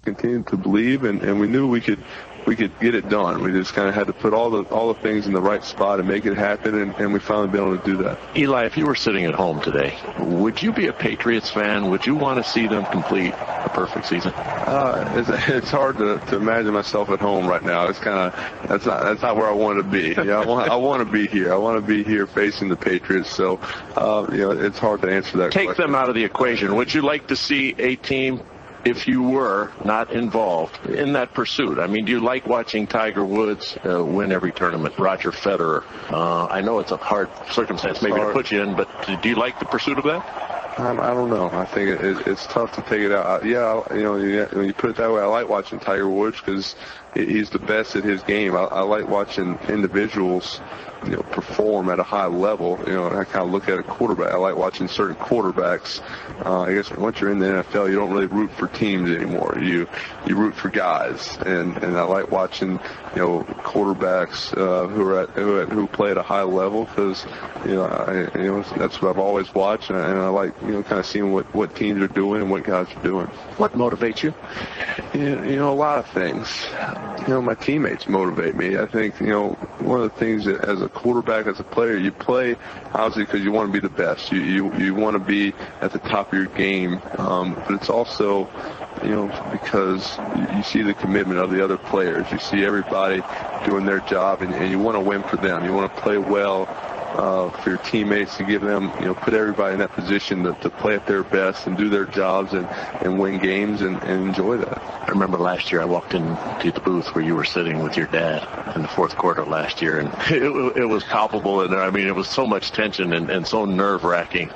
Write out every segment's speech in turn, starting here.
continued to believe, and we knew we could get it done. We just kind of had to put all the things in the right spot and make it happen, and we finally been able to do that. Eli, if you were sitting at home today, would you be a Patriots fan? Would you want to see them complete a perfect season? It's hard to imagine myself at home right now. It's kind of that's not where I want to be. Yeah, I want to be here. I want to be here facing the Patriots. So it's hard to answer that. Take them out of the equation. Would you like to see a team, if you were not involved in that pursuit? I mean, do you like watching Tiger Woods win every tournament, Roger Federer? I know it's a hard circumstance maybe to put you in, but do you like the pursuit of that? I don't know. I think it's tough to take it out. When you put it that way, I like watching Tiger Woods because he's the best at his game. I like watching individuals perform at a high level. And I kind of look at a quarterback. I like watching certain quarterbacks. I guess once you're in the NFL, you don't really root for teams anymore. You root for guys, and I like watching quarterbacks who play at a high level because that's what I've always watched, and I like kind of seeing what teams are doing and what guys are doing. What motivates you? A lot of things. My teammates motivate me. I think one of the things that as a quarterback, as a player, you play obviously because you want to be the best. You want to be at the top of your game, but it's also because you see the commitment of the other players. You see everybody doing their job, and you want to win for them. You want to play well for your teammates, to give them, put everybody in that position to play at their best and do their jobs and win games and enjoy that. I remember last year I walked into the booth where you were sitting with your dad in the fourth quarter last year, and it was palpable in there. I mean, it was so much tension and so nerve-wracking.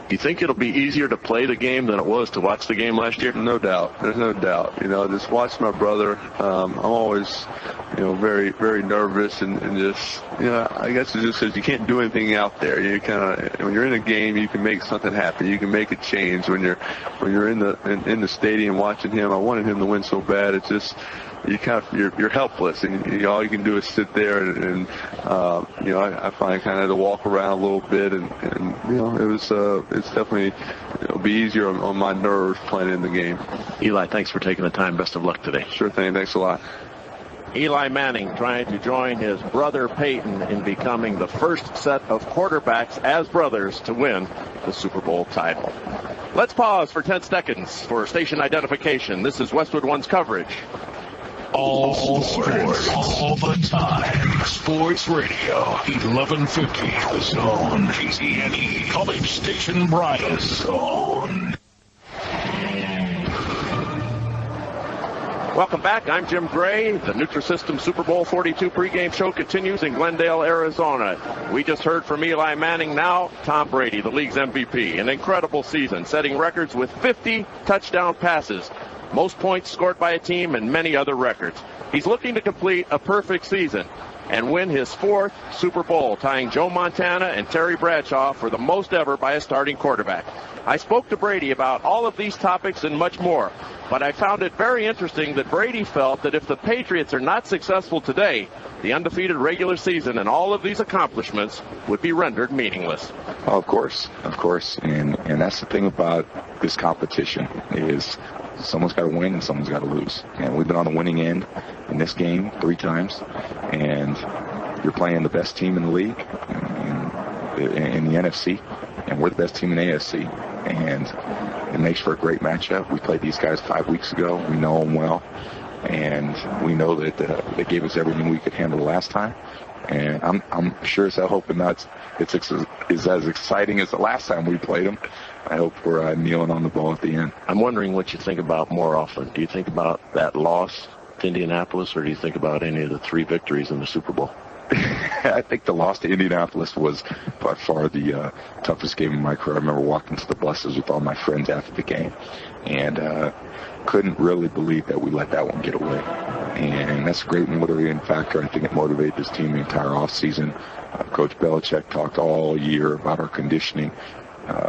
Do you think it'll be easier to play the game than it was to watch the game last year? No doubt. There's no doubt. Just watch my brother. I'm always, very, very nervous and just, I guess it's just because you can't do anything out there. You kind of, when you're in a game, you can make something happen. You can make a change. When you're in the stadium watching him, I wanted him to win so bad. It's just, you're helpless, and all you can do is sit there and I find kind of to walk around a little bit, and it's definitely it'll be easier on my nerves playing in the game. Eli, thanks for taking the time. Best of luck today. Sure thing. Thanks a lot. Eli Manning trying to join his brother Peyton in becoming the first set of quarterbacks as brothers to win the Super Bowl title. Let's pause for 10 seconds for station identification. This is Westwood One's coverage. All sports, all the time. Sports Radio, 1150 The Zone. KCNE, College Station, Bryan. Zone. Welcome back. I'm Jim Gray. The Nutrisystem Super Bowl 42 pregame show continues in Glendale, Arizona. We just heard from Eli Manning. Now, Tom Brady, the league's MVP. An incredible season, setting records with 50 touchdown passes, most points scored by a team, and many other records. He's looking to complete a perfect season and win his fourth Super Bowl, tying Joe Montana and Terry Bradshaw for the most ever by a starting quarterback. I spoke to Brady about all of these topics and much more, but I found it very interesting that Brady felt that if the Patriots are not successful today, the undefeated regular season and all of these accomplishments would be rendered meaningless. Oh, of course. And that's the thing about this competition is someone's got to win and someone's got to lose. And we've been on the winning end in this game 3 times, and you're playing the best team in the league in the NFC, and we're the best team in AFC, and it makes for a great matchup. We played these guys 5 weeks ago. We know them well, and we know that they gave us everything we could handle last time. And I'm sure as hell hoping that it's as exciting as the last time we played them. I hope we're kneeling on the ball at the end. I'm wondering what you think about more often. Do you think about that loss to Indianapolis, or do you think about any of the 3 victories in the Super Bowl? I think the loss to Indianapolis was by far the toughest game of my career. I remember walking to the buses with all my friends after the game, and couldn't really believe that we let that one get away. And that's a great motivating factor. I think it motivated this team the entire offseason. Coach Belichick talked all year about our conditioning,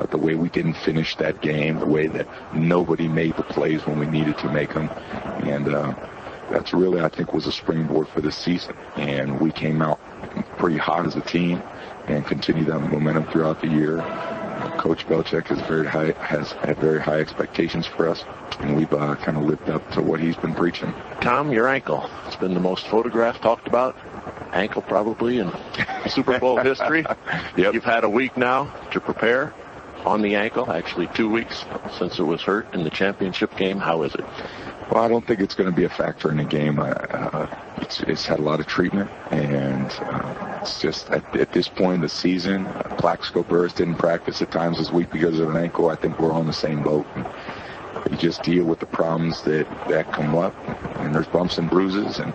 the way we didn't finish that game, the way that nobody made the plays when we needed to make them. And that's really, I think, was a springboard for this season. And we came out pretty hot as a team and continued that momentum throughout the year. Coach Belichick has had very high expectations for us, and we've kind of lived up to what he's been preaching. Tom, your ankle. It's been the most photographed, talked about ankle probably in Super Bowl history. Yep. You've had a week now to prepare on the ankle, actually 2 weeks since it was hurt in the championship game. How is it? Well, I don't think it's going to be a factor in the game. It's had a lot of treatment, and it's just at this point in the season, Plaxico Burress didn't practice at times this week because of an ankle. I think we're on the same boat. You just deal with the problems that come up, and there's bumps and bruises, and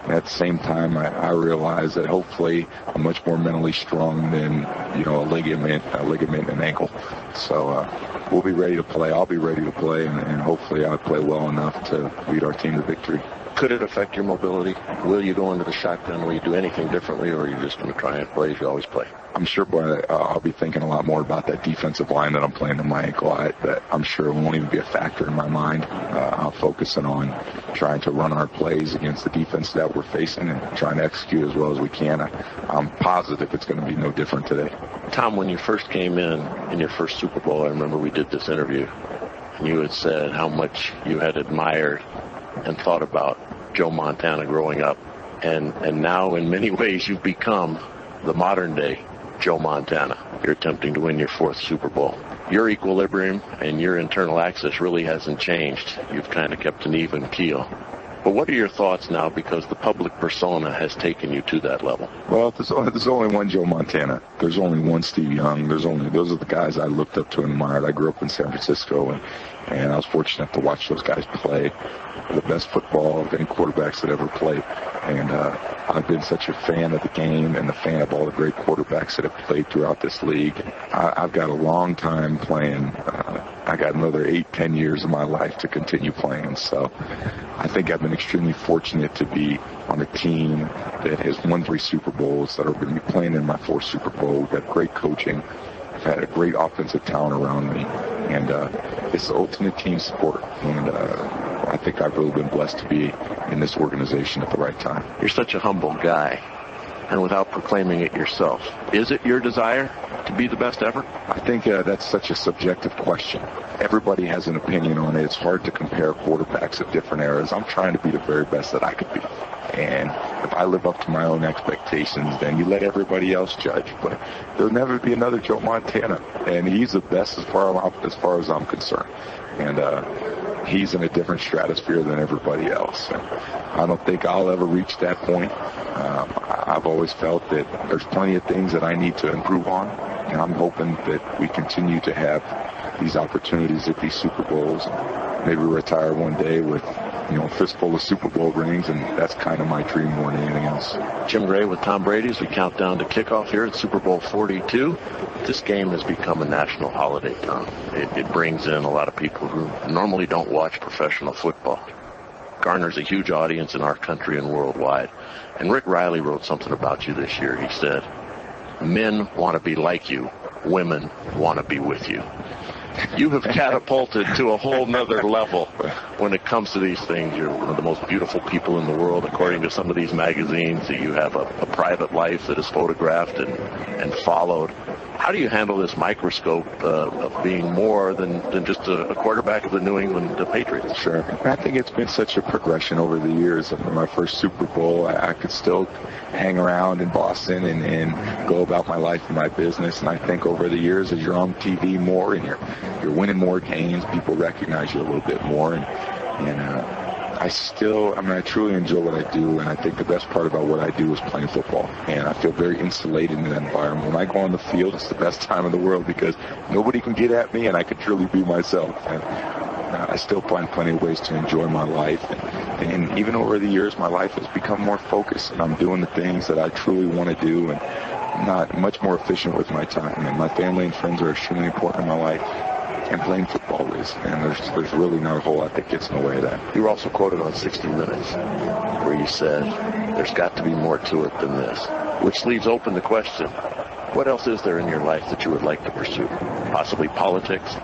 at the same time, I realize that hopefully I'm much more mentally strong than, a ligament and an ankle. So we'll be ready to play. I'll be ready to play, and hopefully I'll play well enough to lead our team to victory. Could it affect your mobility? Will you go into the shotgun? Will you do anything differently, or are you just going to try and play as you always play? I'm sure, but I'll be thinking a lot more about that defensive line that I'm playing in my ankle. That I'm sure it won't even be a factor in my mind. I'll focus on trying to run our plays against the defense that we're facing and trying to execute as well as we can. I'm positive it's going to be no different today. Tom, when you first came in your first Super Bowl, I remember we did this interview, and you had said how much you had admired and thought about Joe Montana growing up. And now in many ways you've become the modern day Joe Montana. You're attempting to win your fourth Super Bowl. Your equilibrium and your internal axis really hasn't changed. You've kind of kept an even keel. But what are your thoughts now, because the public persona has taken you to that level? Well, there's only one Joe Montana. There's only one Steve Young. Those are the guys I looked up to and admired. I grew up in San Francisco, and I was fortunate to watch those guys play the best football of any quarterbacks that ever played. And I've been such a fan of the game and a fan of all the great quarterbacks that have played throughout this league. I've got a long time playing. I got another 8-10 years of my life to continue playing. So I think I've been extremely fortunate to be on a team that has won 3 Super Bowls, that are going to be playing in my 4th Super Bowl. We've got great coaching. I've had a great offensive talent around me. And it's the ultimate team sport. And I think I've really been blessed to be in this organization at the right time. You're such a humble guy. And without proclaiming it yourself, is it your desire to be the best ever? I think that's such a subjective question. Everybody has an opinion on it. It's hard to compare quarterbacks of different eras. I'm trying to be the very best that I could be. And if I live up to my own expectations, then you let everybody else judge. But there'll never be another Joe Montana. And he's the best as far as I'm concerned. And he's in a different stratosphere than everybody else. And I don't think I'll ever reach that point. I've always felt that there's plenty of things that I need to improve on, and I'm hoping that we continue to have these opportunities at these Super Bowls. Maybe retire one day with, a fistful of Super Bowl rings, and that's kind of my dream more than anything else. Jim Gray with Tom Brady as we count down to kickoff here at Super Bowl 42. This game has become a national holiday, Tom. It brings in a lot of people who normally don't watch professional football. Garners a huge audience in our country and worldwide. And Rick Riley wrote something about you this year. He said, "Men want to be like you. Women want to be with you." You have catapulted to a whole nother level when it comes to these things. You're one of the most beautiful people in the world, according to some of these magazines. You have a private life that is photographed and followed. How do you handle this microscope of being more than just a quarterback of the New England Patriots? Sure. I think it's been such a progression over the years. After my first Super Bowl, I could still hang around in Boston and go about my life and my business. And I think over the years, as you're on TV more and you're winning more games, people recognize you a little bit more. I truly enjoy what I do, and I think the best part about what I do is playing football. And I feel very insulated in that environment. When I go on the field, it's the best time in the world because nobody can get at me, and I can truly be myself. And I still find plenty of ways to enjoy my life. And even over the years, my life has become more focused, and I'm doing the things that I truly want to do, and I'm not much more efficient with my time. And my family and friends are extremely important in my life. And playing football is, and there's really not a whole lot that gets in the way of that. You were also quoted on 60 Minutes, where you said, "There's got to be more to it than this," which leaves open the question, what else is there in your life that you would like to pursue? Possibly politics,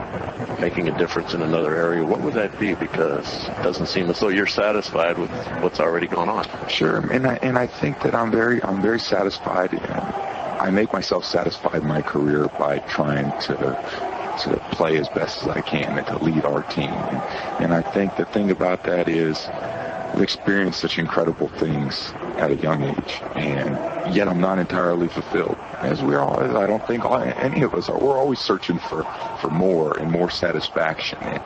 making a difference in another area. What would that be? Because it doesn't seem as though you're satisfied with what's already gone on. Sure, and I think that I'm very satisfied. I make myself satisfied in my career by trying to play as best as I can and to lead our team. And I think the thing about that is I've experienced such incredible things at a young age, and yet I'm not entirely fulfilled. As we're all, I don't think any of us are. We're always searching for more and more satisfaction. And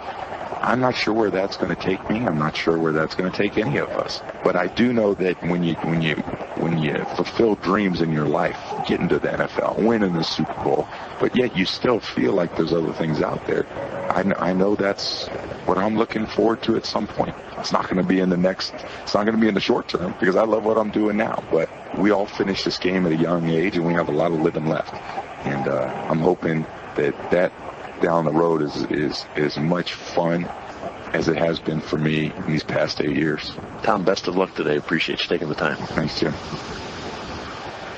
I'm not sure where that's going to take me. I'm not sure where that's going to take any of us. But I do know that when you fulfill dreams in your life, getting to the NFL, winning the Super Bowl, but yet you still feel like there's other things out there, I know that's what I'm looking forward to at some point. It's not going to be in the short term, because I love what I'm doing now. But we all finish this game at a young age, and we have a lot of living left. And I'm hoping that down the road is as much fun as it has been for me in these past 8 years. Tom, best of luck today. Appreciate you taking the time. Thanks, Jim.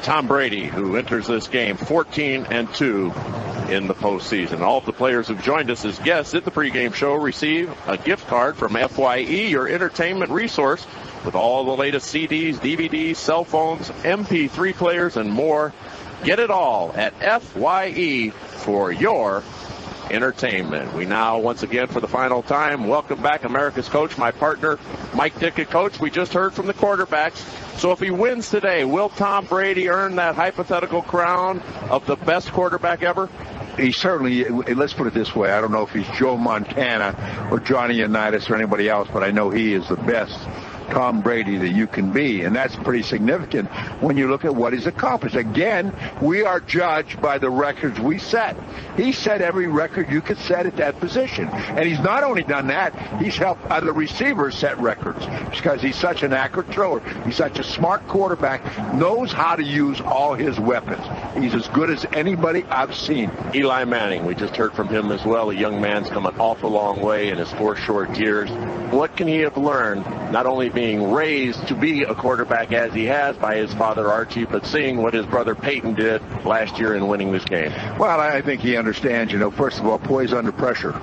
Tom Brady, who enters this game 14-2 in the postseason. All of the players who've joined us as guests at the pregame show receive a gift card from FYE, your entertainment resource, with all the latest CDs, DVDs, cell phones, MP3 players, and more. Get it all at FYE for your entertainment. We now, once again, for the final time, welcome back America's coach, my partner, Mike Dickett. Coach, we just heard from the quarterbacks. So if he wins today, will Tom Brady earn that hypothetical crown of the best quarterback ever? He certainly, let's put it this way, I don't know if he's Joe Montana or Johnny Unitas or anybody else, but I know he is the best Tom Brady that you can be, and that's pretty significant when you look at what he's accomplished. Again, we are judged by the records we set. He set every record you could set at that position, and he's not only done that, he's helped other receivers set records because he's such an accurate thrower. He's such a smart quarterback, knows how to use all his weapons. He's as good as anybody I've seen. Eli Manning, we just heard from him as well. A young man's come an awful long way in his 4 short years. What can he have learned, not only being raised to be a quarterback as he has by his father Archie, but seeing what his brother Peyton did last year in winning this game? Well, I think he understands, first of all, poise under pressure.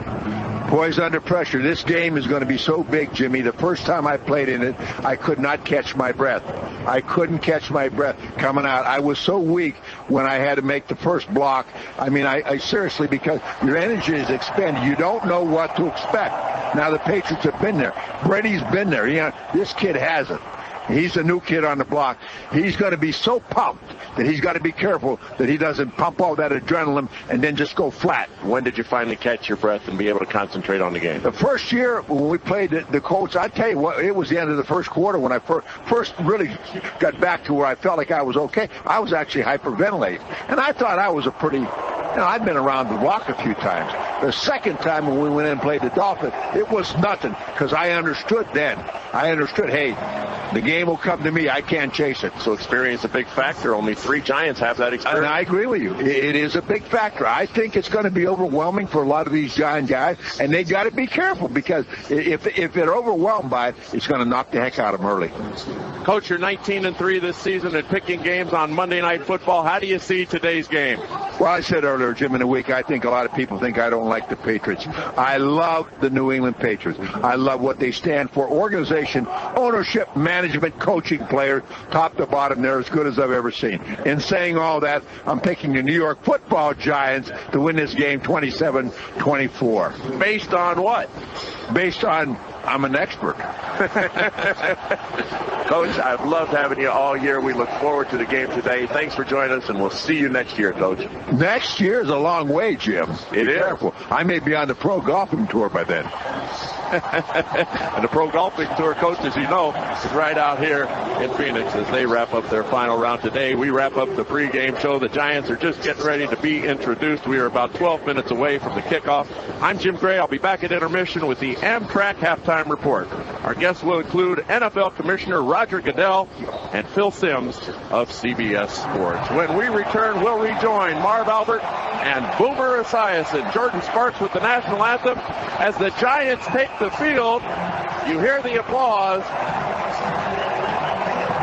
Poise under pressure. This game is going to be so big, Jimmy. The first time I played in it, I could not catch my breath. I couldn't catch my breath coming out. I was so weak when I had to make the first block. I mean, I seriously, because your energy is expended. You don't know what to expect. Now, the Patriots have been there. Brady's been there. This kid hasn't. He's a new kid on the block. He's going to be so pumped that he's got to be careful that he doesn't pump all that adrenaline and then just go flat. When did you finally catch your breath and be able to concentrate on the game? The first year when we played the Colts, I tell you what, it was the end of the first quarter when I first really got back to where I felt like I was okay. I was actually hyperventilating, and I thought I was a pretty... I've been around the block a few times. The second time when we went in and played the Dolphins, it was nothing because I understood then. I understood, hey, the game will come to me. I can't chase it. So experience a big factor. Only 3 Giants have that experience. And I agree with you. It is a big factor. I think it's going to be overwhelming for a lot of these Giant guys, and they got to be careful because if they're overwhelmed by it, it's going to knock the heck out of them early. Coach, you're 19-3 this season at picking games on Monday Night Football. How do you see today's game? Well, I said earlier, Jim, in the week, I think a lot of people think I don't like the Patriots. I love the New England Patriots. I love what they stand for. Organization, ownership, management, coaching, players, top to bottom, they're as good as I've ever seen. In saying all that, I'm picking the New York Football Giants to win this game 27-24. Based on what? Based on I'm an expert. Coach, I've loved having you all year. We look forward to the game today. Thanks for joining us, and we'll see you next year, Coach. Next year is a long way, Jim. It is. Careful. I may be on the pro golfing tour by then. And the pro golfing tour, Coach, as you know, is right out here in Phoenix as they wrap up their final round today. We wrap up the pregame show. The Giants are just getting ready to be introduced. We are about 12 minutes away from the kickoff. I'm Jim Gray. I'll be back at intermission with the Amtrak halftime report. Our guests will include NFL Commissioner Roger Goodell and Phil Simms of CBS Sports. When we return, we'll rejoin Marv Albert and Boomer Esiason. Jordan Sparks with the national anthem as the Giants take the field. You hear the applause.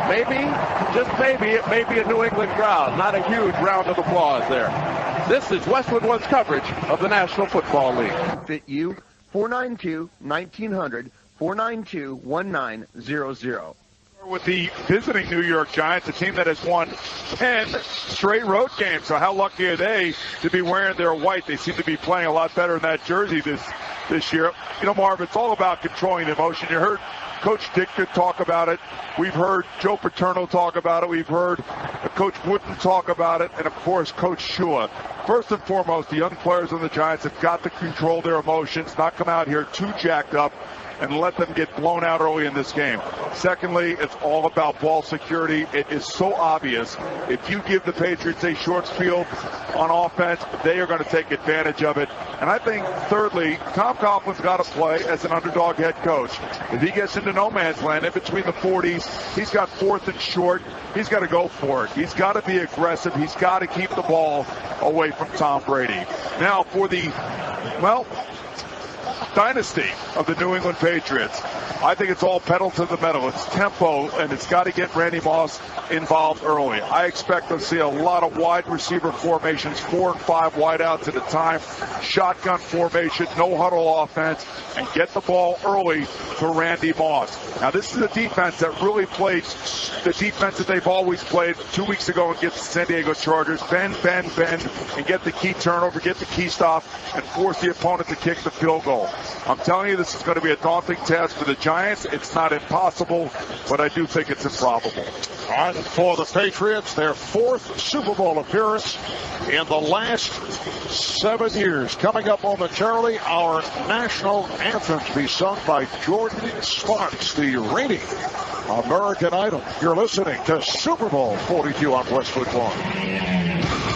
Maybe, just maybe, it may be a New England crowd. Not a huge round of applause there. This is Westwood One's coverage of the National Football League. Fit you, 492-1900, 492-1900. With the visiting New York Giants, a team that has won 10 straight road games. So how lucky are they to be wearing their white? They seem to be playing a lot better in that jersey this year. You know, Marv, it's all about controlling the emotion. You heard Coach Ditka talk about it. We've heard Joe Paterno talk about it. We've heard Coach Wooden talk about it. And, of course, Coach Shula. First and foremost, the young players on the Giants have got to control their emotions, not come out here too jacked up and let them get blown out early in this game. Secondly, it's all about ball security. It is so obvious. If you give the Patriots a short field on offense, they are going to take advantage of it. And I think, thirdly, Tom Coughlin's got to play as an underdog head coach. If he gets into no man's land in between the 40s, he's got fourth and short. He's got to go for it. He's got to be aggressive. He's got to keep the ball away from Tom Brady. Now, for the, dynasty of the New England Patriots, I think it's all pedal to the metal. It's tempo, and it's got to get Randy Moss involved early. I expect to see a lot of wide receiver formations, 4 and 5 wideouts at a time, shotgun formation, no huddle offense, and get the ball early for Randy Moss. Now, this is a defense that really played the defense that they've always played 2 weeks ago against the San Diego Chargers. Bend, and get the key turnover, get the key stop, and force the opponent to kick the field goal. I'm telling you, this is going to be a daunting task for the Giants. It's not impossible, but I do think it's improbable. All right, for the Patriots, their 4th Super Bowl appearance in the last 7 years. Coming up momentarily, our national anthem to be sung by Jordan Sparks, the reigning American Idol. You're listening to Super Bowl 42 on Westwood One.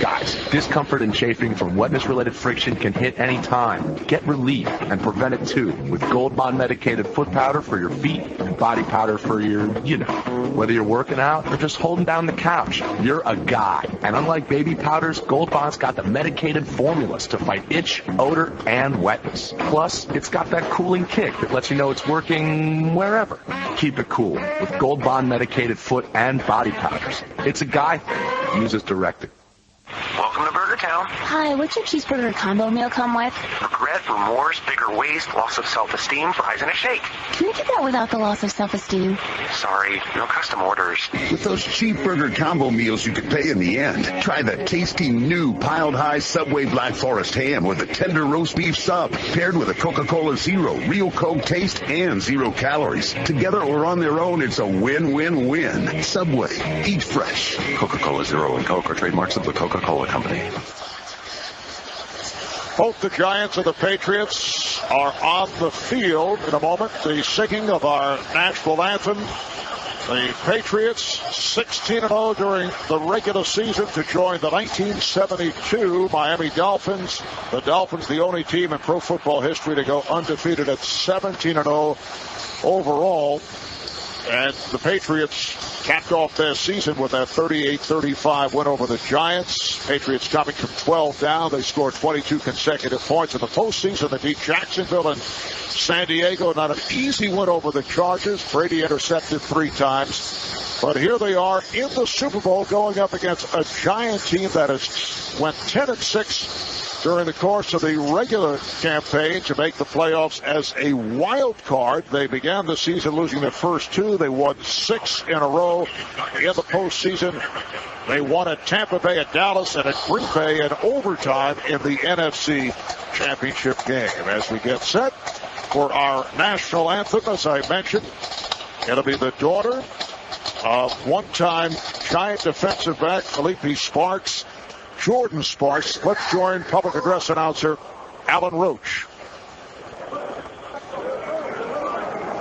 Guys, discomfort and chafing from wetness-related friction can hit any time. Get relief and prevent it too with Gold Bond medicated foot powder for your feet and body powder for your, whether you're working out or just holding down the couch, you're a guy. And unlike baby powders, Gold Bond's got the medicated formulas to fight itch, odor, and wetness. Plus, it's got that cooling kick that lets you know it's working wherever. Keep it cool with Gold Bond medicated foot and body powders. It's a guy thing. Use as directed. Welcome to Burger Town. Hi, what's your cheeseburger combo meal come with? Regret, remorse, bigger waist, loss of self-esteem, fries, and a shake. Can you get that without the loss of self-esteem? Sorry, no custom orders. With those cheap burger combo meals, you could pay in the end. Try the tasty new piled high Subway Black Forest ham with a tender roast beef sub, paired with a Coca-Cola Zero, real Coke taste, and 0 calories. Together or on their own, it's a win-win-win. Subway, eat fresh. Coca-Cola Zero and Coke are trademarks of the Coca-Cola Company. Both the Giants and the Patriots are on the field in a moment. The singing of our national anthem. The Patriots 16-0 during the regular season to join the 1972 Miami Dolphins. The Dolphins, the only team in pro football history to go undefeated at 17-0 overall. And the Patriots capped off their season with that 38-35 win over the Giants. Patriots coming from 12 down. They scored 22 consecutive points in the postseason. They beat Jacksonville and San Diego. Not an easy win over the Chargers. Brady intercepted 3 times. But here they are in the Super Bowl going up against a Giant team that has went 10-6 during the course of the regular campaign to make the playoffs as a wild card. They began the season losing their first 2. They won 6 in a row in the postseason. They won at Tampa Bay, at Dallas, and at Green Bay in overtime in the NFC Championship game. As we get set for our national anthem, as I mentioned, it'll be the daughter of one-time Giant defensive back Felipe Sparks, Jordan Sparks. Let's join public address announcer Alan Roach.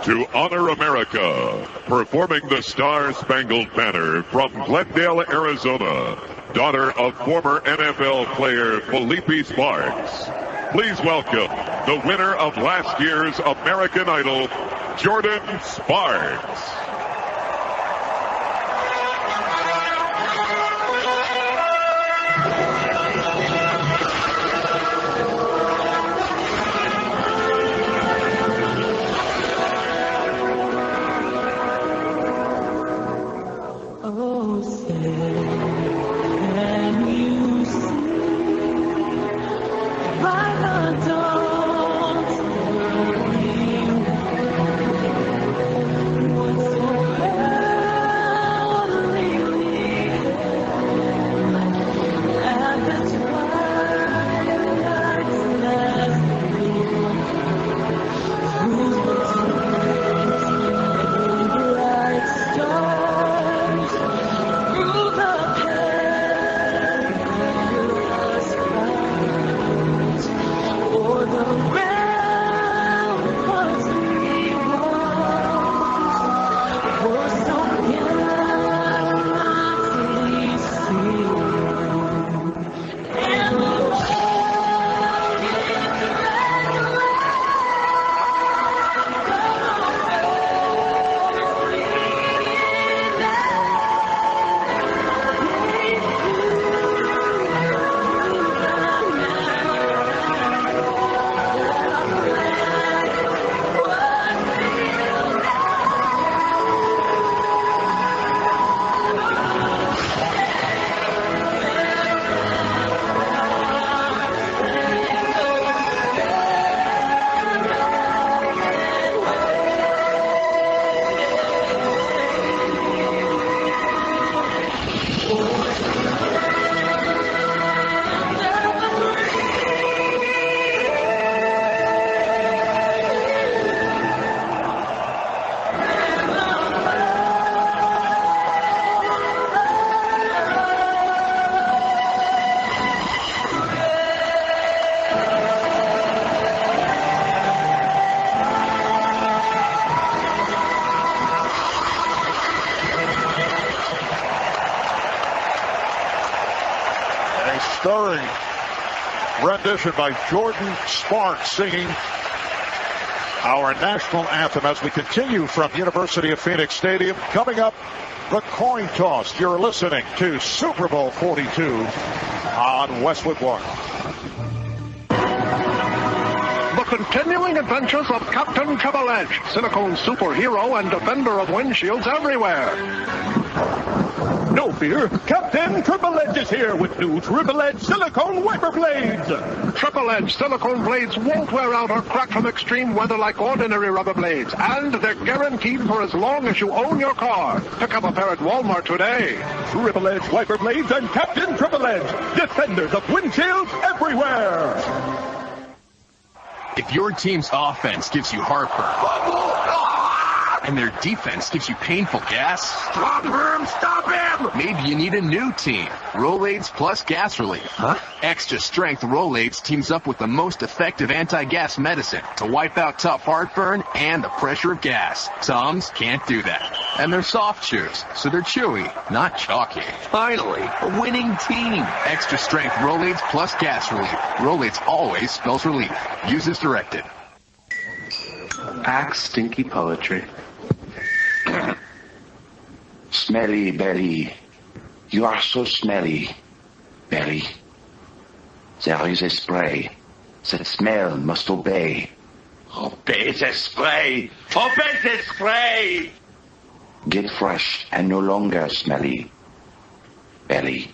To honor America, performing the Star-Spangled Banner from Glendale, Arizona, daughter of former NFL player Felipe Sparks. Please welcome the winner of last year's American Idol, Jordan Sparks. stirring rendition by Jordan Sparks singing our national anthem as we continue from University of Phoenix Stadium. Coming up, the coin toss. You're listening to Super Bowl 42 on Westwood One. The continuing adventures of Captain Triple Edge, silicone superhero and defender of windshields everywhere. No fear, Captain Triple Edge is here with new Triple Edge silicone wiper blades. Triple Edge silicone blades won't wear out or crack from extreme weather like ordinary rubber blades, and they're guaranteed for as long as you own your car. Pick up a pair at Walmart today. Triple Edge wiper blades and Captain Triple Edge, defenders of windshields everywhere. If your team's offense gives you heartburn, and their defense gives you painful gas, Stop him! Stop him! maybe you need a new team. Rolaids plus gas relief. Huh? Extra strength Rolaids teams up with the most effective anti-gas medicine to wipe out tough heartburn and the pressure of gas. Tums can't do that. And they're soft chews, so they're chewy, not chalky. Finally, a winning team. Extra strength Rolaids plus gas relief. Rolaids always spells relief. Use as directed. Act stinky poetry. Smelly belly. You are so smelly, belly. There is a spray. That smell must obey. Obey the spray! Obey the spray! Get fresh and no longer smelly, belly.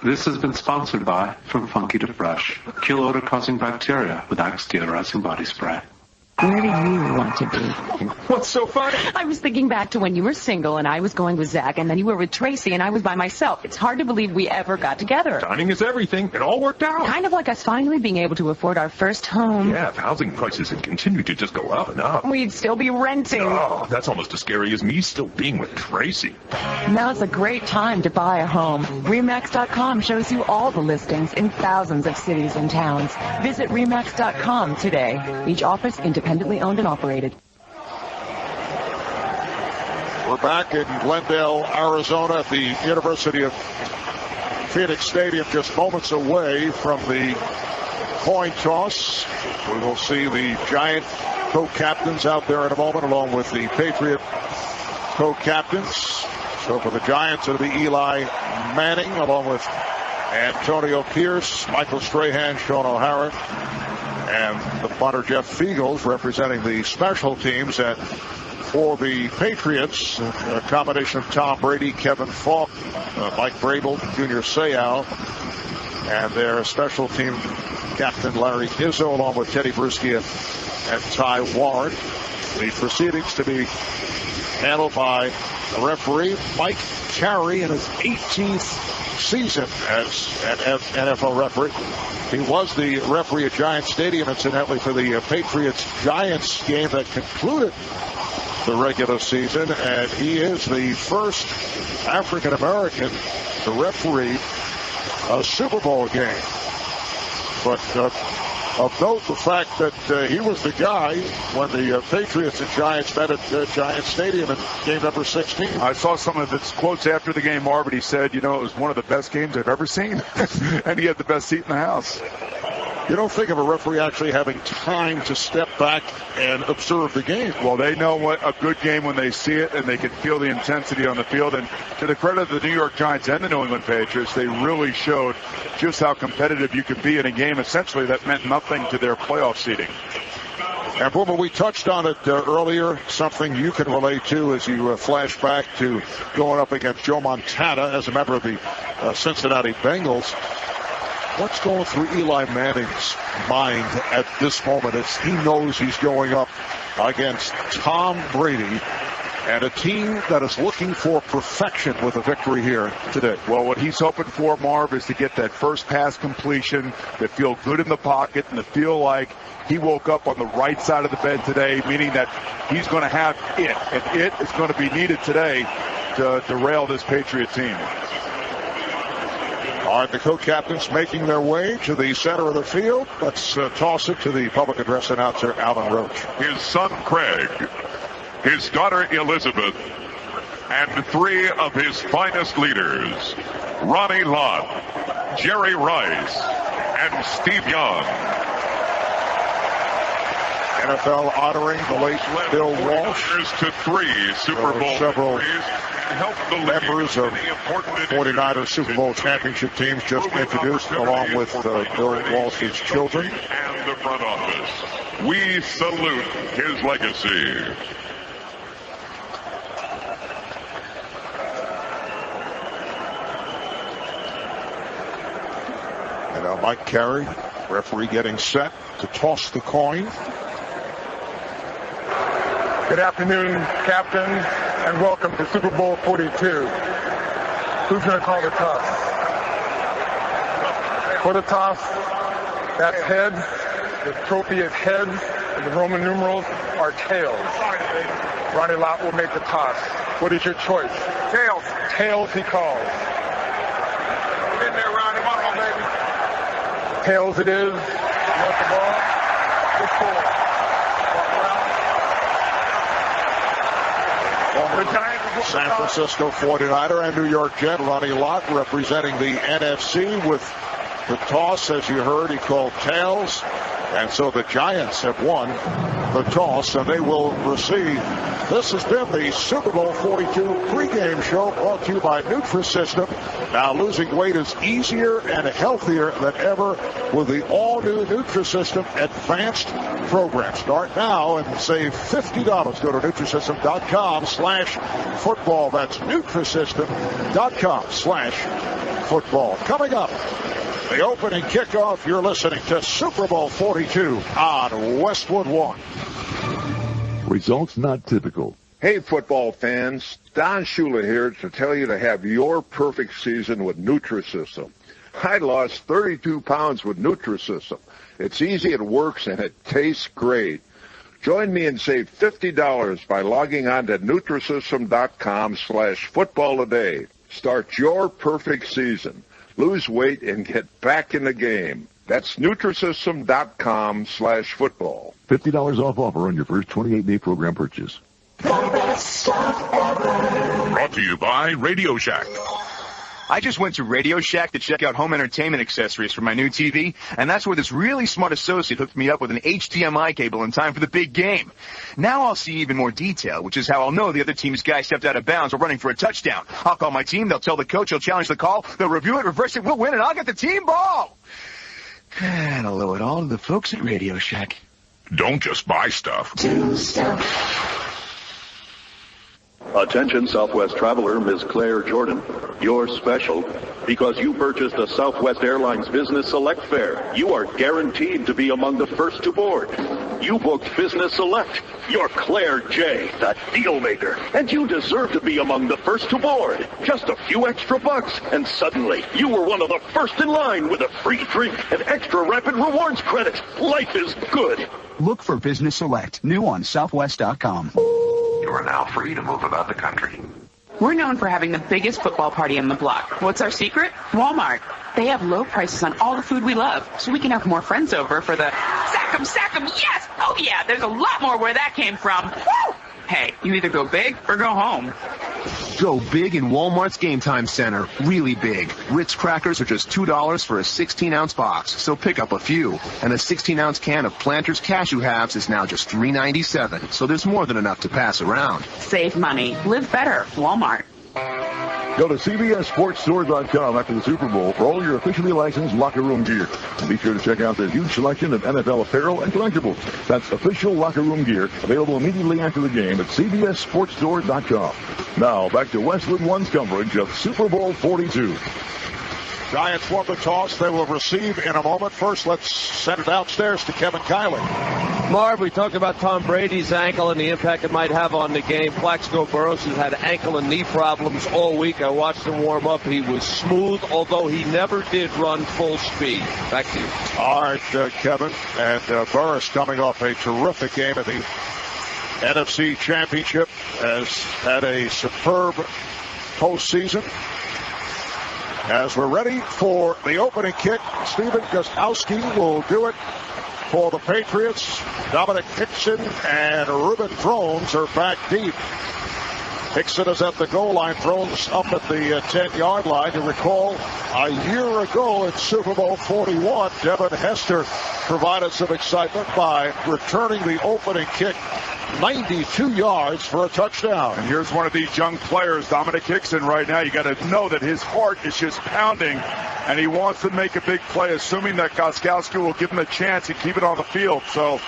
This has been sponsored by From Funky to Fresh. Kill odor-causing bacteria with Axe deodorizing body spray. Where do you want to be? What's so funny? I was thinking back to when you were single and I was going with Zach, and then you were with Tracy and I was by myself. It's hard to believe we ever got together. Timing is everything. It all worked out. Kind of like us finally being able to afford our first home. Yeah, if housing prices had continued to just go up and up. We'd still be renting. Oh, that's almost as scary as me still being with Tracy. Now's a great time to buy a home. RE/MAX.com shows you all the listings in thousands of cities and towns. Visit RE/MAX.com today. Each office independently owned and operated. We're back in Glendale, Arizona at the University of Phoenix Stadium, just moments away from the coin toss. We will see the Giant co-captains out there in a moment, along with the Patriot co-captains. So for the Giants, it'll be Eli Manning, along with Antonio Pierce, Michael Strahan, Sean O'Hara, and the punter Jeff Fiegels representing the special teams. And for the Patriots, a combination of Tom Brady, Kevin Falk, Mike Vrabel, Junior Seau, and their special team captain Larry Izzo, along with Teddy Bruschi and Ty Warren. The proceedings to be handled by the referee Mike Carey in his 18th season as an NFL referee. He was the referee at Giant Stadium, incidentally, for the Patriots-Giants game that concluded the regular season, and he is the first African-American to referee a Super Bowl game. But of note, the fact that he was the guy when the Patriots and Giants met at Giant Stadium in game number 16. I saw some of his quotes after the game, Marv, and he said, you know, it was one of the best games I've ever seen. And he had the best seat in the house. You don't think of a referee actually having time to step back and observe the game. Well, they know what a good game when they see it, and they can feel the intensity on the field. And to the credit of the New York Giants and the New England Patriots, they really showed just how competitive you could be in a game, essentially, that meant nothing to their playoff seeding. And Boomer, we touched on it earlier, something you can relate to as you flash back to going up against Joe Montana as a member of the Cincinnati Bengals. What's going through Eli Manning's mind at this moment as he knows he's going up against Tom Brady and a team that is looking for perfection with a victory here today? Well, what he's hoping for, Marv, is to get that first pass completion, to feel good in the pocket, and to feel like he woke up on the right side of the bed today, meaning that he's going to have it, and it is going to be needed today to derail this Patriot team. All right, the co-captains making their way to the center of the field. Let's toss it to the public address announcer, Alan Roach. His son, Craig, his daughter, Elizabeth, and three of his finest leaders, Ronnie Lott, Jerry Rice, and Steve Young. NFL honoring the late Bill Walsh. To 3 Super Bowl several victories. Members of 49ers Super Bowl championship teams just introduced, along with Bill Walsh's children. And the front office. We salute his legacy. And now Mike Carey, referee, getting set to toss the coin. Good afternoon, Captain, and welcome to Super Bowl 42. Who's going to call the toss? For the toss, that's heads. The trophy is heads, and the Roman numerals are tails. Ronnie Lott will make the toss. What is your choice? Tails. Tails, he calls. Get in there, Ronnie. Come on, baby. Tails it is. You want the ball? Good pull. San Francisco 49er and New York Jet Ronnie Lott representing the NFC with the toss. As you heard, he called tails. And so the Giants have won the toss, and they will receive. This has been the Super Bowl 42 pregame show brought to you by Nutrisystem. Now losing weight is easier and healthier than ever with the all-new Nutrisystem Advanced program. Start now and save $50. Go to Nutrisystem.com/football. That's Nutrisystem.com/football. Coming up, the opening kickoff. You're listening to Super Bowl 42 on Westwood One. Results not typical. Hey, football fans. Don Shula here to tell you to have your perfect season with Nutrisystem. I lost 32 pounds with Nutrisystem. It's easy, it works, and it tastes great. Join me and save $50 by logging on to Nutrisystem.com/football today. Start your perfect season. Lose weight and get back in the game. That's Nutrisystem.com/football. $50 off offer on your first 28-day program purchase. The best stuff ever. Brought to you by Radio Shack. I just went to Radio Shack to check out home entertainment accessories for my new TV, and that's where this really smart associate hooked me up with an HDMI cable in time for the big game. Now I'll see even more detail, which is how I'll know the other team's guy stepped out of bounds or running for a touchdown. I'll call my team, they'll tell the coach, he'll challenge the call, they'll review it, reverse it, we'll win, and I'll get the team ball. And I'll owe it all to the folks at Radio Shack. Don't just buy stuff. Do stuff. Attention Southwest traveler, Ms. Claire Jordan. You're special because you purchased a Southwest Airlines Business Select fare. You are guaranteed to be among the first to board. You booked Business Select. You're Claire J., the deal maker. And you deserve to be among the first to board. Just a few extra bucks, and suddenly you were one of the first in line with a free drink and extra rapid rewards credit. Life is good. Look for Business Select, new on Southwest.com. You are now free to move about the country. We're known for having the biggest football party on the block. What's our secret? Walmart. They have low prices on all the food we love, so we can have more friends over for the sack 'em, yes! Oh yeah, there's a lot more where that came from. Woo! Hey, you either go big or go home. Go big in Walmart's Game Time Center. Really big. Ritz crackers are just $2 for a 16-ounce box, so pick up a few. And a 16-ounce can of Planters Cashew Halves is now just $3.97, so there's more than enough to pass around. Save money. Live better. Walmart. Go to CBSSportsStore.com after the Super Bowl for all your officially licensed locker room gear. And be sure to check out their huge selection of NFL apparel and collectibles. That's official locker room gear, available immediately after the game at CBSSportsStore.com. Now, back to Westwood One's coverage of Super Bowl 42. Giants won the toss. They will receive in a moment. First, let's send it downstairs to Kevin Kiley. Marv, we talked about Tom Brady's ankle and the impact it might have on the game. Plaxico Burress has had ankle and knee problems all week. I watched him warm up. He was smooth, although he never did run full speed. Back to you. All right, Kevin. And Burress coming off a terrific game at the NFC Championship, has had a superb postseason. As we're ready for the opening kick, Stephen Gostkowski will do it for the Patriots. Dominic Dixon and Reuben Drones are back deep. Hickson is at the goal line, throws up at the 10-yard line. You recall a year ago in Super Bowl 41, Devin Hester provided some excitement by returning the opening kick 92 yards for a touchdown. And here's one of these young players, Dominic Hickson, right now. You got to know that his heart is just pounding, and he wants to make a big play, assuming that Gostkowski will give him a chance and keep it on the field. So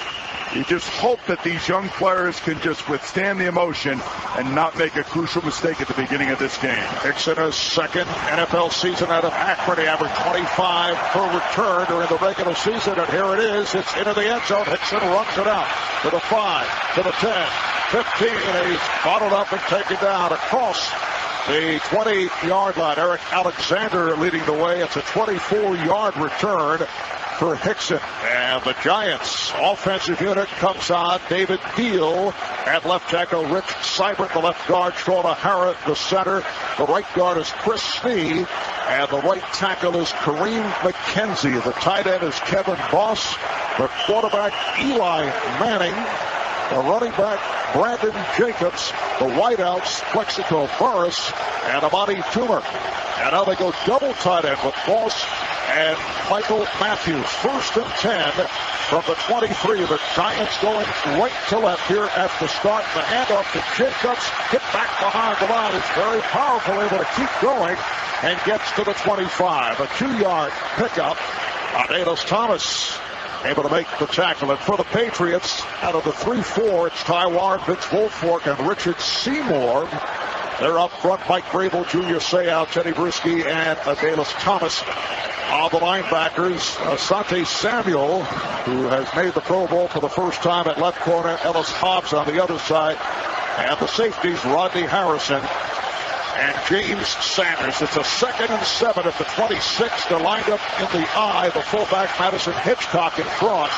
you just hope that these young players can just withstand the emotion and not make a crucial mistake at the beginning of this game. Hickson, his second NFL season out of Akron. He averaged 25 per return during the regular season, and here it is. It's into the end zone. Hickson runs it out to the 5, to the 10, 15, and he's bottled up and taken down across the 20-yard line. Eric Alexander leading the way. It's a 24-yard return for Hickson. And the Giants offensive unit comes on. David Deal at left tackle, Rich Seibert, the left guard, Sean O'Hara, the center. The right guard is Chris Snee, and the right tackle is Kareem McKenzie. The tight end is Kevin Boss. The quarterback, Eli Manning. The running back, Brandon Jacobs. The wideouts, Plexico Burris and Amani Toomer. And now they go double tight end with Boss and Michael Matthews. 1st and 10 from the 23. The Giants going right to left here at the start. The handoff to Jacobs. Get back behind the line. It's very powerful, able to keep going and gets to the 25. A 2-yard pickup on Adolph Thomas. Able to make the tackle. And for the Patriots, out of the 3-4, it's Tywar, Vince Wilfork, and Richard Seymour. They're up front. Mike Grable, Junior Seau, Teddy Bruschi, and Adolph Thomas. All the linebackers, Asante Samuel, who has made the Pro Bowl for the first time at left corner, Ellis Hobbs on the other side, and the safeties, Rodney Harrison and James Sanders. It's a 2nd and 7 at the 26. They're lined up in the eye. The fullback, Madison Hitchcock, in front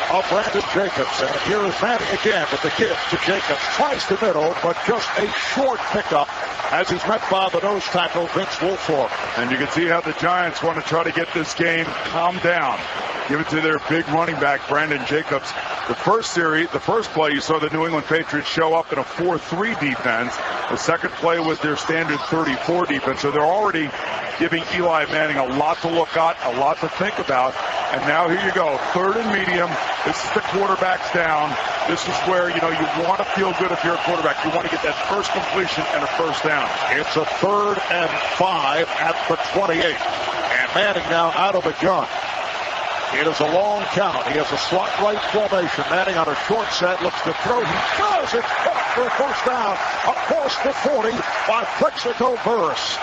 of Brandon Jacobs. And here is Manning again with the give to Jacobs. Tries the middle, but just a short pickup as he's met by the nose tackle, Vince Wilfork. And you can see how the Giants want to try to get this game calmed down. Give it to their big running back, Brandon Jacobs. The first play, you saw the New England Patriots show up in a 4-3 defense. The second play was their standard 34 defense. So they're already giving Eli Manning a lot to look at, a lot to think about. And now here you go, 3rd and medium. This is the quarterback's down. This is where, you want to feel good if you're a quarterback. You want to get that first completion and a first down. It's a 3rd and 5 at the 28. And Manning now out of the gun. It is a long count. He has a slot right formation. Manning on a short set, looks to throw. He does. It's caught for a first down across the 40 by Plexico Burris.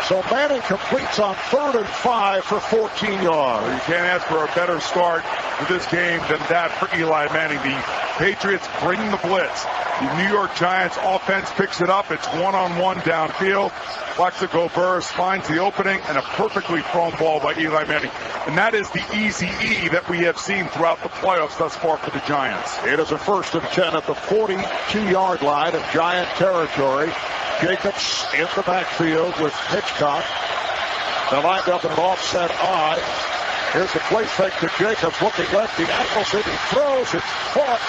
So Manning completes on 3rd and 5 for 14 yards. You can't ask for a better start to this game than that for Eli Manning. The Patriots bring the blitz. The New York Giants offense picks it up. It's one-on-one downfield. Plexico Burris finds the opening and a perfectly thrown ball by Eli Manning. And that is the easy E that we have seen throughout the playoffs thus far for the Giants. It is a 1st and 10 at the 42-yard line of Giant territory. Jacobs in the backfield with Hitchcock. They're lined up in an offset eye. Here's the play fake to Jacobs, looking left. He angles it. He throws. It's caught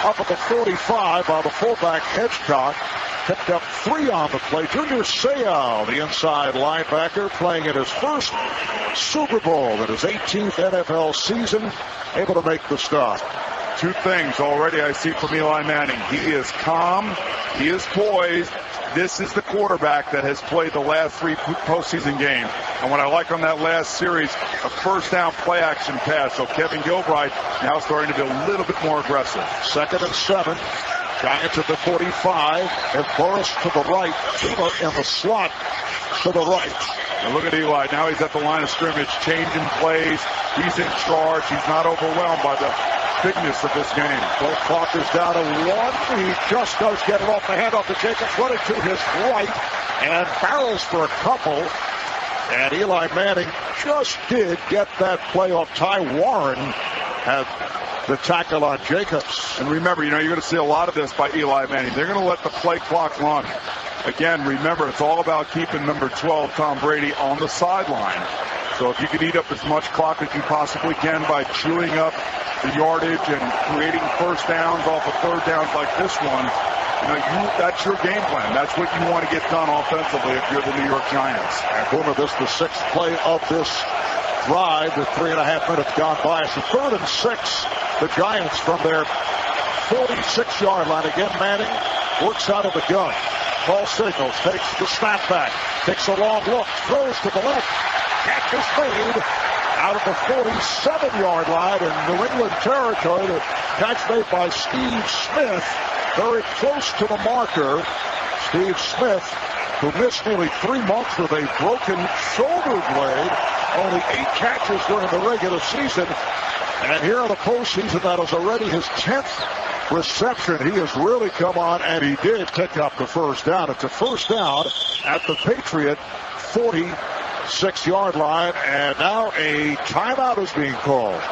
up at the 45 by the fullback Hitchcock. Picked up 3 on the play. Junior Seau, the inside linebacker, playing in his first Super Bowl in his 18th NFL season, able to make the start. 2 things already I see from Eli Manning. He is calm. He is poised. This is the quarterback that has played the last 3 postseason games. And what I like on that last series, a first down play action pass. So Kevin Gilbride now starting to be a little bit more aggressive. 2nd and 7. Giants at the 45. And Burris to the right. Tima in the slot to the right. And look at Eli. Now he's at the line of scrimmage, changing plays. He's in charge. He's not overwhelmed by the bigness of this game. Play clock is down to 1. He just does get it off the handoff to Jacobs, running to his right and barrels for a couple. And Eli Manning just did get that play off. Ty Warren had the tackle on Jacobs. And remember, you're going to see a lot of this by Eli Manning. They're going to let the play clock run. Again, remember, it's all about keeping number 12, Tom Brady, on the sideline. So if you can eat up as much clock as you possibly can by chewing up the yardage and creating first downs off of third downs like this one, that's your game plan. That's what you want to get done offensively if you're the New York Giants. And Boomer, this is the sixth play of this drive with 3.5 minutes gone by. It's a 3rd and 6. The Giants from their 46-yard line. Again, Manning works out of the gun. Ball signals, takes the snap back, takes a long look, throws to the left. Catch is made out of the 47-yard line in New England territory. The catch made by Steve Smith, very close to the marker. Steve Smith, who missed nearly 3 months with a broken shoulder blade, only 8 catches during the regular season. And here in the postseason, that is already his 10th reception. He has really come on, and he did pick up the first down. It's a first down at the Patriot 46-yard line, and now a timeout is being called.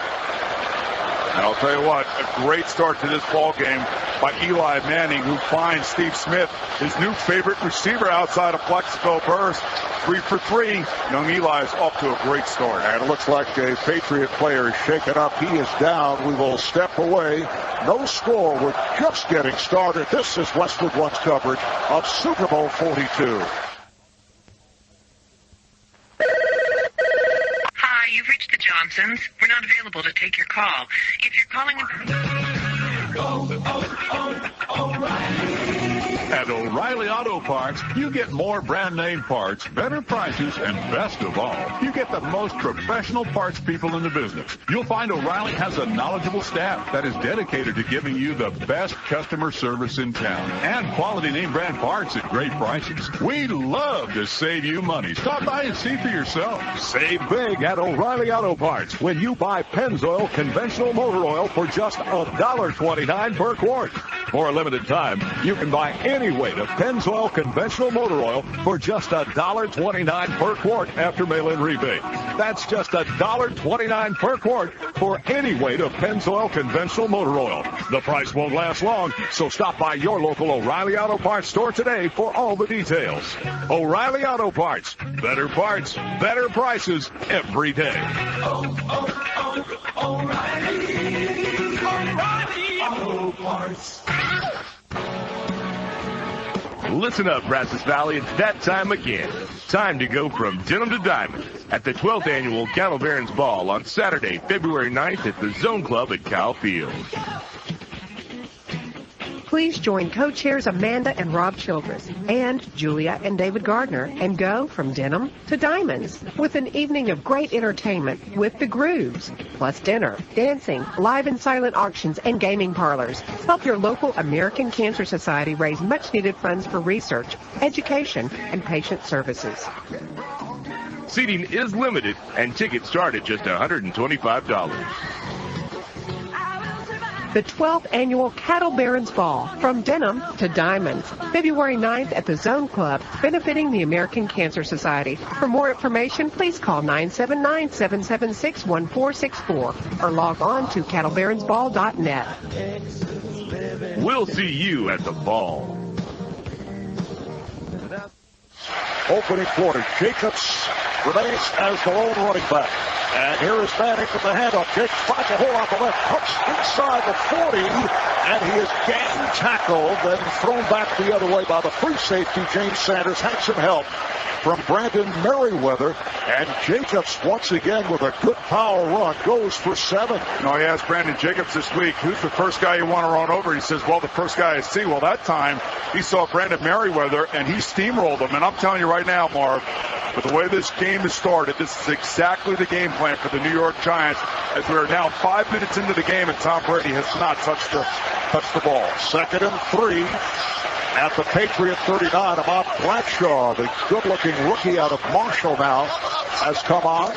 And I'll tell you what, a great start to this ball game by Eli Manning, who finds Steve Smith, his new favorite receiver outside of Plexico burst. 3 for 3. Young Eli is off to a great start. And it looks like a Patriot player is shaken up. He is down. We will step away. No score. We're just getting started. This is Westwood One's coverage of Super Bowl 42. Hi, you've reached the Johnsons. We're not available to take your call. If you're calling At O'Reilly Auto Parts, you get more brand name parts, better prices, and best of all, you get the most professional parts people in the business. You'll find O'Reilly has a knowledgeable staff that is dedicated to giving you the best customer service in town and quality name brand parts at great prices. We love to save you money. Stop by and see for yourself. Save big at O'Reilly Auto Parts when you buy Pennzoil conventional motor oil for just $1.29 per quart. For a limited time, you can buy any weight of Pennzoil conventional motor oil for just $1.29 per quart after mail-in rebate. That's just $1.29 per quart for any weight of Pennzoil conventional motor oil. The price won't last long, so stop by your local O'Reilly Auto Parts store today for all the details. O'Reilly Auto Parts. Better parts, better prices every day. O'Reilly Auto Parts. Listen up, Brazos Valley. It's that time again. Time to go from denim to diamond at the 12th Annual Cattle Barons Ball on Saturday, February 9th at the Zone Club at Kyle Field. Please join co-chairs Amanda and Rob Childress and Julia and David Gardner and go from denim to diamonds with an evening of great entertainment with the Grooves, plus dinner, dancing, live and silent auctions, and gaming parlors. Help your local American Cancer Society raise much-needed funds for research, education, and patient services. Seating is limited, and tickets start at just $125. The 12th Annual Cattle Barons Ball, from denim to diamonds, February 9th at the Zone Club, benefiting the American Cancer Society. For more information, please call 979-776-1464 or log on to cattlebaronsball.net. We'll see you at the ball. Opening quarter, Jacobs remains as the lone running back. And here is Manning with the handoff. Jacobs finds a hole on the left, hooks inside the 40, and he is gang tackled, then thrown back the other way by the free safety, James Sanders. Had some help from Brandon Merriweather, and Jacobs once again with a good power run goes for 7. He asked Brandon Jacobs this week, who's the first guy you want to run over? He says, well, the first guy I see. Well, that time he saw Brandon Merriweather, and he steamrolled him. And I'm telling you right now, Marv, with the way this game has started, this is exactly the game plan for the New York Giants, as we are now 5 minutes into the game, and Tom Brady has not touched the ball. 2nd and 3. At the Patriot 39, Ahmad Bradshaw, the good-looking rookie out of Marshall now, has come on.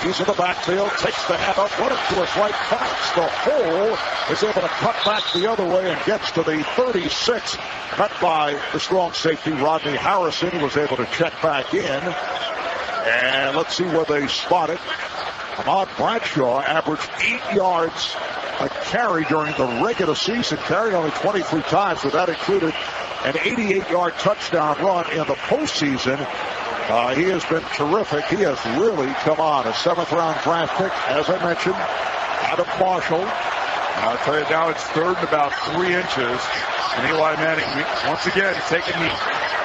He's in the backfield, takes the handoff, running to his right, finds the hole, is able to cut back the other way and gets to the 36. Cut by the strong safety, Rodney Harrison, who was able to check back in. And let's see where they spot it. Ahmad Bradshaw averaged 8 yards a carry during the regular season, carried only 23 times, but that included an 88-yard touchdown run in the postseason. He has been terrific. He has really come on. A 7th-round draft pick, as I mentioned, out of Marshall. I'll tell you now, it's third and about 3 inches. And Eli Manning, once again, taking the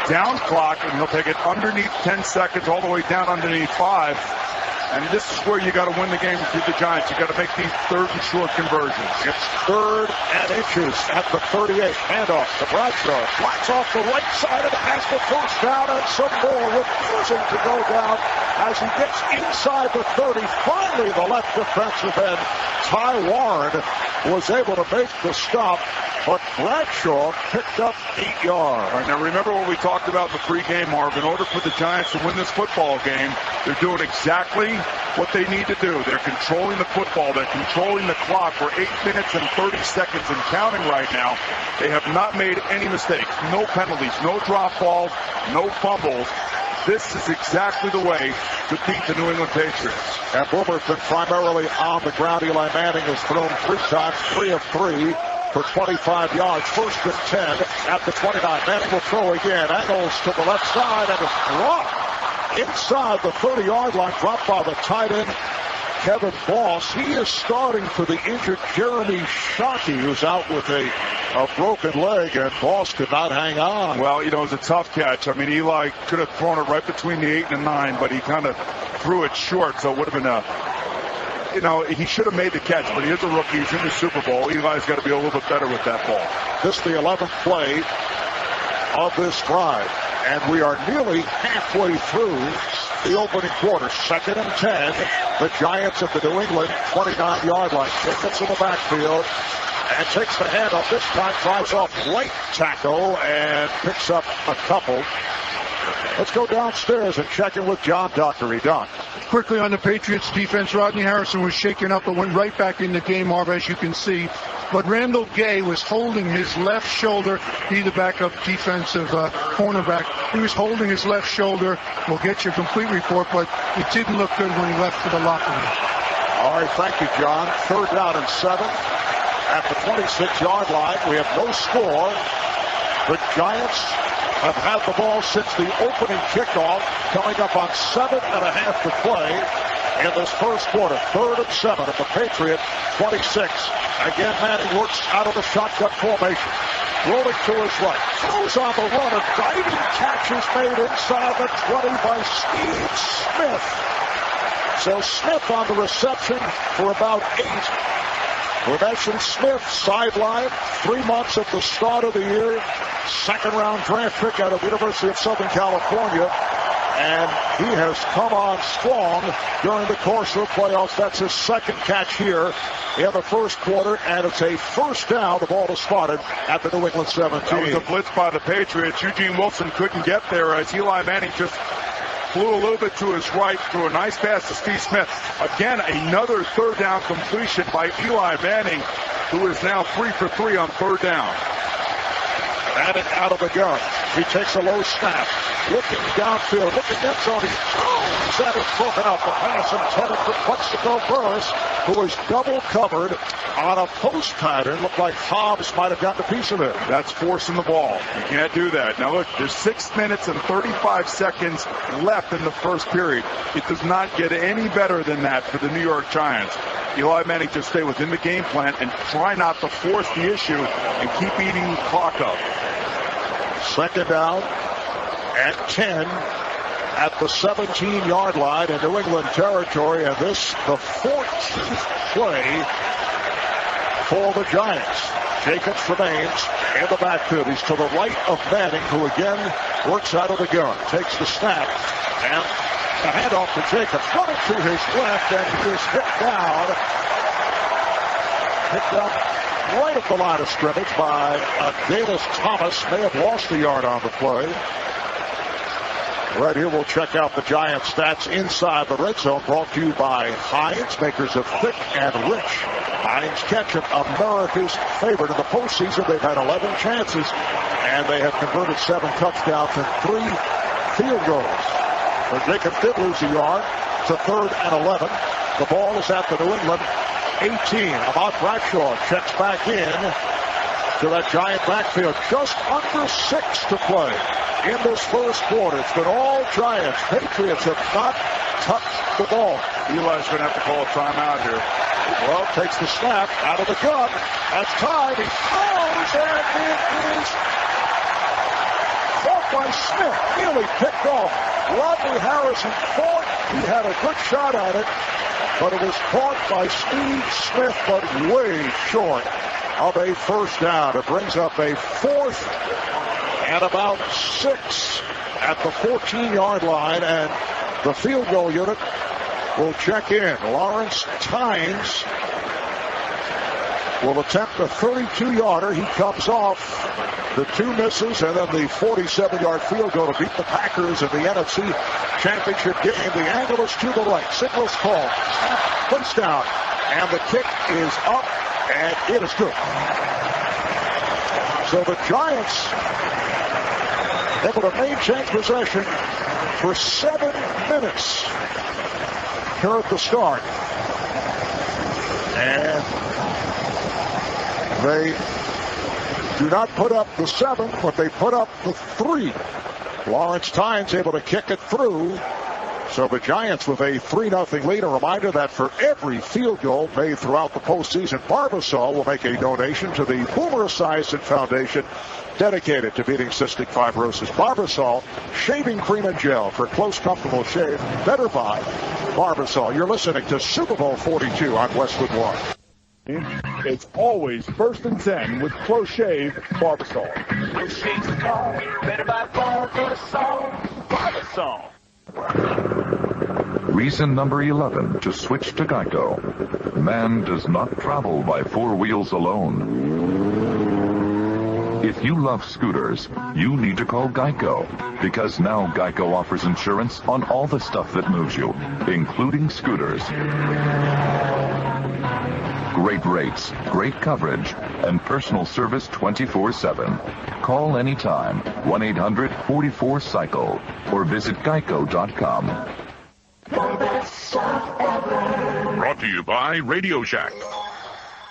down clock, and he'll take it underneath 10 seconds, all the way down underneath 5. And this is where you got to win the game with the Giants. You got to make these third and short conversions. It's 3rd and inches at the 38. Handoff to Bradshaw. Flies off the right side of the basket. First down and some more. Refusing to go down as he gets inside the 30. Finally, the left defensive end, Ty Warren, was able to make the stop. But Bradshaw picked up 8 yards. All right, now remember what we talked about in the pregame, Marv. In order for the Giants to win this football game, they're doing exactly what they need to do. They're controlling the football. They're controlling the clock. We're 8 minutes and 30 seconds and counting right now. They have not made any mistakes. No penalties, no drop balls, no fumbles. This is exactly the way to beat the New England Patriots. And Boomer's been primarily on the ground. Eli Manning has thrown 3 times, 3 of 3. For 25 yards, 1st and 10 at the 29. Manning will throw again. Angles to the left side and it's dropped inside the 30-yard line. Dropped by the tight end, Kevin Boss. He is starting for the injured Jeremy Shockey, who's out with a broken leg, and Boss could not hang on. Well, you know, it was a tough catch. I mean, Eli could have thrown it right between the 8 and 9, but he kind of threw it short, so it would have been you know, he should have made the catch, but he is a rookie. He's in the Super Bowl. Eli's got to be a little bit better with that ball. This is the 11th play of this drive, and we are nearly halfway through the opening quarter. 2nd and 10. The Giants at the New England 29-yard line. Jacobs in the backfield and takes the handoff. This time drives off right tackle and picks up a couple. Let's go downstairs and check in with John Dockery. Don. Quickly on the Patriots defense, Rodney Harrison was shaken up and went right back in the game, Marv, as you can see. But Randall Gay was holding his left shoulder. He's the backup defensive cornerback. He was holding his left shoulder. We'll get you a complete report, but it didn't look good when he left for the locker room. All right, thank you, John. 3rd down and 7 at the 26-yard line. We have no score. The Giants have had the ball since the opening kickoff, coming up on 7.5 to play in this first quarter. 3rd and 7 at the Patriot 26. Again, Manning works out of the shotgun formation. Rolling to his right. Throws on the run. A diving catch is made inside the 20 by Steve Smith. So Smith on the reception for about 8. We mentioned Smith, sideline, 3 months at the start of the year. 2nd-round draft pick out of the University of Southern California. And he has come on strong during the course of the playoffs. That's his 2nd catch here in the first quarter. And it's a 1st down. The ball is spotted at the New England 17. That was a blitz by the Patriots. Eugene Wilson couldn't get there as Eli Manning just flew a little bit to his right, threw a nice pass to Steve Smith. Again, another 3rd down completion by Eli Manning, who is now 3 for 3 on 3rd down. Manning out of the gun. He takes a low snap. Looking downfield, looking end zone. He throws that is broken up. The pass intended for Plexico Burris, who is double covered on a post pattern. Looked like Hobbs might have gotten a piece of it. That's forcing the ball. You can't do that. Now look, there's 6 minutes and 35 seconds left in the first period. It does not get any better than that for the New York Giants. Eli Manning just stay within the game plan and try not to force the issue and keep eating the clock up. 2nd down and 10 at the 17-yard line in New England territory, and this the 14th play for the Giants. Jacobs remains in the backfield. He's to the right of Manning, who again works out of the gun. Takes the snap and the handoff to Jacobs. Running to his left, and he is hit down. Picked up right at the line of scrimmage by Davis Thomas. May have lost a yard on the play. Right here, we'll check out the Giants' stats inside the red zone, brought to you by Heinz, makers of thick and rich Heinz ketchup, America's favorite in the postseason. They've had 11 chances, and they have converted 7 touchdowns and 3 field goals. But Jacob did lose a yard to 3rd and 11. The ball is at the New England 18. Ahmad Bradshaw checks back in to that Giant backfield. Just under 6 to play in this first quarter. It's been all Giants. Patriots have not touched the ball. Eli's going to have to call a timeout here. Well, takes the snap out of the gun. That's time. He throws, and it is caught by Smith. Nearly picked off. Rodney Harrison fought. He had a good shot at it, but it was caught by Steve Smith, but way short of a first down. It brings up a 4th and about 6 at the 14-yard line, and the field goal unit will check in. Lawrence Tynes will attempt a 32-yarder. He comes off the 2 misses and then the 47-yard field goal to beat the Packers in the NFC Championship game. The angle is to the right. Signals call. Puts down. And the kick is up, and it is good. So the Giants able to maintain possession for 7 minutes here at the start. And they do not put up the 7, but they put up the 3. Lawrence Tynes able to kick it through. So the Giants with a 3-0 lead. A reminder that for every field goal made throughout the postseason, Barbasol will make a donation to the Boomer Esiason Foundation, dedicated to beating cystic fibrosis. Barbasol, shaving cream and gel for close, comfortable shave. Better buy Barbasol. You're listening to Super Bowl 42 on Westwood One. It's always 1st and 10 with Close Shave Barbasol. Close shave's the call. Better buy Barbasol. Barbasol. Reason number 11 to switch to Geico. Man does not travel by 4 wheels alone. If you love scooters, you need to call Geico, because now Geico offers insurance on all the stuff that moves you, including scooters. Great rates, great coverage, and personal service 24/7. Call anytime, 1-800-44-CYCLE, or visit geico.com. Brought to you by Radio Shack.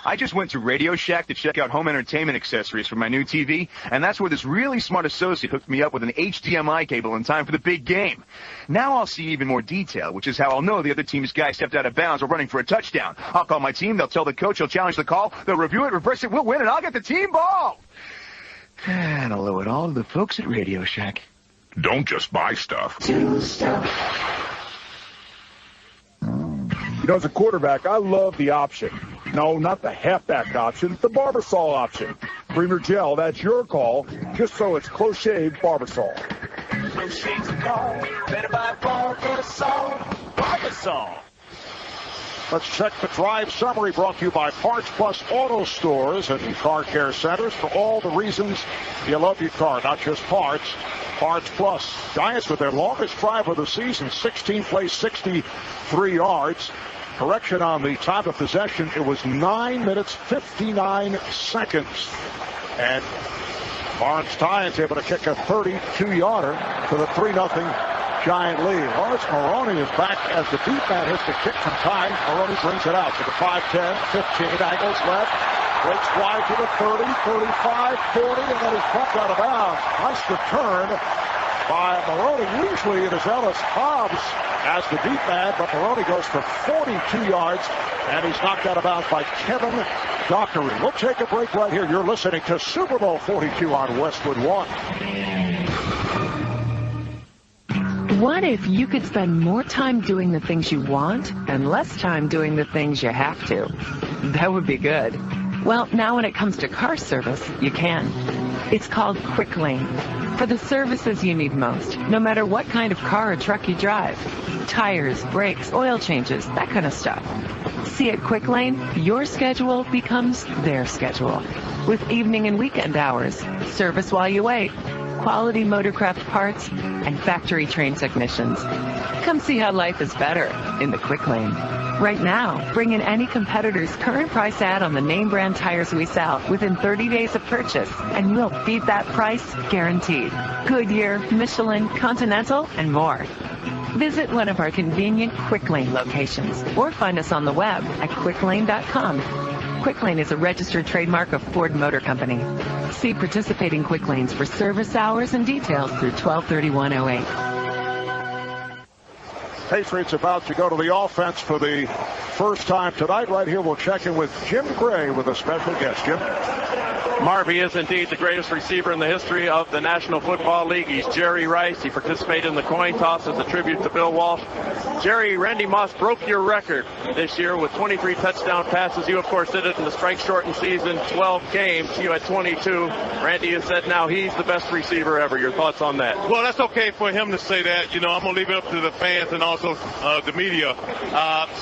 I just went to Radio Shack to check out home entertainment accessories for my new TV, and that's where this really smart associate hooked me up with an HDMI cable in time for the big game. Now I'll see even more detail, which is how I'll know the other team's guy stepped out of bounds or running for a touchdown. I'll call my team, they'll tell the coach, he'll challenge the call, they'll review it, reverse it, we'll win, and I'll get the team ball. And I'll owe it all to the folks at Radio Shack. Don't just buy stuff. Do stuff. You know, as a quarterback, I love the option. No, not the halfback option, the Barbasol option. Premier Gel, that's your call, just so it's Close Shave Barbasol. Close shave's the call. Better buy Barbasol. Barbasol. Let's check the drive summary, brought to you by Parts Plus Auto Stores and Car Care Centers. For all the reasons you love your car, not just parts. Parts Plus. Giants with their longest drive of the season, 16 plays, 63 yards. Correction on the time of possession, it was 9 minutes, 59 seconds. And Lawrence Tynes able to kick a 32-yarder to the 3-0 Giant lead. Lawrence Maroney is back as the deep man hits the kick from Tynes. Maroney brings it out to the 5-10, 15, angles left. Breaks wide to the 30, 35, 40, and then he's pumped out of bounds. Nice return by Maroney. Usually it is Ellis Hobbs as the deep man, but Maroney goes for 42 yards, and he's knocked out of bounds by Kevin Dockery. We'll take a break right here. You're listening to Super Bowl 42 on Westwood One. What if you could spend more time doing the things you want and less time doing the things you have to? That would be good. Well, now when it comes to car service, you can. It's called Quick Lane. For the services you need most, no matter what kind of car or truck you drive. Tires, brakes, oil changes, that kind of stuff. See, at Quick Lane, your schedule becomes their schedule. With evening and weekend hours, service while you wait, quality motorcraft parts, and factory-trained technicians. Come see how life is better in the Quick Lane. Right now, bring in any competitor's current price ad on the name brand tires we sell within 30 days of purchase, and we'll beat that price guaranteed. Goodyear, Michelin, Continental, and more. Visit one of our convenient Quick Lane locations or find us on the web at quicklane.com. Quick Lane is a registered trademark of Ford Motor Company. See participating Quick Lanes for service hours and details through 12/31/08. Patriots about to go to the offense for the first time tonight. Right here, we'll check in with Jim Gray with a special guest. Jim? Marv, he is indeed the greatest receiver in the history of the National Football League. He's Jerry Rice. He participated in the coin toss as a tribute to Bill Walsh. Jerry, Randy Moss broke your record this year with 23 touchdown passes. You, of course, did it in the strike-shortened season, 12 games. You had 22. Randy has said now he's the best receiver ever. Your thoughts on that? Well, that's okay for him to say that. You know, I'm going to leave it up to the fans and also the media.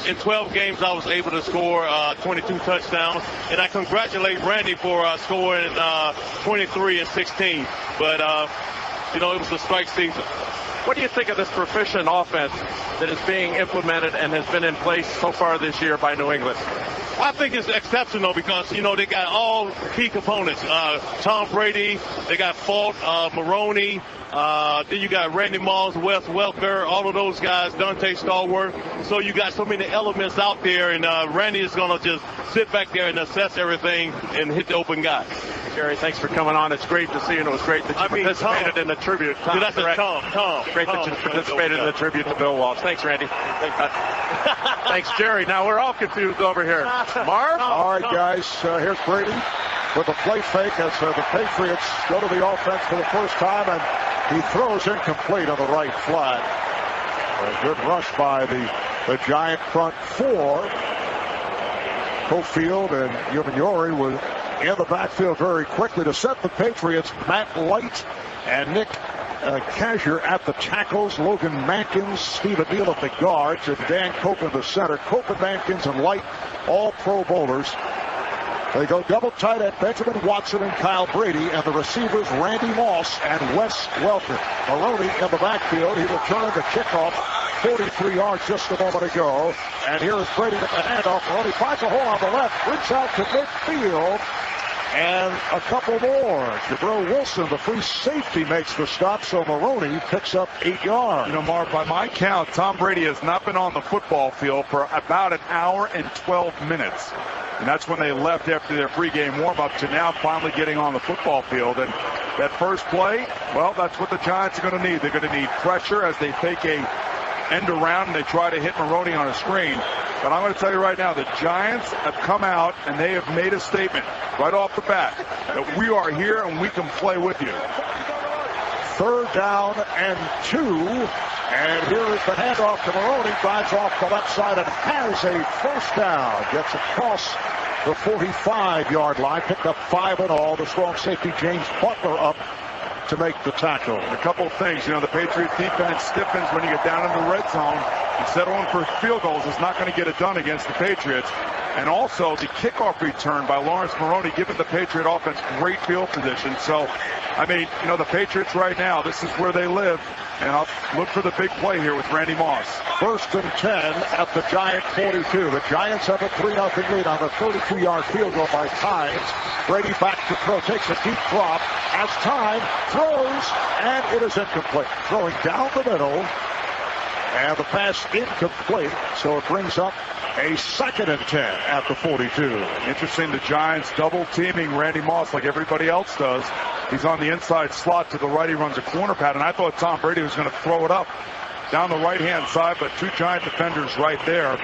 In 12 games, I was able to score 22 touchdowns, and I congratulate Randy for scoring 23 and 16. But, you know, it was the strike season. What do you think of this proficient offense that is being implemented and has been in place so far this year by New England? I think it's exceptional because, you know, they got all key components. Tom Brady, they got Falk, Maroney, then you got Randy Moss, Wes Welker, all of those guys, Dante Stallworth. So you got so many elements out there, and Randy is going to just sit back there and assess everything and hit the open guy. Jerry, thanks for coming on. It's great to see you, and it was great that you participated in the tribute. Tom, that's Tom. Great that you participated in the tribute to Bill Walsh. Thanks, Randy. Thanks, Jerry. Now we're all confused over here. Marv? All right, guys. Here's Brady with the play fake as the Patriots go to the offense for the first time, and he throws incomplete on the right flat. A good rush by the Giant front four. Cofield and Umenyiori were in the backfield very quickly to set the Patriots. Matt Light and Nick Cashier at the tackles. Logan Mankins, Stephen Neal at the guards, and Dan Copeland the center. Copeland, Mankins, and Light, all Pro Bowlers. They go double tight at Benjamin Watson and Kyle Brady, and the receivers Randy Moss and Wes Welker. Maroney in the backfield. He returned the kickoff 43 yards just a moment ago. And here is Brady with the handoff. Maroney finds a hole on the left, brings out to midfield. And a couple more. Jabril Wilson, the free safety, makes the stop, so Maroney picks up 8 yards. You know, Mark, by my count, Tom Brady has not been on the football field for about an hour and 12 minutes. And that's when they left after their pregame warm-up to now finally getting on the football field. And that first play, well, that's what the Giants are going to need. They're going to need pressure as they take a end around and they try to hit Maroney on a screen. But I'm going to tell you right now, the Giants have come out and they have made a statement right off the bat that we are here and we can play with you. 3rd down and 2. And here is the handoff to Maroney. Drives off the left side and has a first down. Gets across the 45-yard line. Picked up 5 in all. The strong safety James Butler up to make the tackle. A couple of things. You know, the Patriots defense stiffens when you get down in the red zone. And settling for field goals is not going to get it done against the Patriots. And also the kickoff return by Lawrence Maroney giving the Patriot offense great field position. So, I mean, you know, the Patriots right now, this is where they live. And I'll look for the big play here with Randy Moss. 1st and 10 at the Giant 42. The Giants have a 3-0 lead on a 32-yard field goal by Tynes. Brady back to throw, takes a deep drop, has time, throws, and it is incomplete. Throwing down the middle, and the pass incomplete, so it brings up a 2nd and 10 at the 42. Interesting, the Giants double teaming Randy Moss like everybody else does. He's on the inside slot to the right. He runs a corner pattern. I thought Tom Brady was going to throw it up down the right-hand side, but 2 Giant defenders right there.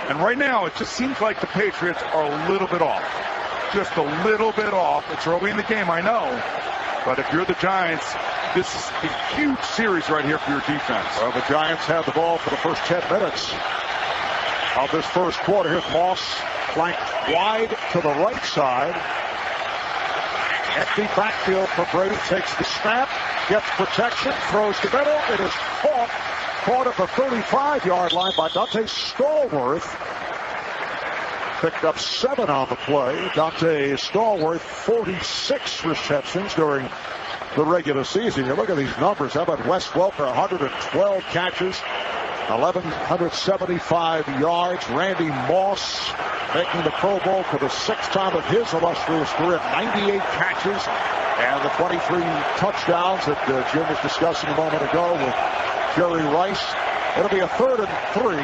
And right now, it just seems like the Patriots are a little bit off. Just a little bit off. It's early in the game, I know. But if you're the Giants, this is a huge series right here for your defense. Well, the Giants have the ball for the first 10 minutes of this first quarter. Here's Moss flanked wide to the right side. Empty backfield for Brady. Takes the snap, gets protection, throws the middle. It is caught at the 35-yard line by Dante Stallworth. Picked up 7 on the play. Dante Stallworth, 46 receptions during the regular season. You look at these numbers. How about Wes Welker, 112 catches, 1,175 yards. Randy Moss making the Pro Bowl for the 6th time of his illustrious career, 98 catches, and the 23 touchdowns that Jim was discussing a moment ago with Jerry Rice. It'll be a 3rd and 3.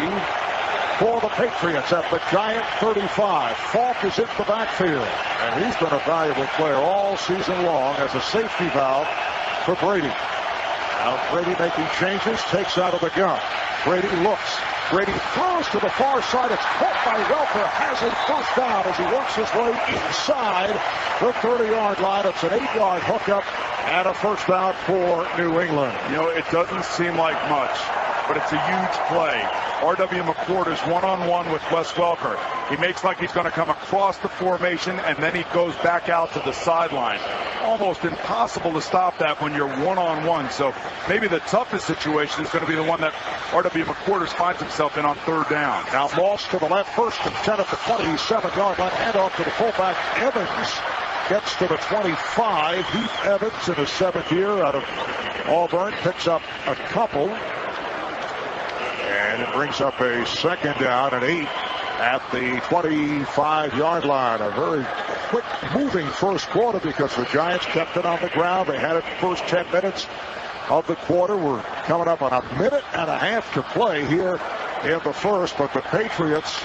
for the Patriots at the Giant 35. Falk is in the backfield, and he's been a valuable player all season long as a safety valve for Brady. Now Brady making changes, takes out of the gun. Brady looks. Brady throws to the far side. It's caught by Welker. Has it first down as he works his way inside the 30-yard line. It's an 8-yard hookup and a first down for New England. You know, it doesn't seem like much, but it's a huge play. R.W. McCord is one-on-one with Wes Welker. He makes like he's going to come across the formation, and then he goes back out to the sideline. Almost impossible to stop that when you're one-on-one. So maybe the toughest situation is going to be the one that R.W. McCord finds himself in on third down. Now Moss to the left, first and 10 at the 27-yard line. Hand off to the fullback. Evans gets to the 25. Heath Evans in his 7th year out of Auburn picks up a couple. And it brings up a second down and 8 at the 25-yard line. A very quick moving first quarter because the Giants kept it on the ground. They had it the first 10 minutes of the quarter. We're coming up on a minute and a half to play here in the first, but the Patriots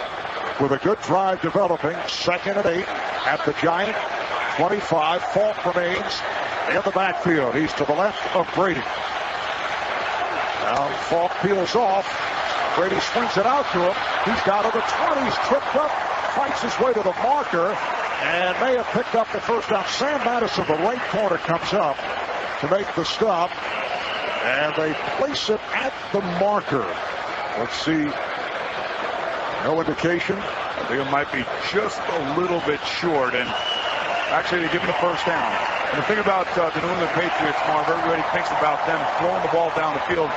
with a good drive developing. 2nd and 8 at the Giant 25. Falk remains in the backfield. He's to the left of Brady. Now Falk peels off. Brady swings it out to him. He's down to the 20. He's tripped up, fights his way to the marker, and may have picked up the first down. Sam Madison, the right corner, comes up to make the stop, and they place it at the marker. Let's see. No indication. I think it might be just a little bit short, and actually they give him the first down. And the thing about the New England Patriots, Marv, everybody thinks about them throwing the ball down the field.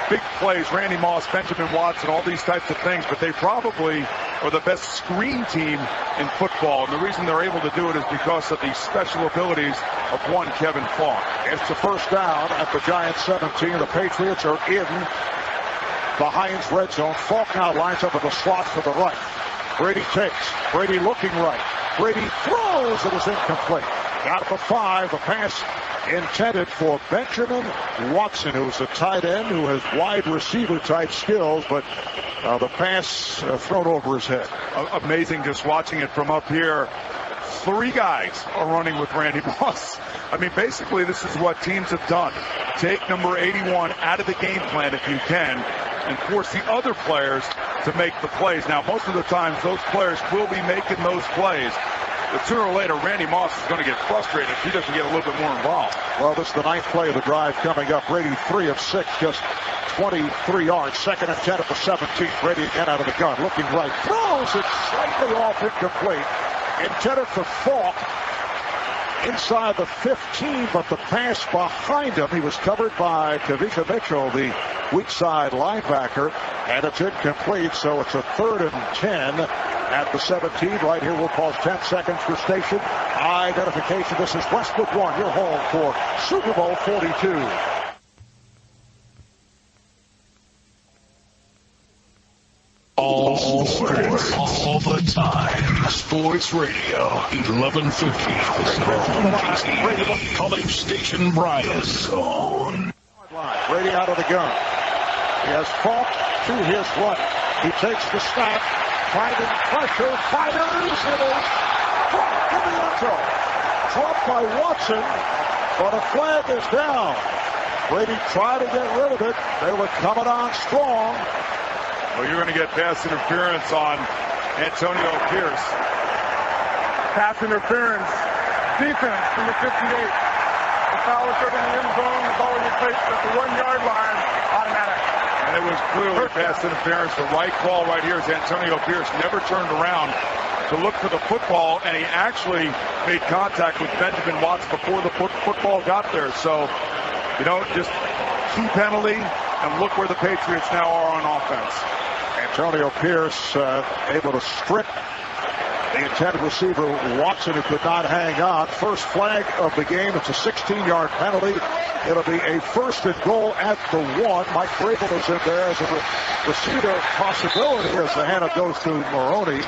Big plays, Randy Moss, Benjamin Watson, all these types of things, but they probably are the best screen team in football. And the reason they're able to do it is because of the special abilities of one Kevin Falk. It's the first down at the Giants 17. The Patriots are in the Heinz red zone. Falk now lines up in the slot to the right. Brady takes. Brady looking right. Brady throws. It is incomplete. Out of the 5, the pass intended for Benjamin Watson, who's a tight end who has wide receiver type skills, but the pass thrown over his head. Amazing just watching it from up here. 3 guys are running with Randy Moss. I mean, basically this is what teams have done. Take number 81 out of the game plan if you can, and force the other players to make the plays. Now, most of the times those players will be making those plays. But sooner or later, Randy Moss is going to get frustrated if he doesn't get a little bit more involved. Well, this is the 9th play of the drive coming up. Brady 3 of 6, just 23 yards. 2nd and 10 at the 17th. Brady again out of the gun, looking right. Throws it slightly off, incomplete. Intended for Falk inside the 15, but the pass behind him. He was covered by Kavika Mitchell, the weak side linebacker, and it's incomplete, so it's a 3rd and 10 at the 17. Right here, we'll pause 10 seconds for station identification. This is Westwood One, your home for Super Bowl 42. All sports, all the time. Sports Radio, 1150. Calling station Brian Zone. Brady out of the gun. He has Falk to his right. He takes the snap. Finding pressure. Fires. It is dropped to the end zone. Dropped by Watson, but a flag is down. Brady tried to get rid of it. They were coming on strong. Well, you're going to get pass interference on Antonio Pierce. Pass interference. Defense, number 58. The foul occurred in the end zone. The ball was placed at the 1-yard line. Automatic. And it was clearly pass interference. The right call right here is Antonio Pierce never turned around to look for the football, and he actually made contact with Benjamin Watson before the football got there. So, you know, just key penalty, and look where the Patriots now are on offense. Antonio Pierce able to strip the intended receiver Watson, who could not hang on. First flag of the game. It's a 16-yard penalty. It'll be a 1st and goal at the 1. Mike Vrabel is in there as a receiver possibility as the handoff goes to Maroney,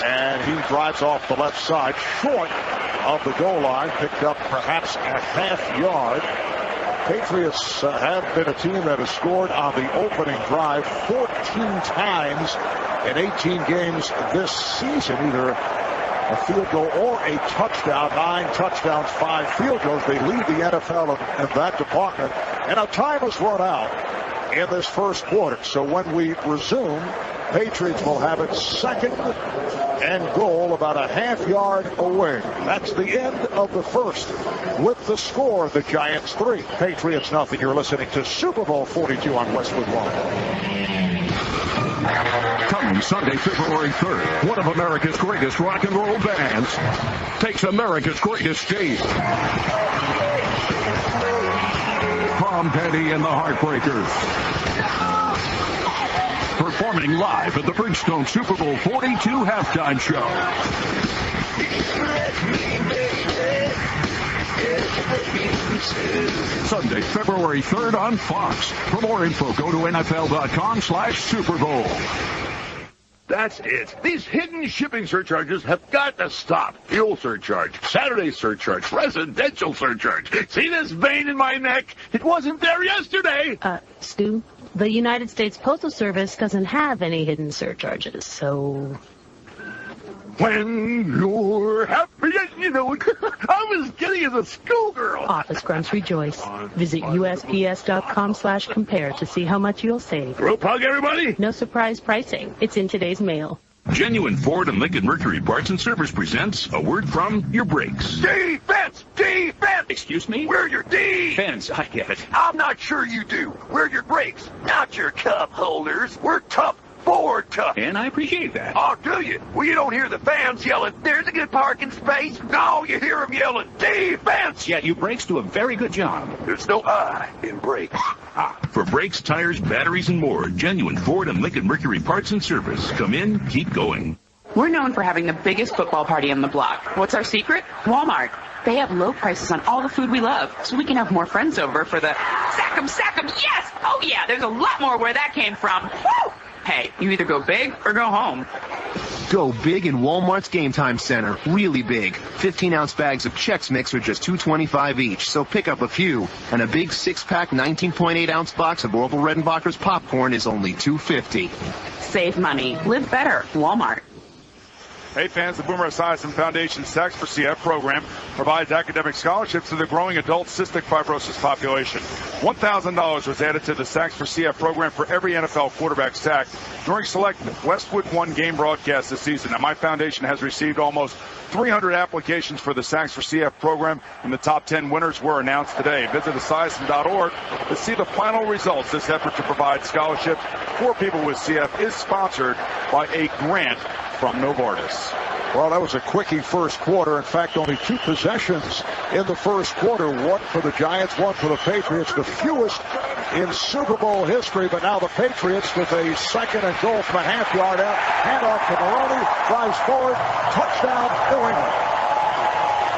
and he drives off the left side short of the goal line. Picked up perhaps a half-yard. Patriots have been a team that has scored on the opening drive 14 times in 18 games this season, either a field goal or a touchdown. 9 touchdowns, 5 field goals. They lead the NFL in that department. And our time has run out in this first quarter. So when we resume, Patriots will have it second and goal about a half yard away. That's the end of the first with the score, the Giants 3, Patriots nothing. You're listening to Super Bowl 42 on Westwood One. Coming Sunday, February 3rd, one of America's greatest rock and roll bands takes America's greatest stage. Tom Petty and the Heartbreakers. Performing live at the Bridgestone Super Bowl 42 halftime show. Sunday, February 3rd on Fox. For more info, go to NFL.com/Super Bowl. That's it. These hidden shipping surcharges have got to stop. Fuel surcharge, Saturday surcharge, residential surcharge. See this vein in my neck? It wasn't there yesterday. Stu, the United States Postal Service doesn't have any hidden surcharges, so... When you're happy, you know, I'm as giddy as a schoolgirl. Office grunts rejoice. Visit USPS.com/compare to see how much you'll save. Group hug, everybody. No surprise pricing. It's in today's mail. Genuine Ford and Lincoln Mercury Parts and Service presents a word from your brakes. Defense! Defense! Excuse me? Where are your defense? I get it. I'm not sure you do. Where are your brakes? Not your cup holders. We're tough. Ford tough. And I appreciate that. Oh, do you? Well, you don't hear the fans yelling, there's a good parking space. No, you hear them yelling, defense. Yet you brakes do a very good job. There's no I in brakes. For brakes, tires, batteries, and more, genuine Ford and Lincoln Mercury Parts and Service. Come in, keep going. We're known for having the biggest football party on the block. What's our secret? Walmart. They have low prices on all the food we love, so we can have more friends over for the sack 'em, yes! Oh, yeah, there's a lot more where that came from. Woo! Hey, you either go big or go home. Go big in Walmart's Game Time Center. Really big. 15-ounce bags of Chex Mix are just $2.25 each, so pick up a few. And a big 6-pack 19.8-ounce box of Orville Redenbacher's popcorn is only $2.50. Save money. Live better. Walmart. Hey fans, the Boomer Esiason Foundation Sacks for CF program provides academic scholarships to the growing adult cystic fibrosis population. $1,000 was added to the Sacks for CF program for every NFL quarterback sack during select Westwood One game broadcast this season. Now, my foundation has received almost 300 applications for the Sacks for CF program, and the top 10 winners were announced today. Visit Esiason.org to see the final results. This effort to provide scholarships for people with CF is sponsored by a grant from Novartis. Well, that was a quickie first quarter. In fact, only 2 possessions in the first quarter. 1 for the Giants, 1 for the Patriots. The fewest in Super Bowl history. But now the Patriots with a second and goal from a half-yard out. Handoff to Maroney. Drives forward. Touchdown, New England.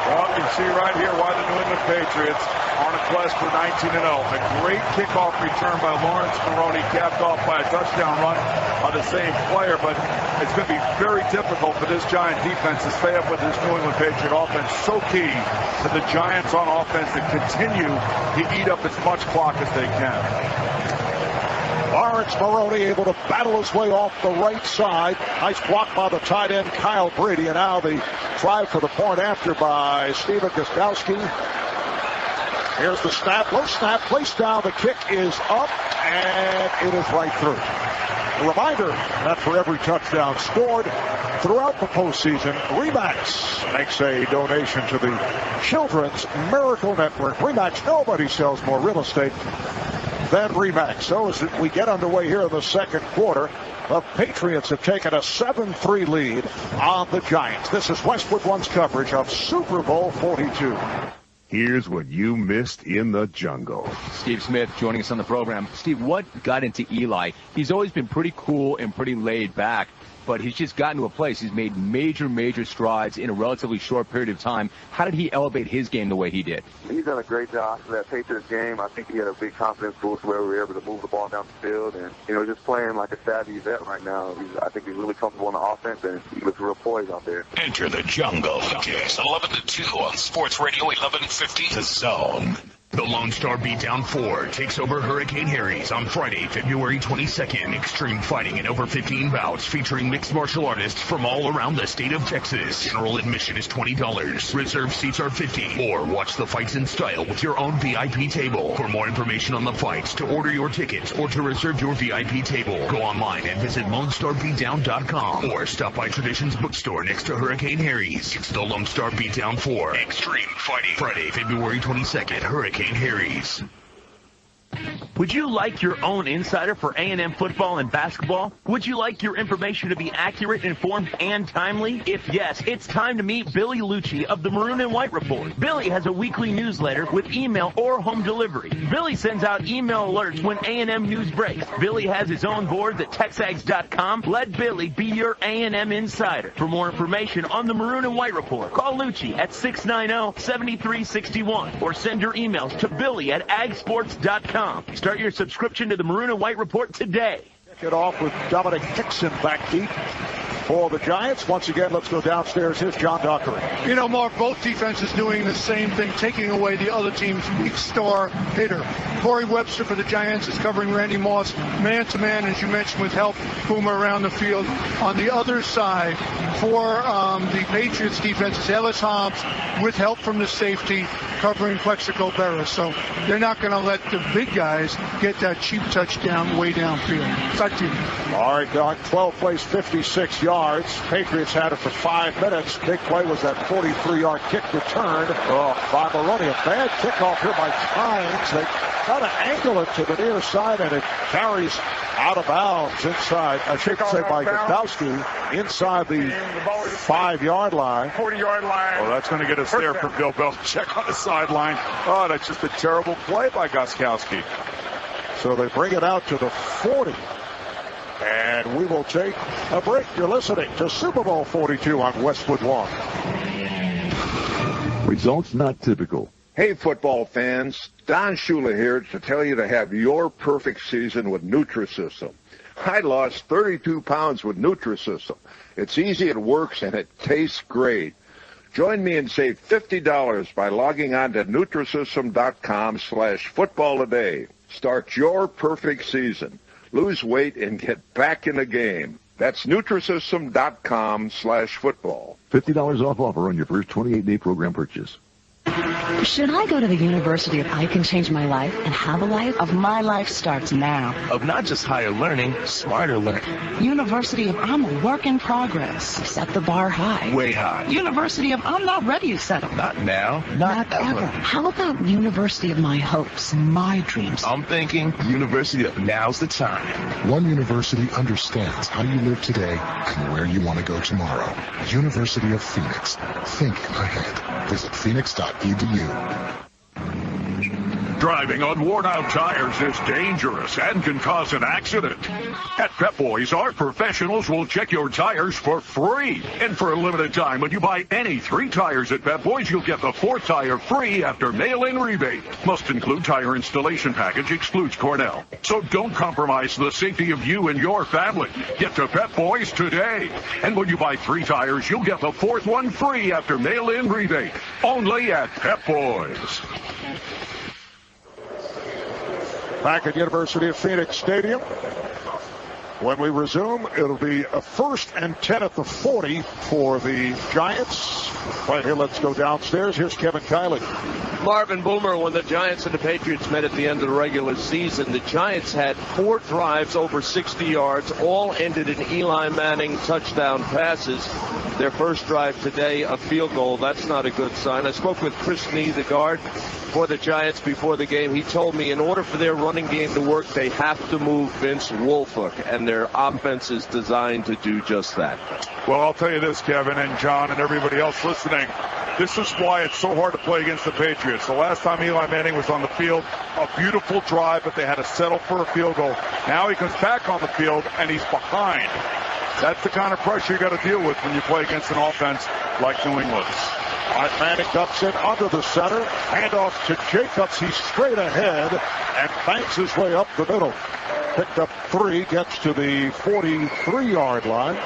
Well, you see right here why the New England Patriots are on a quest for 19-0. A great kickoff return by Lawrence Maroney, capped off by a touchdown run by the same player, but it's going to be very difficult for this Giant defense to stay up with this New England Patriot offense. So key to the Giants on offense to continue to eat up as much clock as they can. Lawrence Maroney able to battle his way off the right side. Nice block by the tight end, Kyle Brady. And now the try for the point after by Steven Gostkowski. Here's the snap. Low snap. Placed down. The kick is up. And it is right through. A reminder that for every touchdown scored throughout the postseason, RE/MAX makes a donation to the Children's Miracle Network. RE/MAX, nobody sells more real estate than RE/MAX. So as we get underway here in the second quarter, the Patriots have taken a 7-3 lead on the Giants. This is Westwood One's coverage of Super Bowl 42. Here's what you missed in the jungle. Steve Smith joining us on the program. Steve, what got into Eli? He's always been pretty cool and pretty laid back, but he's just gotten to a place. He's made major strides in a relatively short period of time. How did he elevate his game the way he did? He's done a great job for that Patriots game. I think he had a big confidence boost where we were able to move the ball down the field and, just playing like a savvy vet right now. I think he's really comfortable on the offense, and he looks real poised out there. Enter the jungle. It's 11 to 2 on Sports Radio 1150 The Zone. The Lone Star Beatdown 4 takes over Hurricane Harry's on Friday, February 22nd. Extreme fighting in over 15 bouts featuring mixed martial artists from all around the state of Texas. General admission is $20. Reserved seats are $50. Or watch the fights in style with your own VIP table. For more information on the fights, to order your tickets, or to reserve your VIP table, go online and visit LoneStarBeatdown.com or stop by Traditions Bookstore next to Hurricane Harry's. It's the Lone Star Beatdown 4. Extreme fighting. Friday, February 22nd, Hurricane Harry's. Would you like your own insider for A&M football and basketball? Would you like your information to be accurate, informed, and timely? If yes, it's time to meet Billy Lucci of the Maroon and White Report. Billy has a weekly newsletter with email or home delivery. Billy sends out email alerts when A&M news breaks. Billy has his own boards at TexAgs.com. Let Billy be your A&M insider. For more information on the Maroon and White Report, call Lucci at 690-7361 or send your emails to Billy at agsports.com. Start your subscription to the Maroon and White Report today. Kick it off with Dominic Hickson back deep for the Giants. Once again, let's go downstairs. Here's John Dockery. You know, Mark, both defenses doing the same thing, taking away the other team's weak star hitter. Corey Webster for the Giants is covering Randy Moss man-to-man, as you mentioned, with help Boomer around the field. On the other side, for the Patriots defense is Ellis Hobbs with help from the safety covering Plexico Berra. So they're not going to let the big guys get that cheap touchdown way downfield. Back to you. All right, Doc, 12 plays, 56 yards. Patriots had it for 5 minutes. Big play was that 43-yard kick return by Maroney. A bad kickoff here by Tynes. They got to angle it to the near side, and it carries out of bounds inside. I should say by Gutowski inside the 5-yard line. 40-yard line. Oh, that's going to get us there for Bill Belichick on the sideline. Oh, that's just a terrible play by Gostkowski. So they bring it out to the 40. And we will take a break. You're listening to Super Bowl 42 on Westwood One. Results not typical. Hey, football fans. Don Shula here to tell you to have your perfect season with Nutrisystem. I lost 32 pounds with Nutrisystem. It's easy, it works, and it tastes great. Join me and save $50 by logging on to Nutrisystem.com/football today. Start your perfect season. Lose weight and get back in the game. That's Nutrisystem.com/football. $50 off offer on your first 28-day program purchase. Should I go to the University of I Can Change My Life and have a life? Of My Life starts now. Of not just higher learning, smarter learning. University of I'm a work in progress. Set the bar high. Way high. University of I'm not ready to settle. Not now. Not ever. How about University of My Hopes, My Dreams? I'm thinking University of Now's the Time. One university understands how you live today and where you want to go tomorrow. University of Phoenix. Think ahead. Visit phoenix.edu. Driving on worn-out tires is dangerous and can cause an accident. At Pep Boys, our professionals will check your tires for free. And for a limited time, when you buy any 3 tires at Pep Boys, you'll get the 4th tire free after mail-in rebate. Must include tire installation package, excludes Cornell. So don't compromise the safety of you and your family. Get to Pep Boys today. And when you buy 3 tires, you'll get the 4th one free after mail-in rebate. Only at Pep Boys. Back at University of Phoenix Stadium. When we resume, it'll be a 1st and 10 at the 40 for the Giants. Right here, let's go downstairs. Here's Kevin Kiley. Marvin Boomer, when the Giants and the Patriots met at the end of the regular season, the Giants had 4 drives over 60 yards, all ended in Eli Manning touchdown passes. Their first drive today, a field goal. That's not a good sign. I spoke with Chris Nee, the guard for the Giants before the game. He told me in order for their running game to work, they have to move Vince Wilfork, and their offense is designed to do just that. Well, I'll tell you this, Kevin and John and everybody else listening. This is why it's so hard to play against the Patriots. The last time Eli Manning was on the field, a beautiful drive, but they had to settle for a field goal. Now he comes back on the field, and he's behind. That's the kind of pressure you got to deal with when you play against an offense like New England's. Manning dumps it under the center. Handoff to Jacobs. He's straight ahead and banks his way up the middle. Picked up 3, gets to the 43-yard line.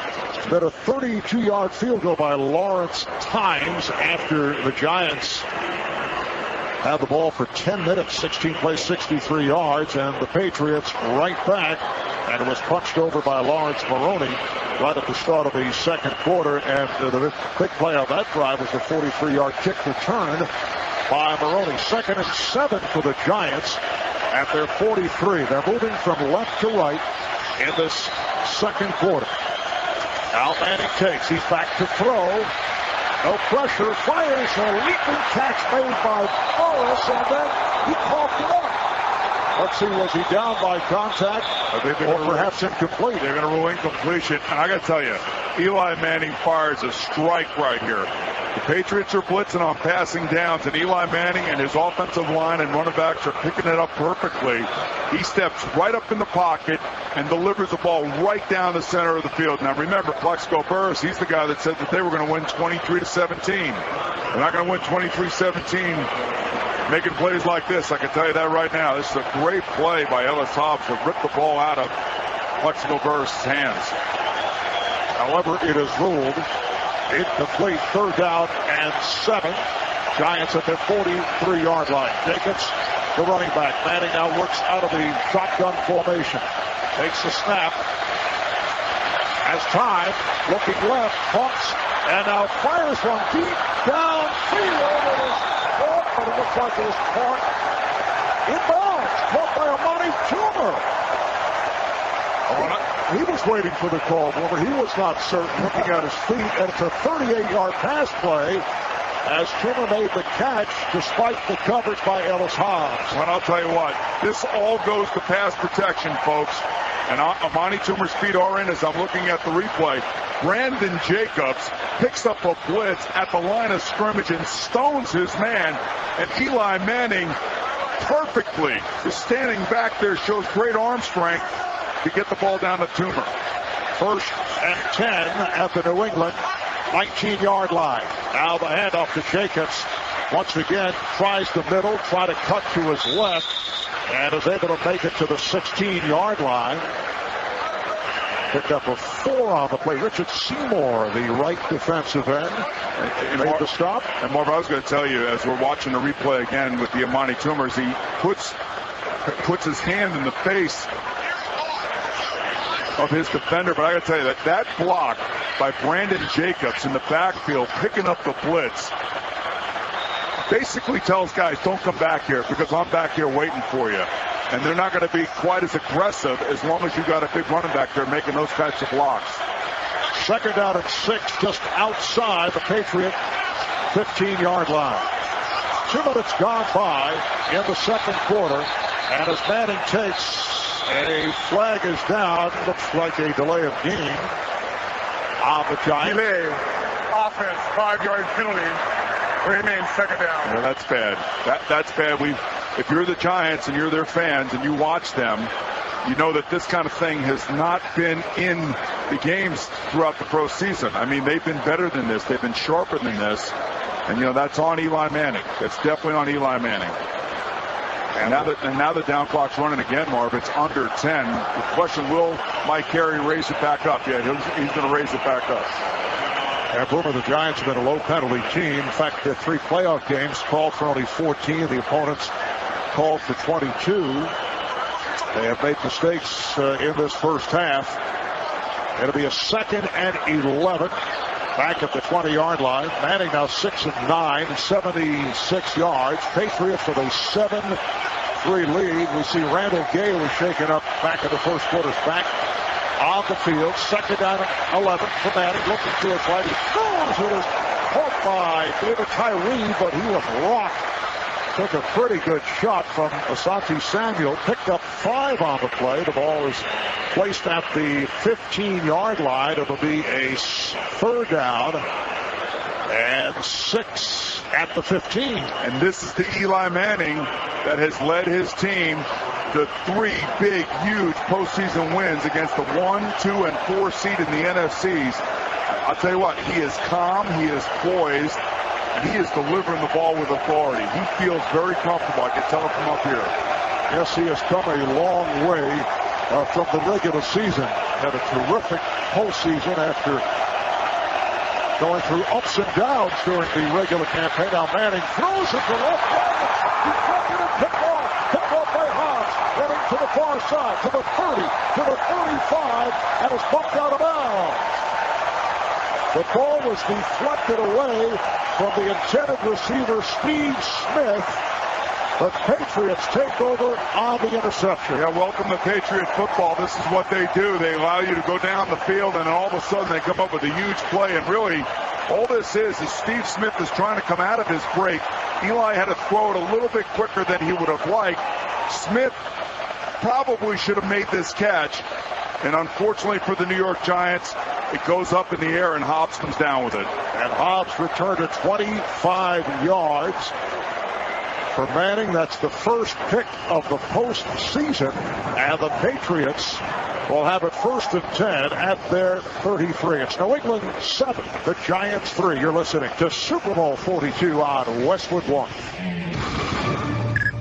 Then a 32-yard field goal by Lawrence Tynes after the Giants had the ball for 10 minutes, 16 plays, 63 yards, and the Patriots right back, and it was punched over by Lawrence Maroney right at the start of the second quarter, and the big play on that drive was the 43-yard kick return by Maroney. 2nd and 7 for the Giants at their 43. They're moving from left to right in this second quarter. Al Manning takes. He's back to throw. No pressure. Fires a leaping catch made by Morris, and then he coughed it up. Let's see, was he down by contact or perhaps incomplete? They're going to rule incompletion. And I got to tell you, Eli Manning fires a strike right here. The Patriots are blitzing on passing downs, and Eli Manning and his offensive line and running backs are picking it up perfectly. He steps right up in the pocket and delivers the ball right down the center of the field. Now remember, Plexico Burris, he's the guy that said that they were going to win 23-17. They're not going to win 23-17 making plays like this. I can tell you that right now. This is a great play by Ellis Hobbs to rip the ball out of Plexico Burris' hands. However, it is ruled incomplete. 3rd down and 7. Giants at their 43-yard line. Jacobs, the running back. Manning now works out of the shotgun formation. Takes the snap. Has time. Looking left. Pumps. And now fires one deep downfield. But it looks like it was caught in bounds. Caught by Amani Toomer. He was waiting for the call, but he was not certain, looking at his feet, and it's a 38-yard pass play as Toomer made the catch despite the coverage by Ellis Hobbs. Well, I'll tell you what, this all goes to pass protection, folks. And Amani Toomer's feet are in as I'm looking at the replay. Brandon Jacobs picks up a blitz at the line of scrimmage and stones his man. And Eli Manning perfectly is standing back there, shows great arm strength to get the ball down to Toomer. 1st and 10 at the New England 19-yard line. Now the handoff to Jacobs. Once again, tries the middle, try to cut to his left, and is able to make it to the 16-yard line. Picked up a 4 on the play. Richard Seymour, the right defensive end, made the stop. And Marv, I was going to tell you, as we're watching the replay again with the Amani Toomers, he puts his hand in the face of his defender. But I got to tell you that block by Brandon Jacobs in the backfield, picking up the blitz, basically tells guys, don't come back here because I'm back here waiting for you. And they're not going to be quite as aggressive as long as you got a big running back there making those types of blocks. 2nd down and 6, just outside the Patriot 15-yard line. 2 minutes gone by in the second quarter, and as Manning takes, a flag is down. Looks like a delay of game on the Giants. Delay, offense, 5-yard penalty. Remains 2nd down. Yeah, that's bad. That's bad. If you're the Giants and you're their fans and you watch them, you know that this kind of thing has not been in the games throughout the pro season. I mean, they've been better than this. They've been sharper than this. And, that's on Eli Manning. It's definitely on Eli Manning. And now the down clock's running again, Marv. It's under 10. The question, will Mike Carey raise it back up? Yeah, he's going to raise it back up. And Boomer, the Giants have been a low penalty team. In fact, their 3 playoff games called for only 14. The opponents called for 22. They have made mistakes in this first half. It'll be a 2nd and 11 back at the 20-yard line. Manning now 6 of 9, 76 yards. Patriots with a 7-3 lead. We see Randall Gay was shaken up back in the first quarter's back on the field. 2nd down and 11 for Manning. Looking to his right. He goes. It is caught by David Tyree, but he was rocked. Took a pretty good shot from Asante Samuel. Picked up 5 on the play. The ball is placed at the 15-yard line. It'll be a 3rd down and 6 at the 15. And this is the Eli Manning that has led his team to 3 big, huge postseason wins against the 1, 2, and 4 seed in the NFCs. I'll tell you what, he is calm, he is poised, and he is delivering the ball with authority. He feels very comfortable. I can tell it from up here. Yes, he has come a long way from the regular season. Had a terrific postseason after going through ups and downs during the regular campaign. Now Manning throws it to left field. Deflected and picked off. Picked off by Hobbs. Running to the far side, to the 30, to the 35, and is bumped out of bounds. The ball was deflected away from the intended receiver, Steve Smith. The Patriots take over on the interception. Yeah, welcome to Patriot football. This is what they do. They allow you to go down the field, and all of a sudden they come up with a huge play. And really, all this is Steve Smith is trying to come out of his break. Eli had to throw it a little bit quicker than he would have liked. Smith probably should have made this catch. And unfortunately for the New York Giants, it goes up in the air, and Hobbs comes down with it. And Hobbs returned it 25 yards. For Manning, that's the first pick of the postseason, and the Patriots will have it 1st and 10 at their 33. It's New England 7, the Giants 3. You're listening to Super Bowl 42 on Westwood One.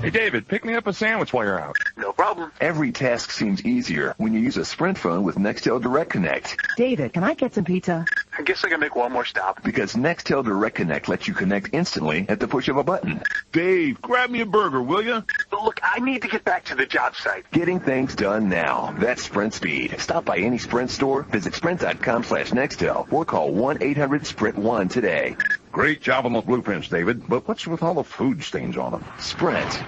Hey, David, pick me up a sandwich while you're out. No problem. Every task seems easier when you use a Sprint phone with Nextel Direct Connect. David, can I get some pizza? I guess I can make one more stop. Because Nextel Direct Connect lets you connect instantly at the push of a button. Dave, grab me a burger, will you? Look, I need to get back to the job site. Getting things done now. That's Sprint speed. Stop by any Sprint store, visit sprint.com/Nextel, or call 1-800-SPRINT1 today. Great job on those blueprints, David, but what's with all the food stains on them? Sprint.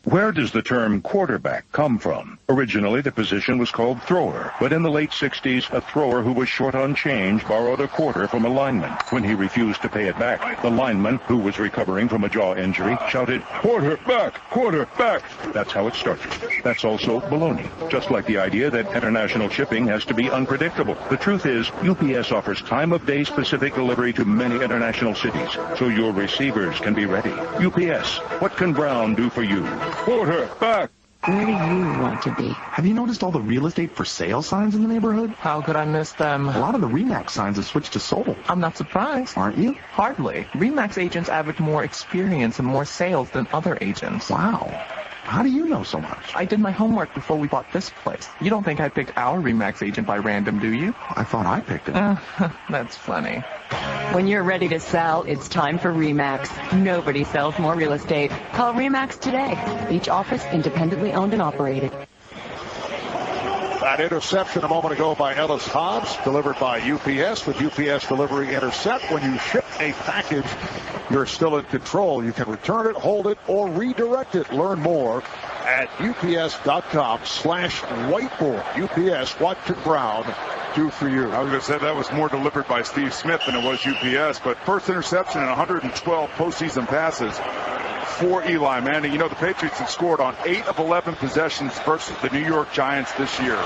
Where does the term quarterback come from? Originally, the position was called thrower, but in the late 60s, a thrower who was short on change borrowed a quarter from a lineman. When he refused to pay it back, the lineman, who was recovering from a jaw injury, shouted, "Quarter back! Quarter back!" That's how it started. That's also baloney. Just like the idea that international shipping has to be unpredictable. The truth is, UPS offers time-of-day specific delivery to many international cities, so your receivers can be ready. UPS, what can Brown do for you? Quarter back! Where do you want to be? Have you noticed all the real estate for sale signs in the neighborhood? How could I miss them? A lot of the RE/MAX signs have switched to sold. I'm not surprised. Aren't you? Hardly. RE/MAX agents average more experience and more sales than other agents. Wow. How do you know so much? I did my homework before we bought this place. You don't think I picked our RE/MAX agent by random, do you? I thought I picked it. That's funny. When you're ready to sell, it's time for RE/MAX. Nobody sells more real estate. Call RE/MAX today. Each office independently owned and operated. That interception a moment ago by Ellis Hobbs, delivered by UPS. With UPS Delivery Intercept, when you ship a package, you're still in control. You can return it, hold it, or redirect it. Learn more at ups.com/whiteboard. UPS, what can Brown do for you? I was going to say that was more delivered by Steve Smith than it was UPS, but first interception in 112 postseason passes for Eli Manning. You know, the Patriots have scored on 8 of 11 possessions versus the New York Giants this year.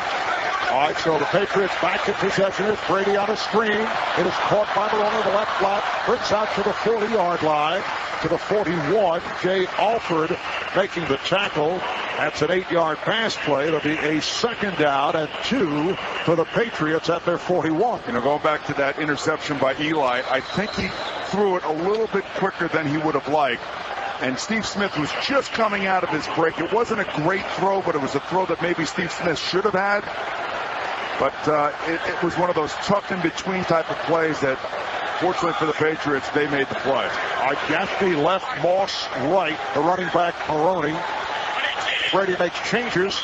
All right, so the Patriots back in possession. It's Brady on a screen. It is caught by Malone on the left flat. Brings out to the 40-yard line. To the 41, Jay Alford making the tackle. That's an 8-yard pass play. It'll be a 2nd down and 2 for the Patriots at their 41. You know, going back to that interception by Eli, I think he threw it a little bit quicker than he would have liked. And Steve Smith was just coming out of his break. It wasn't a great throw, but it was a throw that maybe Steve Smith should have had. But it was one of those tucked in between type of plays that, fortunately for the Patriots, they made the play. Gaffney left, Moss right, the running back Maroney. Brady makes changes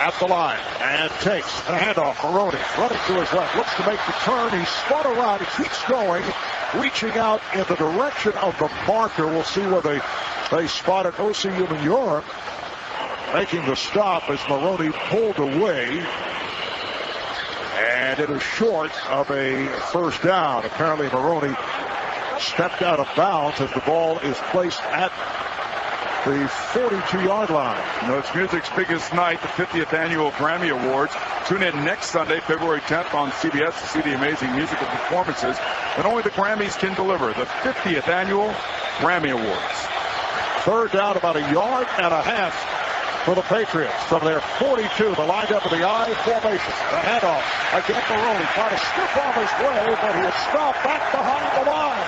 at the line and takes a handoff. Maroney running to his left, looks to make the turn. He's spun around, he keeps going, reaching out in the direction of the marker. We'll see where they spotted OCU in Europe, making the stop as Maroney pulled away. And it is short of a 1st down. Apparently Maroney stepped out of bounds as the ball is placed at the 42-yard line. You know, it's music's biggest night, the 50th annual Grammy Awards. Tune in next Sunday, February 10th on CBS to see the amazing musical performances that only the Grammys can deliver. The 50th annual Grammy Awards. 3rd down, about 1.5 yards for the Patriots from their 42. The lined up in the I formation. The handoff against Maroney. Trying to skip off his way, but he is stopped back behind the line.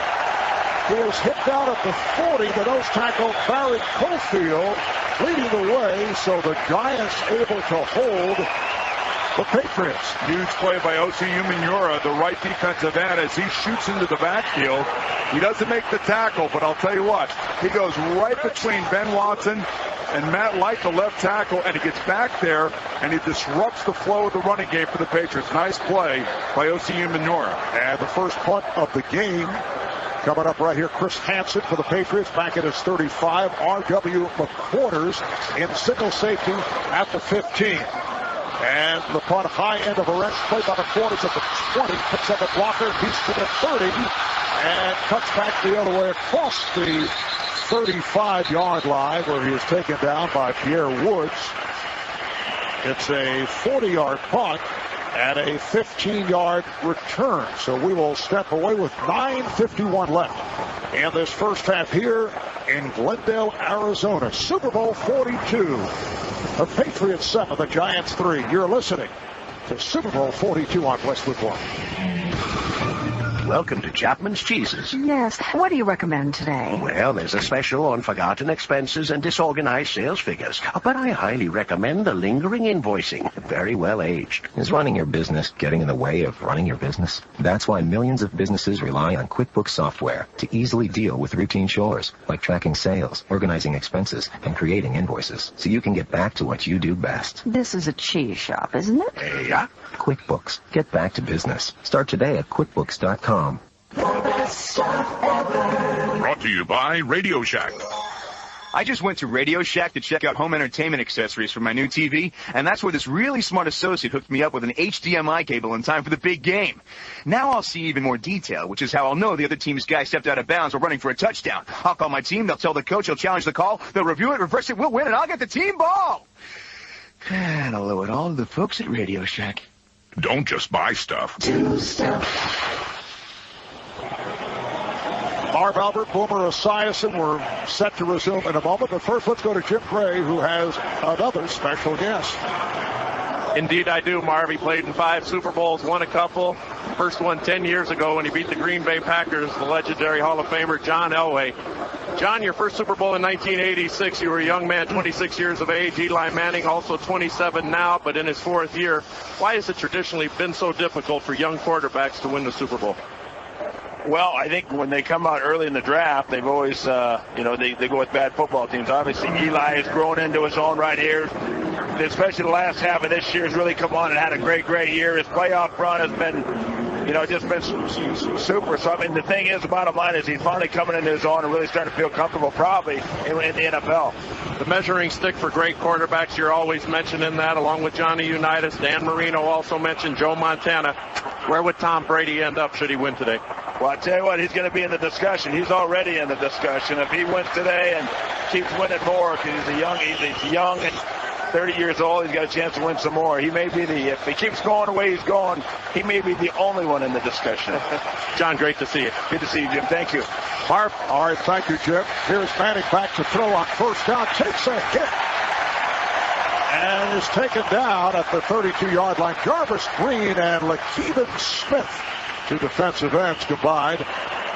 He is hit down at the 40. The nose tackle, Barry Cofield, leading the way. So the Giants able to hold the Patriots. Huge play by O.C. Umenyiora, the right defensive end, as he shoots into the backfield. He doesn't make the tackle, but I'll tell you what, he goes right between Ben Watson and Matt Light, the left tackle, and he gets back there, and he disrupts the flow of the running game for the Patriots. Nice play by O.C. Umenyiora. And the first punt of the game coming up right here. Chris Hansen for the Patriots back at his 35. R.W. McQuarters in single safety at the 15. And the punt high end of a wrench play by McQuarters at the 20. Picks up a blocker, beats to the 30, and cuts back the other way across the 35-yard line where he is taken down by Pierre Woods. It's a 40-yard punt and a 15-yard return. So we will step away with 9:51 left in this first half here in Glendale, Arizona. Super Bowl 42. The Patriots 7, the Giants 3. You're listening to Super Bowl 42 on Westwood One. Welcome to Chapman's Cheeses. Yes. What do you recommend today? Well, there's a special on forgotten expenses and disorganized sales figures. But I highly recommend the lingering invoicing. Very well aged. Is running your business getting in the way of running your business? That's why millions of businesses rely on QuickBooks software to easily deal with routine chores, like tracking sales, organizing expenses, and creating invoices, so you can get back to what you do best. This is a cheese shop, isn't it? Yeah. QuickBooks. Get back to business. Start today at QuickBooks.com. Brought to you by Radio Shack. I just went to Radio Shack to check out home entertainment accessories for my new TV, and that's where this really smart associate hooked me up with an HDMI cable in time for the big game. Now I'll see even more detail, which is how I'll know the other team's guy stepped out of bounds while running for a touchdown. I'll call my team, they'll tell the coach, he'll challenge the call, they'll review it, reverse it, we'll win, and I'll get the team ball. And I'll owe it all to the folks at Radio Shack. Don't just buy stuff. Do stuff. Marv Albert, Boomer Esiason, we're set to resume in a moment. But first, let's go to Jim Gray, who has another special guest. Indeed, I do, Marv. He played in 5 Super Bowls, won a couple. First one 10 years ago when he beat the Green Bay Packers, the legendary Hall of Famer John Elway. John, your first Super Bowl in 1986. You were a young man, 26 years of age. Eli Manning, also 27 now, but in his 4th year. Why has it traditionally been so difficult for young quarterbacks to win the Super Bowl? Well, I think when they come out early in the draft, they've always, they go with bad football teams. Obviously, Eli has grown into his own right here. Especially the last half of this year has really come on and had a great year. His playoff run has been, just been super. So, I mean, the thing is, the bottom line is he's finally coming into his own and really starting to feel comfortable probably in the NFL. The measuring stick for great quarterbacks, you're always mentioning that, along with Johnny Unitas. Dan Marino also mentioned Joe Montana. Where would Tom Brady end up should he win today? Well, I tell you what, he's going to be in the discussion. He's already in the discussion. If he wins today and keeps winning more, because he's young and 30 years old, he's got a chance to win some more. He may be if he keeps going the way he's going, he may be the only one in the discussion. John, great to see you. Good to see you, Jim. Thank you. Marv. All right, thank you, Jim. Here's Manning back to throw on first down. Takes a hit. And is taken down at the 32-yard line. Jarvis Green and LaKeven Smith, 2 defensive ends combined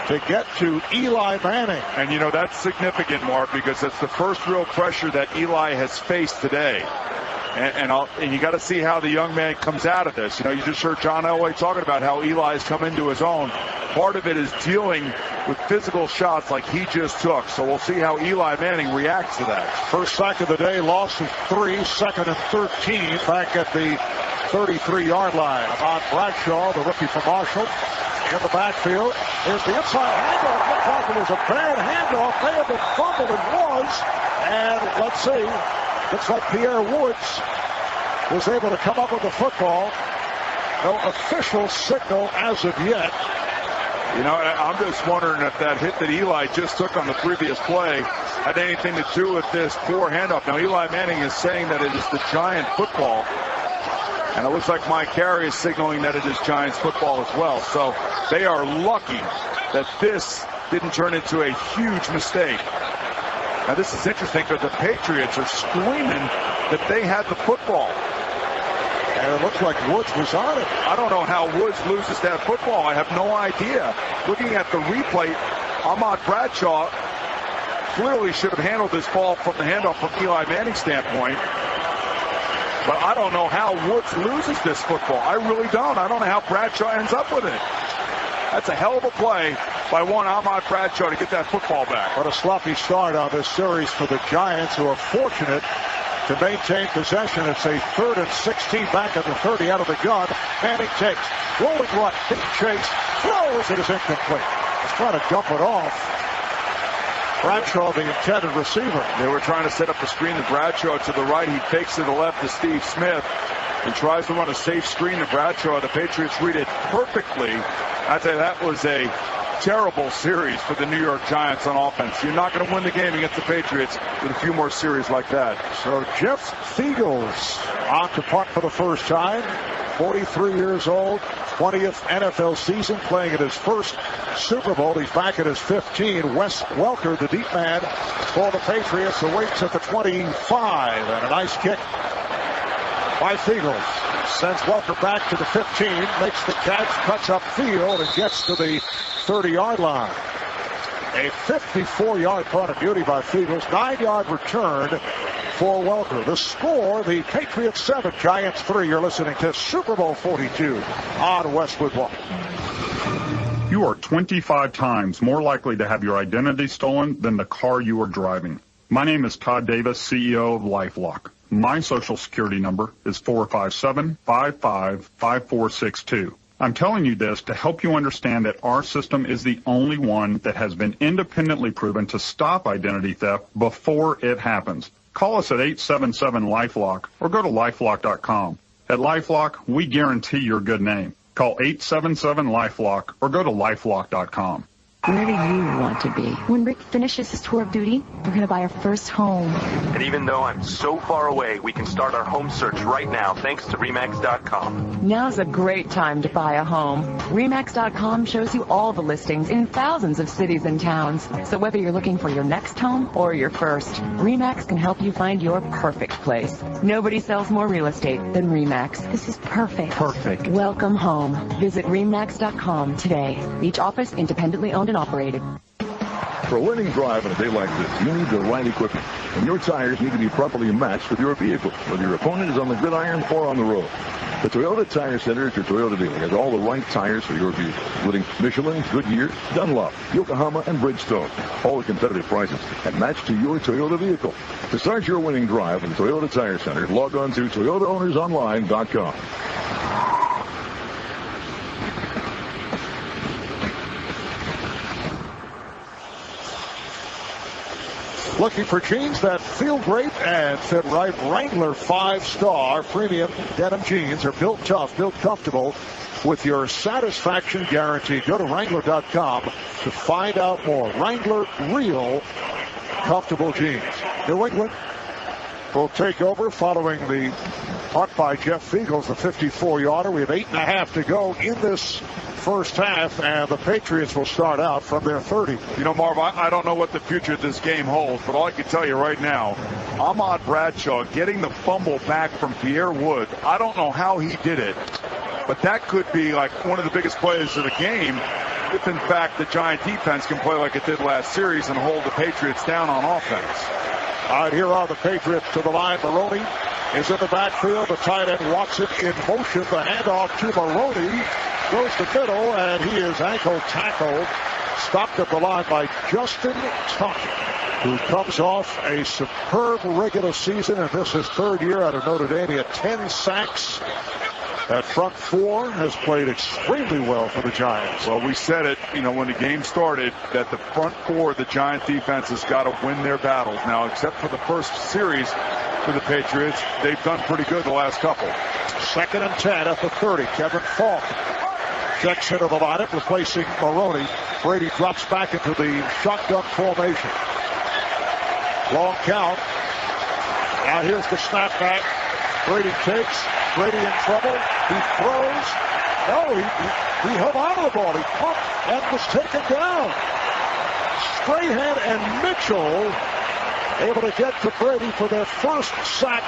to get to Eli Manning. And, that's significant, Mark, because it's the first real pressure that Eli has faced today. And you got to see how the young man comes out of this. You just heard John Elway talking about how Eli has come into his own. Part of it is dealing with physical shots like he just took. So we'll see how Eli Manning reacts to that. First sack of the day, loss of 3, second and 13 back at the 33-yard line. On Bradshaw, the rookie from Marshall, in the backfield. Here's the inside handoff. Looks like it was a bad handoff. May have been fumbled, it was. And let's see. Looks like Pierre Woods was able to come up with the football. No official signal as of yet. I'm just wondering if that hit that Eli just took on the previous play had anything to do with this poor handoff. Now, Eli Manning is saying that it is the Giant football. And it looks like Mike Carey is signaling that it is Giants football as well. So they are lucky that this didn't turn into a huge mistake. Now, this is interesting because the Patriots are screaming that they had the football. And it looks like Woods was on it. I don't know how Woods loses that football. I have no idea. Looking at the replay, Ahmad Bradshaw clearly should have handled this ball from the handoff from Eli Manning's standpoint. But I don't know how Woods loses this football. I really don't. I don't know how Bradshaw ends up with it. That's a hell of a play by one Ahmad Bradshaw to get that football back. What a sloppy start on this series for the Giants, who are fortunate to maintain possession. It's a 3rd and 16 back at the 30 out of the gun. Manning takes, rolling right, big chase, throws, it is incomplete. He's trying to dump it off. Bradshaw, the intended receiver. They were trying to set up a screen to Bradshaw to the right. He fakes to the left to Steve Smith and tries to run a safe screen to Bradshaw. The Patriots read it perfectly. I'd say that was a terrible series for the New York Giants on offense. You're not going to win the game against the Patriots with a few more series like that. So Jeff Fiegels on to punt for the first time. 43 years old, 20th NFL season, playing in his first Super Bowl. He's back at his 15. Wes Welker, the deep man for the Patriots, awaits at the 25. And a nice kick by Fiegels. Sends Welker back to the 15, makes the catch, cuts upfield, and gets to the 30-yard line. A 54-yard punt, a beauty by Fiegels. 9-yard return for Welker. The score, the Patriots 7, Giants 3. You're listening to Super Bowl 42 on Westwood One. You are 25 times more likely to have your identity stolen than the car you are driving. My name is Todd Davis, CEO of LifeLock. My social security number is 457-55-5462. I'm telling you this to help you understand that our system is the only one that has been independently proven to stop identity theft before it happens. Call us at 877-LifeLock or go to lifelock.com. At LifeLock, we guarantee your good name. Call 877-LifeLock or go to lifelock.com. Where do you want to be? When Rick finishes his tour of duty, we're going to buy our first home. And even though I'm so far away, we can start our home search right now thanks to Remax.com. Now's a great time to buy a home. Remax.com shows you all the listings in thousands of cities and towns. So whether you're looking for your next home or your first, Remax can help you find your perfect place. Nobody sells more real estate than Remax. This is perfect. Perfect. Welcome home. Visit Remax.com today. Each office independently owned and operated. For a winning drive on a day like this, you need the right equipment, and your tires need to be properly matched with your vehicle, whether your opponent is on the gridiron or on the road. The Toyota Tire Center at your Toyota dealer has all the right tires for your vehicle, including Michelin, Goodyear, Dunlop, Yokohama, and Bridgestone. All at competitive prices and matched to your Toyota vehicle. To start your winning drive at the Toyota Tire Center, log on to ToyotaOwnersOnline.com. Looking for jeans that feel great and fit right? Wrangler 5-star premium denim jeans are built tough, built comfortable with your satisfaction guarantee. Go to Wrangler.com to find out more. Wrangler Real Comfortable Jeans. New England will take over following the punt by Jeff Fiegels, the 54-yarder. We have 8.5 to go in this first half, and the Patriots will start out from their 30. You know, Marv, I don't know what the future of this game holds, but all I can tell you right now, Ahmad Bradshaw getting the fumble back from Pierre Wood. I don't know how he did it, but that could be like one of the biggest plays of the game if, in fact, the Giant defense can play like it did last series and hold the Patriots down on offense. All right, here are the Patriots to the line. Maroney is in the backfield. The tight end Watson in motion. The handoff to Maroney. Goes to middle, and he is ankle tackled. Stopped at the line by Justin Tuck, who comes off a superb regular season, and this is his 3rd year out of Notre Dame. He had 10 sacks. That front four has played extremely well for the Giants. Well, we said it, you know, when the game started, that the front four of the Giant defense has got to win their battles. Now, except for the first series for the Patriots, they've done pretty good the last couple. 2nd and 10 at the 30. Kevin Falk checks into the lineup, replacing Maroney. Brady drops back into the shotgun formation. Long count. Now here's the snapback. Brady takes. Brady in trouble. He throws. No, he held on to the ball. He pumped and was taken down. Strahan and Mitchell able to get to Brady for their first sack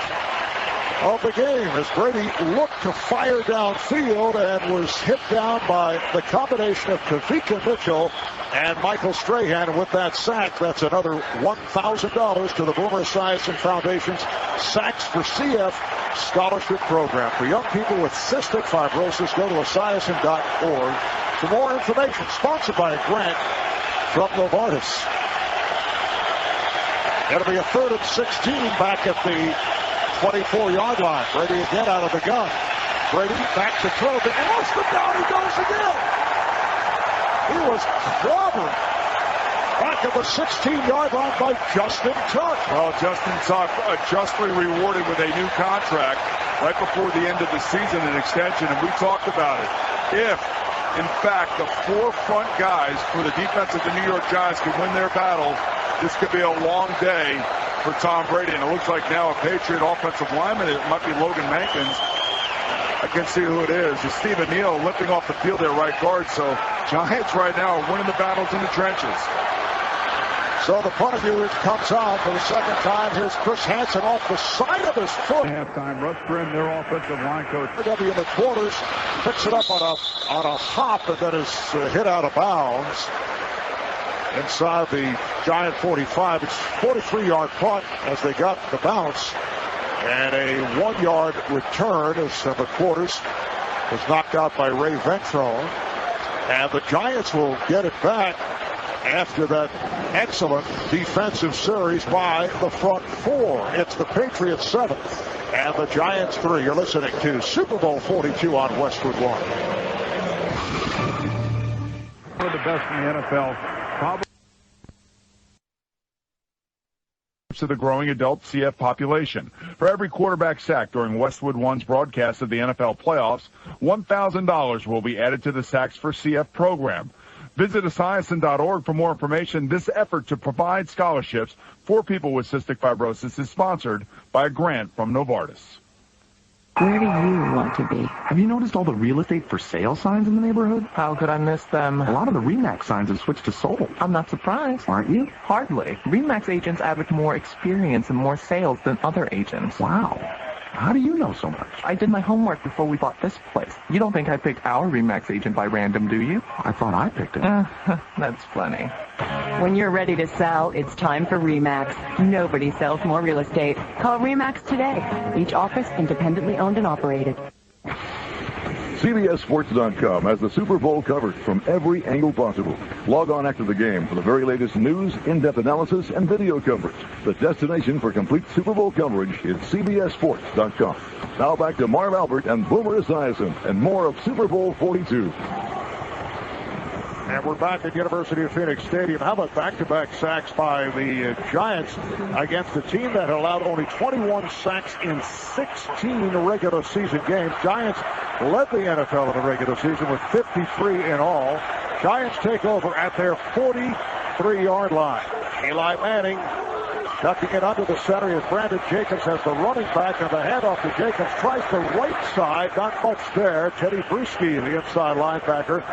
of the game as Brady looked to fire downfield and was hit down by the combination of Kavika Mitchell and Michael Strahan. With that sack, that's another $1,000 to the Boomer Esiason Foundation's Sacks for CF Scholarship Program. For young people with cystic fibrosis, go to Esiason.org for more information. Sponsored by a grant from Novartis. It'll be a 3rd and 16 back at the 24-yard line. Brady again out of the gun. Brady back to throw. And what's the down? He goes again. He was clobbered back at the 16-yard line by Justin Tuck. Well, Justin Tuck justly rewarded with a new contract right before the end of the season, an extension, and we talked about it. If, in fact, the 4 front guys for the defense of the New York Giants can win their battle, this could be a long day for Tom Brady. And it looks like now a Patriot offensive lineman, it might be Logan Mankins. I can see who it is. It's Stephen Neal limping off the field there, right guard. So Giants right now are winning the battles in the trenches. So the punt unit comes out for the second time. Here's Chris Hansen off the side of his foot. Halftime, Russ Grimm, their offensive line coach. W in the quarters, picks it up on a hop and then is hit out of bounds inside the Giant 45. It's 43-yard punt as they got the bounce. And a 1-yard return as the quarters was knocked out by Ray Ventrone. And the Giants will get it back after that excellent defensive series by the front 4. It's the Patriots 7 and the Giants 3. You're listening to Super Bowl 42 on Westwood One. One of the best in the NFL. Probably to the growing adult CF population. For every quarterback sack during Westwood One's broadcast of the NFL playoffs, $1,000 will be added to the Sacks for CF program. Visit Esiason.org for more information. This effort to provide scholarships for people with cystic fibrosis is sponsored by a grant from Novartis. Where do you want to be? Have you noticed all the real estate for sale signs in the neighborhood? How could I miss them? A lot of the RE/MAX signs have switched to sold. I'm not surprised. Aren't you? Hardly. RE/MAX agents average more experience and more sales than other agents. Wow. How do you know so much? I did my homework before we bought this place. You don't think I picked our RE/MAX agent by random, do you? I thought I picked it. That's funny. When you're ready to sell, it's time for RE/MAX. Nobody sells more real estate. Call RE/MAX today. Each office independently owned and operated. CBSSports.com has the Super Bowl covered from every angle possible. Log on after the game for the very latest news, in-depth analysis, and video coverage. The destination for complete Super Bowl coverage is CBSSports.com. Now back to Marv Albert and Boomer Esiason and more of Super Bowl 42. And we're back at University of Phoenix Stadium. How about back-to-back sacks by the Giants against a team that allowed only 21 sacks in 16 regular season games. Giants led the NFL in the regular season with 53 in all. Giants take over at their 43-yard line. Eli Manning ducking it under the center as Brandon Jacobs has the running back, and the handoff to Jacobs tries the right side. Not much there. Teddy Bruschi, the inside linebacker,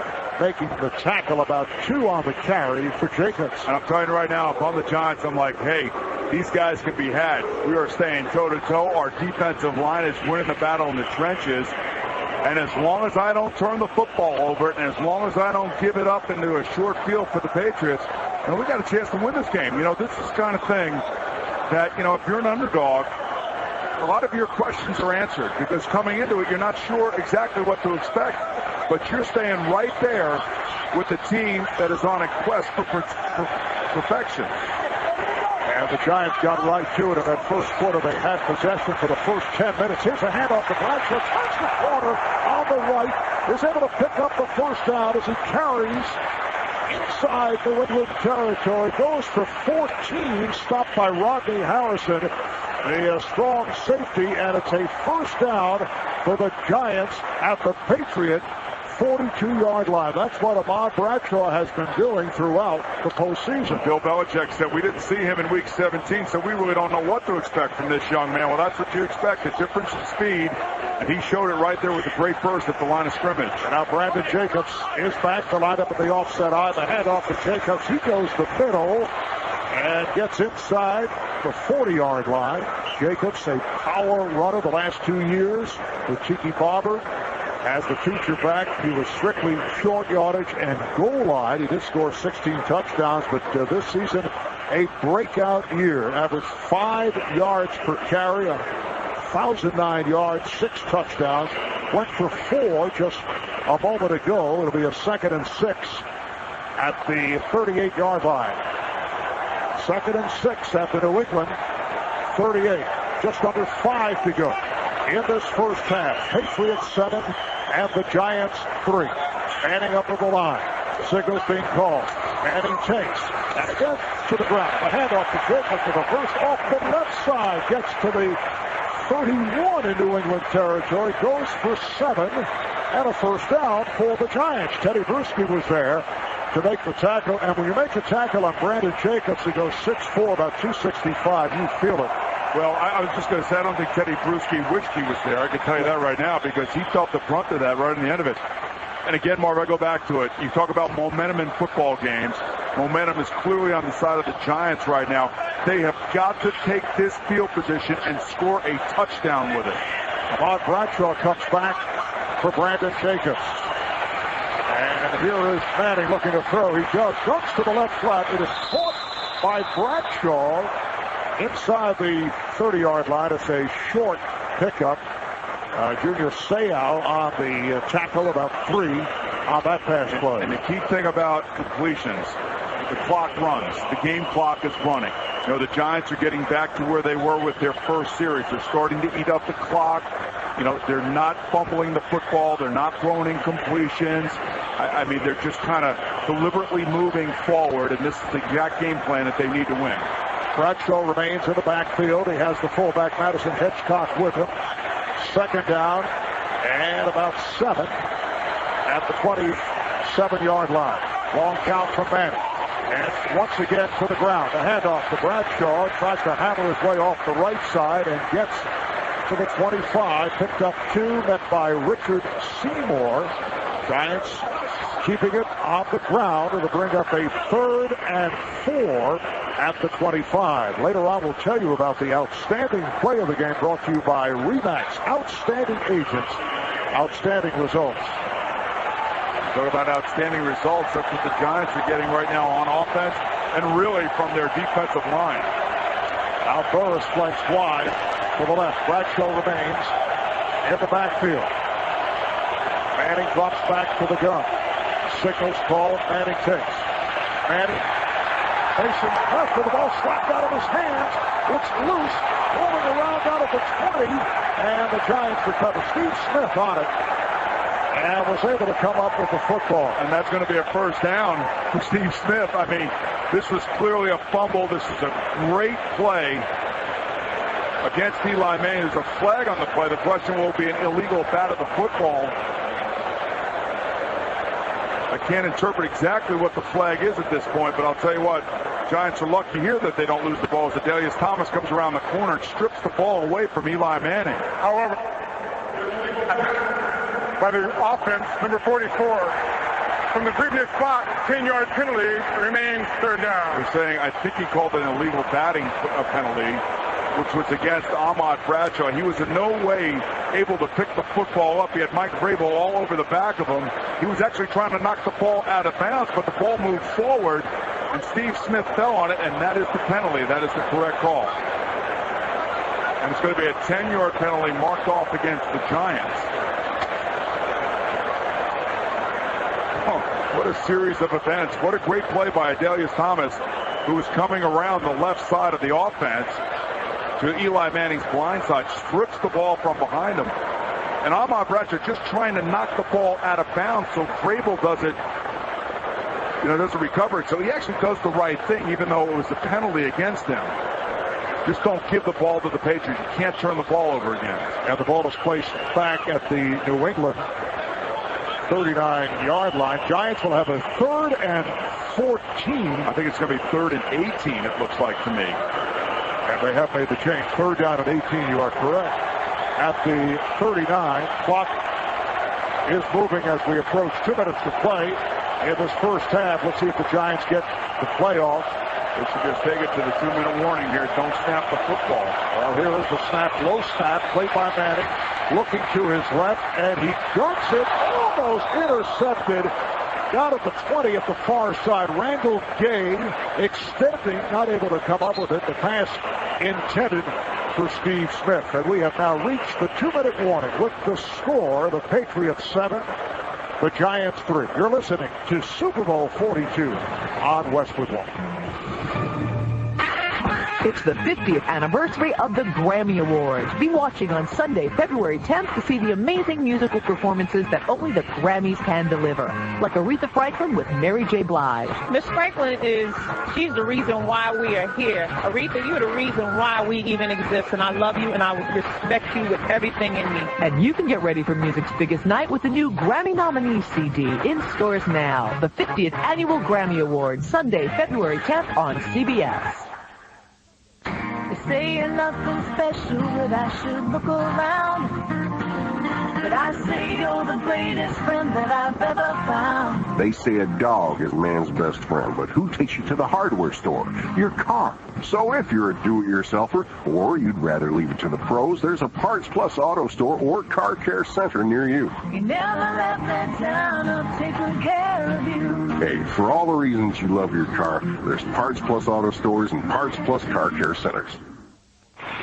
making the tackle, about 2 on the carry for Jacobs. And I'm telling you right now, if I'm the Giants, I'm like, hey, these guys can be had. We are staying toe-to-toe. Our defensive line is winning the battle in the trenches. And as long as I don't turn the football over, and as long as I don't give it up into a short field for the Patriots, we got a chance to win this game. This is the kind of thing that, if you're an underdog, a lot of your questions are answered because coming into it, you're not sure exactly what to expect, but you're staying right there with the team that is on a quest for perfection. And the Giants got right to it in that first quarter. They had possession for the first 10 minutes. Here's a handoff to Bradshaw. Touch the corner on the right. Is able to pick up the first down as he carries inside the Windward territory. Goes for 14. Stopped by Rodney Harrison, the strong safety. And it's a first down for the Giants at the Patriot 42-yard line. That's what Ahmad Bradshaw has been doing throughout the postseason. Bill Belichick said we didn't see him in Week 17, so we really don't know what to expect from this young man. Well, that's what you expect, a difference in speed, and he showed it right there with a great burst at the line of scrimmage. And now Brandon Jacobs is back to line up at the offset eye. The handoff to Jacobs. He goes the middle. and gets inside the 40-yard line. Jacobs, a power runner the last 2 years with Tiki Barber. As the feature back, he was strictly short yardage and goal line. He did score 16 touchdowns, but this season, a breakout year. Averaged 5 yards per carry, 1,009 yards, 6 touchdowns. Went for 4 just a moment ago. It'll be a 2nd and 6 at the 38-yard line. 2nd and 6 at the New England 38. Just under 5 to go in this first half. Patriots 7 and the Giants 3. Manning up to the line. Signals being called. Manning takes. And again to the ground. A handoff to Jacobs to the first off the left side. Gets to the 31 in New England territory. Goes for 7 and a first down for the Giants. Teddy Bruschi was there to make the tackle. And when you make a tackle on Brandon Jacobs, he goes 6'4", about 265. You feel it. Well, I was just going to say, I don't think Teddy Bruschi wished he was there. I can tell you that right now because he felt the brunt of that right in the end of it. And again, Marv, I go back to it. You talk about momentum in football games. Momentum is clearly on the side of the Giants right now. They have got to take this field position and score a touchdown with it. Ahmad Bradshaw comes back for Brandon Jacobs. And here is Manning looking to throw. He does. Jumps to the left flat. It is caught by Bradshaw inside the 30-yard line. It's a short pickup. Junior Seau on the tackle, about 3 on that pass play. And the key thing about completions, the clock runs. The game clock is running. You know, the Giants are getting back to where they were with their first series. They're starting to eat up the clock. You know, they're not fumbling the football. They're not throwing incompletions. I mean, they're just kind of deliberately moving forward, and this is the exact game plan that they need to win. Bradshaw remains in the backfield. He has the fullback, Madison Hitchcock, with him. 2nd down and about 7 at the 27-yard line. Long count from Manning. And once again to the ground. A handoff to Bradshaw. Tries to hammer his way off the right side and gets to the 25. Picked up 2, met by Richard Seymour. Giants keeping it on the ground. It'll bring up a 3rd and 4 at the 25. Later on, we'll tell you about the outstanding play of the game brought to you by RE/MAX. Outstanding agents, outstanding results. Talk about outstanding results. That's what the Giants are getting right now on offense and really from their defensive line. Now Burris flanks wide to the left. Bradshaw remains in the backfield. Manning drops back to the gun. Signals called. Manning takes. Manning facing left with the ball slapped out of his hands. It's loose. Rolling around out of the 20. And the Giants recover. Steve Smith on it. And was able to come up with the football. And that's going to be a first down for Steve Smith. I mean, this was clearly a fumble. This is a great play against Eli Manning. There's a flag on the play. The question will be an illegal bat of the football. I can't interpret exactly what the flag is at this point, but I'll tell you what, Giants are lucky here that they don't lose the ball as Adelius Thomas comes around the corner and strips the ball away from Eli Manning. However, by the offense, number 44, from the previous spot, 10-yard penalty remains 3rd down. They're saying, I think he called it an illegal batting penalty, which was against Ahmad Bradshaw. He was in no way able to pick the football up. He had Mike Vrabel all over the back of him. He was actually trying to knock the ball out of bounds, but the ball moved forward, and Steve Smith fell on it, and that is the penalty. That is the correct call. And it's going to be a 10-yard penalty marked off against the Giants. Oh, what a series of events. What a great play by Adelius Thomas, who was coming around the left side of the offense to Eli Manning's blind side, strips the ball from behind him. And Ahmad Bradshaw just trying to knock the ball out of bounds, so Vrabel doesn't recover it. So he actually does the right thing, even though it was a penalty against him. Just don't give the ball to the Patriots. You can't turn the ball over again. And the ball is placed back at the New England 39-yard line. Giants will have a 3rd and 14. I think it's going to be 3rd and 18, it looks like to me. And they have made the change. 3rd down and 18, you are correct. At the 39, clock is moving as we approach 2 minutes to play in this first half. Let's see if the Giants get the playoff. They should just take it to the 2-minute warning here. Don't snap the football. Well, here is the snap. Low snap. Played by Manning. Looking to his left, and he dunks it. Almost intercepted. Down at the 20 at the far side. Randall Gay extending, not able to come up with it. The pass intended for Steve Smith. And we have now reached the 2-minute warning with the score. The Patriots 7, the Giants 3. You're listening to Super Bowl 42 on Westwood One. It's the 50th anniversary of the Grammy Awards. Be watching on Sunday, February 10th to see the amazing musical performances that only the Grammys can deliver. Like Aretha Franklin with Mary J. Blige. Miss Franklin she's the reason why we are here. Aretha, you're the reason why we even exist, and I love you and I respect you with everything in me. And you can get ready for music's biggest night with the new Grammy nominee CD in stores now. The 50th Annual Grammy Awards, Sunday, February 10th on CBS. They say you're nothing special, but I should look around. But I say you're the greatest friend that I've ever found. They say a dog is man's best friend, but who takes you to the hardware store? Your car. So if you're a do-it-yourselfer, or you'd rather leave it to the pros, there's a Parts Plus Auto Store or Car Care Center near you. You never left that town of taking care of you. Hey, for all the reasons you love your car, there's Parts Plus Auto Stores and Parts Plus Car Care Centers.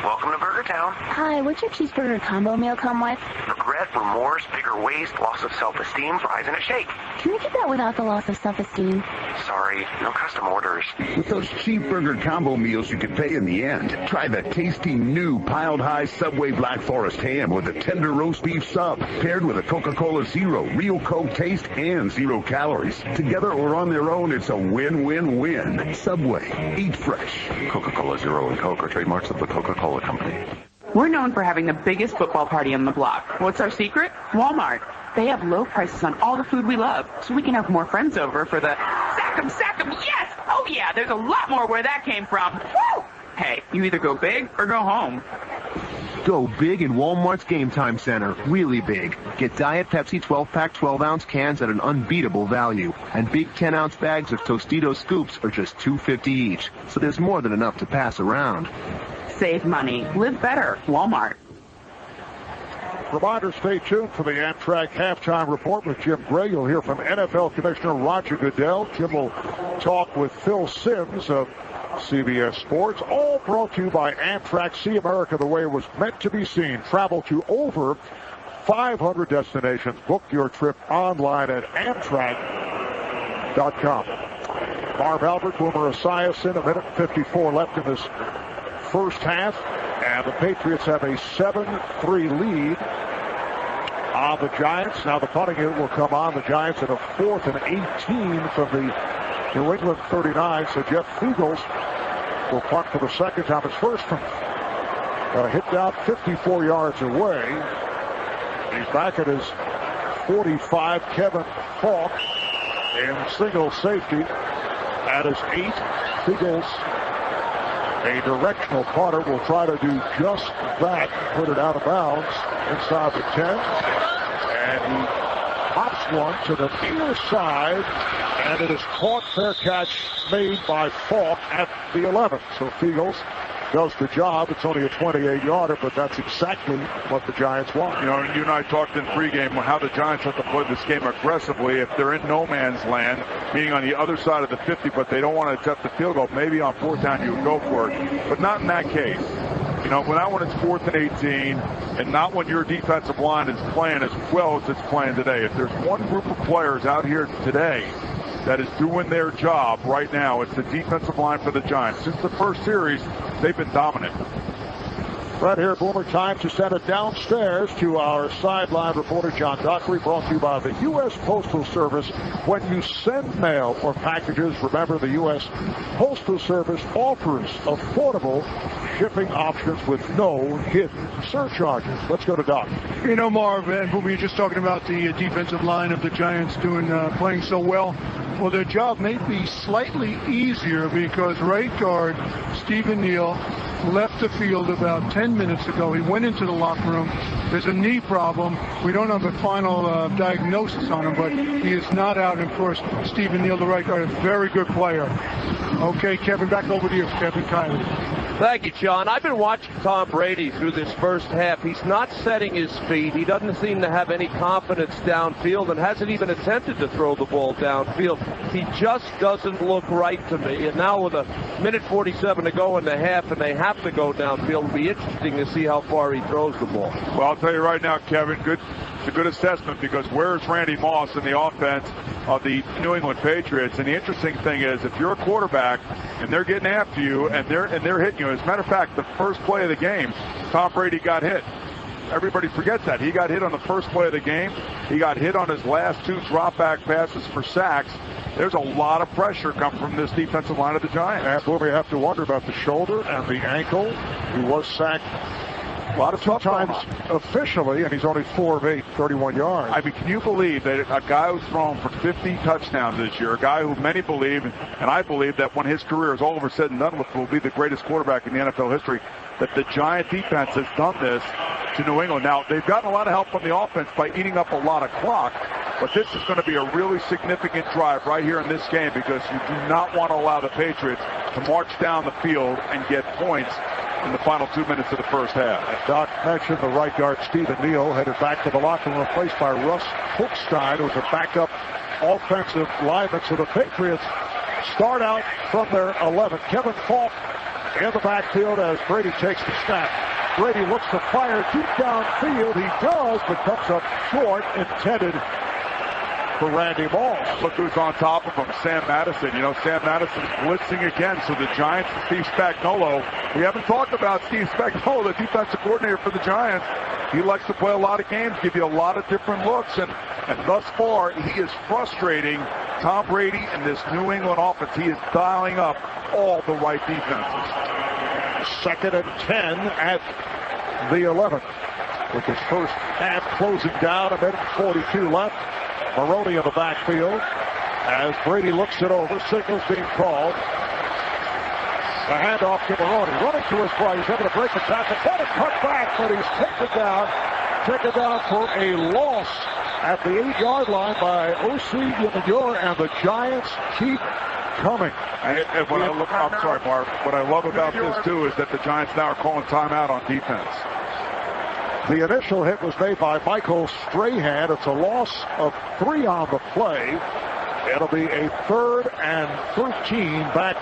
Welcome to Burger Town. Hi, what's your cheeseburger combo meal come with? Regret, remorse, bigger waist, loss of self-esteem, fries, and a shake. Can we get that without the loss of self-esteem? Sorry, no custom orders. With those cheeseburger combo meals, you could pay in the end. Try the tasty new piled high Subway Black Forest ham with a tender roast beef sub, paired with a Coca-Cola Zero, real Coke taste, and 0 calories. Together or on their own, it's a win-win-win. Subway, eat fresh. Coca-Cola Zero and Coke are trademarks of the Coca-Cola Company. We're known for having the biggest football party on the block. What's our secret? Walmart. They have low prices on all the food we love, so we can have more friends over for the sack 'em, yes! Oh yeah, there's a lot more where that came from. Woo! Hey, you either go big or go home. Go big in Walmart's Game Time Center. Really big. Get Diet Pepsi 12-pack 12-ounce cans at an unbeatable value. And big 10-ounce bags of Tostitos scoops are just $2.50 each. So there's more than enough to pass around. Save money. Live better. Walmart. Reminder, stay tuned for the Amtrak halftime report with Jim Gray. You'll hear from NFL Commissioner Roger Goodell. Jim will talk with Phil Simms of CBS Sports. All brought to you by Amtrak. See America the way it was meant to be seen. Travel to over 500 destinations. Book your trip online at Amtrak.com. Marv Albert, Boomer Esiason, 1:54 left in this first half, and the Patriots have a 7-3 lead on the Giants. Now the punting unit will come on. The Giants at a 4th and 18 from the New England 39. So Jeff Fiegels will punt for the second time. His first from hit down 54 yards away. He's back at his 45. Kevin Falk in single safety at his 8. Fiegels, a directional punter, will try to do just that, put it out of bounds inside the 10. And he hops one to the near side, and it is caught. Fair catch made by Falk at the 11. So Fiegels does the job. It's only a 28-yarder, but that's exactly what the Giants want. You know, you and I talked in pregame how the Giants have to play this game aggressively if they're in no man's land, being on the other side of the 50, but they don't want to attempt the field goal. Maybe on 4th down you would go for it, but not in that case. You know, when it's 4th and 18, and not when your defensive line is playing as well as it's playing today. If there's one group of players out here today that is doing their job right now, it's the defensive line for the Giants. Since the first series, they've been dominant. Right here, Boomer, time to send it downstairs to our sideline reporter, John Dockery, brought to you by the U.S. Postal Service. When you send mail or packages, remember the U.S. Postal Service offers affordable shipping options with no hidden surcharges. Let's go to Doc. You know, Marv and Boomer, you're just talking about the defensive line of the Giants playing so well. Well, their job may be slightly easier because right guard Stephen Neal left the field about 10 minutes ago. He went into the locker room. There's a knee problem. We don't have a final diagnosis on him, but he is not out. And of course, Stephen Neal, the right guard, is a very good player. Okay, Kevin, back over to you, Kevin Kylie. Thank you, John. I've been watching Tom Brady through this first half. He's not setting his feet. He doesn't seem to have any confidence downfield and hasn't even attempted to throw the ball downfield. He just doesn't look right to me. And now with a minute 47 to go in the half and they have to go downfield, it'll be interesting to see how far he throws the ball. Well, I'll tell you right now, Kevin, it's a good assessment because where's Randy Moss in the offense of the New England Patriots? And the interesting thing is, if you're a quarterback and they're getting after you and they're hitting you, as a matter of fact, the first play of the game, Tom Brady got hit. Everybody forgets that. He got hit on the first play of the game. He got hit on his last 2 drop-back passes for sacks. There's a lot of pressure coming from this defensive line of the Giants. That's where we have to wonder about the shoulder and the ankle. He was sacked a lot of times officially, and he's only 4 of 8, 31 yards. I mean, can you believe that a guy who's thrown for 50 touchdowns this year, a guy who many believe, and I believe that when his career is all over said and done with, will be the greatest quarterback in the NFL history, that the Giant defense has done this to New England. Now, they've gotten a lot of help from the offense by eating up a lot of clock, but this is going to be a really significant drive right here in this game because you do not want to allow the Patriots to march down the field and get points in the final 2 minutes of the first half. Doc mentioned the right guard, Stephen Neal, headed back to the locker room, replaced by Russ Hookstein, who's a backup offensive lineman. So the Patriots start out from their 11. Kevin Falk in the backfield as Brady takes the snap. Brady looks to fire deep downfield. He does, but comes up short, intended for Randy Moss. Look who's on top of him, Sam Madison. You know, Sam Madison's blitzing again. So the Giants, Steve Spagnuolo. We haven't talked about Steve Spagnuolo, the defensive coordinator for the Giants. He likes to play a lot of games, give you a lot of different looks. And thus far, he is frustrating Tom Brady and this New England offense. He is dialing up all the right defenses. 2nd and 10 at the 11. With his first half closing down, a minute 42 left. Maroney in the backfield as Brady looks it over. Signals being called. A handoff to Maroney. Running to his right. He's able to break the tackle. What a cut back, but he's taken down. Taken down for a loss at the 8-yard line by Esiason, and the Giants keep coming. And when I'm sorry, Marv. What I love about this, too, is that the Giants now are calling timeout on defense. The initial hit was made by Michael Strahan. It's a loss of 3 on the play. It'll be a 3rd and 13 back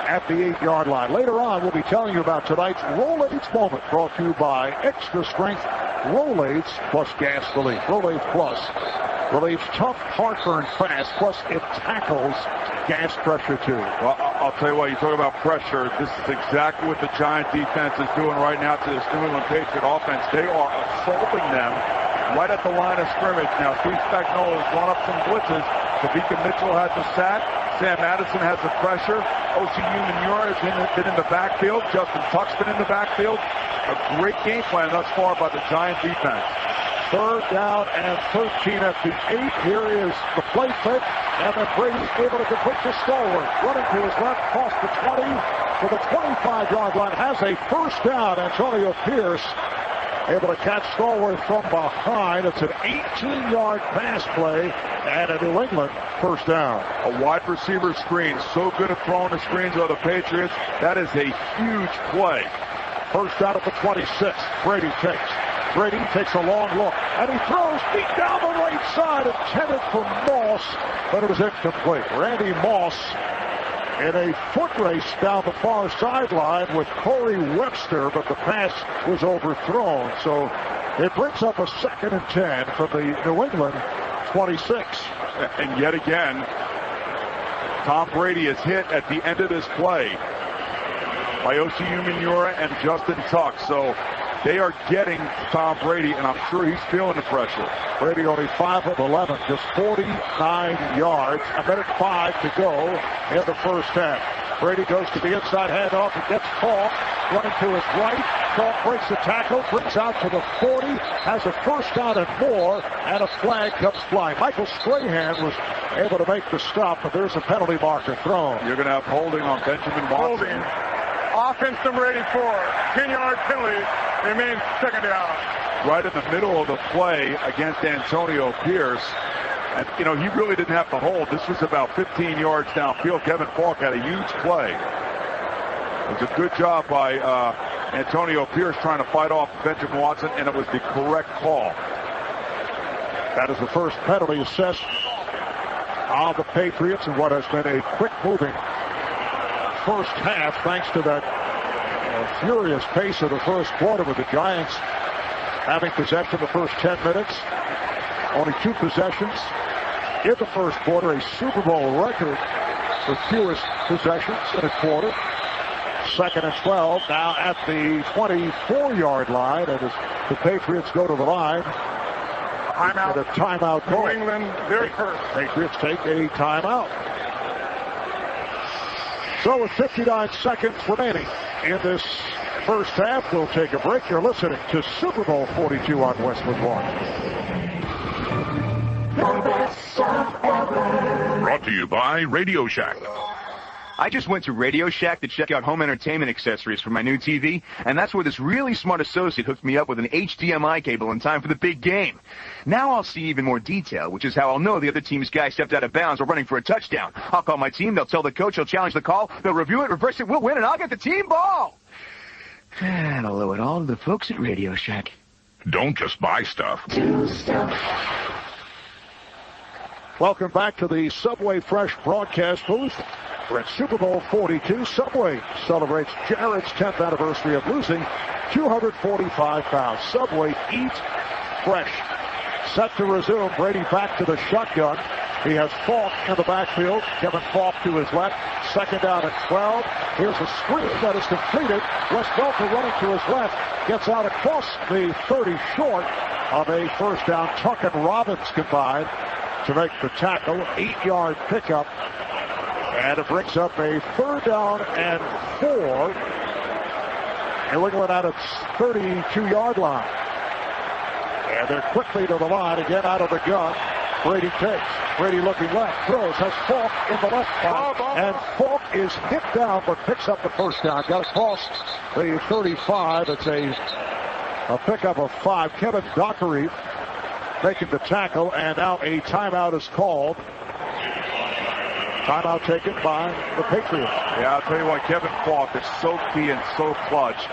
at the 8-yard line. Later on, we'll be telling you about tonight's Rolaids moment, brought to you by Extra Strength Rolaids plus Gas Relief. Rolaids Plus relieves tough heartburn fast, plus it tackles gas pressure too. Well, I'll tell you what, you talk about pressure. This is exactly what the Giant defense is doing right now to this New England Patriot offense. They are assaulting them right at the line of scrimmage. Now, Steve Spagnuolo has run up some blitzes. Kavika Mitchell has the sack. Sam Madison has the pressure. Esiason has been in the backfield. Justin Tuck's been in the backfield. A great game plan thus far by the Giant defense. 3rd down and 13 at the 8. Here is the play fake, and then Brady's able to complete to Stallworth. Running to his left, cross the 20 to the 25-yard line. Has a first down. Antonio Pierce able to catch Stallworth from behind. It's an 18-yard pass play, and a New England first down. A wide receiver screen. So good at throwing the screens are the Patriots. That is a huge play. First down at the 26. Brady takes a long look, and he throws deep down the right side, intended for Moss, but it was incomplete. Randy Moss in a foot race down the far sideline with Corey Webster, but the pass was overthrown. So it brings up a 2nd and 10 from the New England 26. And yet again, Tom Brady is hit at the end of this play by Esiason and Justin Tuck. So they are getting Tom Brady, and I'm sure he's feeling the pressure. Brady only 5 of 11, just 49 yards. A minute 5 to go in the first half. Brady goes to the inside handoff and gets caught. Running to his right. Caught, breaks the tackle, brings out to the 40, has a first down and more, and a flag comes flying. Michael Strahan was able to make the stop, but there's a penalty marker thrown. You're going to have holding on Benjamin Watson. Offense number 84, 10-yard penalty, remains 2nd down. Right in the middle of the play against Antonio Pierce. And, he really didn't have to hold. This was about 15 yards downfield. Kevin Falk had a huge play. It was a good job by Antonio Pierce trying to fight off Benjamin Watson, and it was the correct call. That is the first penalty assessed on the Patriots in what has been a quick-moving first half, thanks to that furious pace of the first quarter with the Giants having possession the first 10 minutes. Only 2 possessions in the first quarter, a Super Bowl record for fewest possessions in a quarter. 2nd and 12, now at the 24-yard line, and as the Patriots go to the line, timeout. A timeout New England, their first. Patriots take a timeout. So with 59 seconds remaining in this first half, we'll take a break. You're listening to Super Bowl 42 on Westwood One. Brought to you by Radio Shack. I just went to Radio Shack to check out home entertainment accessories for my new TV, and that's where this really smart associate hooked me up with an HDMI cable in time for the big game. Now I'll see even more detail, which is how I'll know the other team's guy stepped out of bounds or running for a touchdown. I'll call my team, they'll tell the coach, he'll challenge the call, they'll review it, reverse it, we'll win, and I'll get the team ball! And I'll owe it all to the folks at Radio Shack. Don't just buy stuff. Do stuff. Welcome back to the Subway Fresh broadcast booth. We're at Super Bowl 42. Subway celebrates Jared's 10th anniversary of losing 245 pounds. Subway, eat fresh. Set to resume. Brady back to the shotgun. He has Falk in the backfield. Kevin Falk to his left. 2nd down at 12. Here's a screen that is completed. Wes Welker running to his left. Gets out across the 30 short of a first down. Tuck and Robbins combined to make the tackle. 8-yard pickup. And it brings up a 3rd down and 4. New England at its 32-yard line. And they're quickly to the line, again out of the gun. Brady takes. Brady looking left, throws, has Falk in the left spot. And Falk is hit down, but picks up the first down. Got across the 35. It's a pickup of 5. Kevin Dockery making the tackle, and now a timeout is called. Timeout taken by the Patriots. Yeah, I'll tell you what, Kevin Falk is so key and so clutch.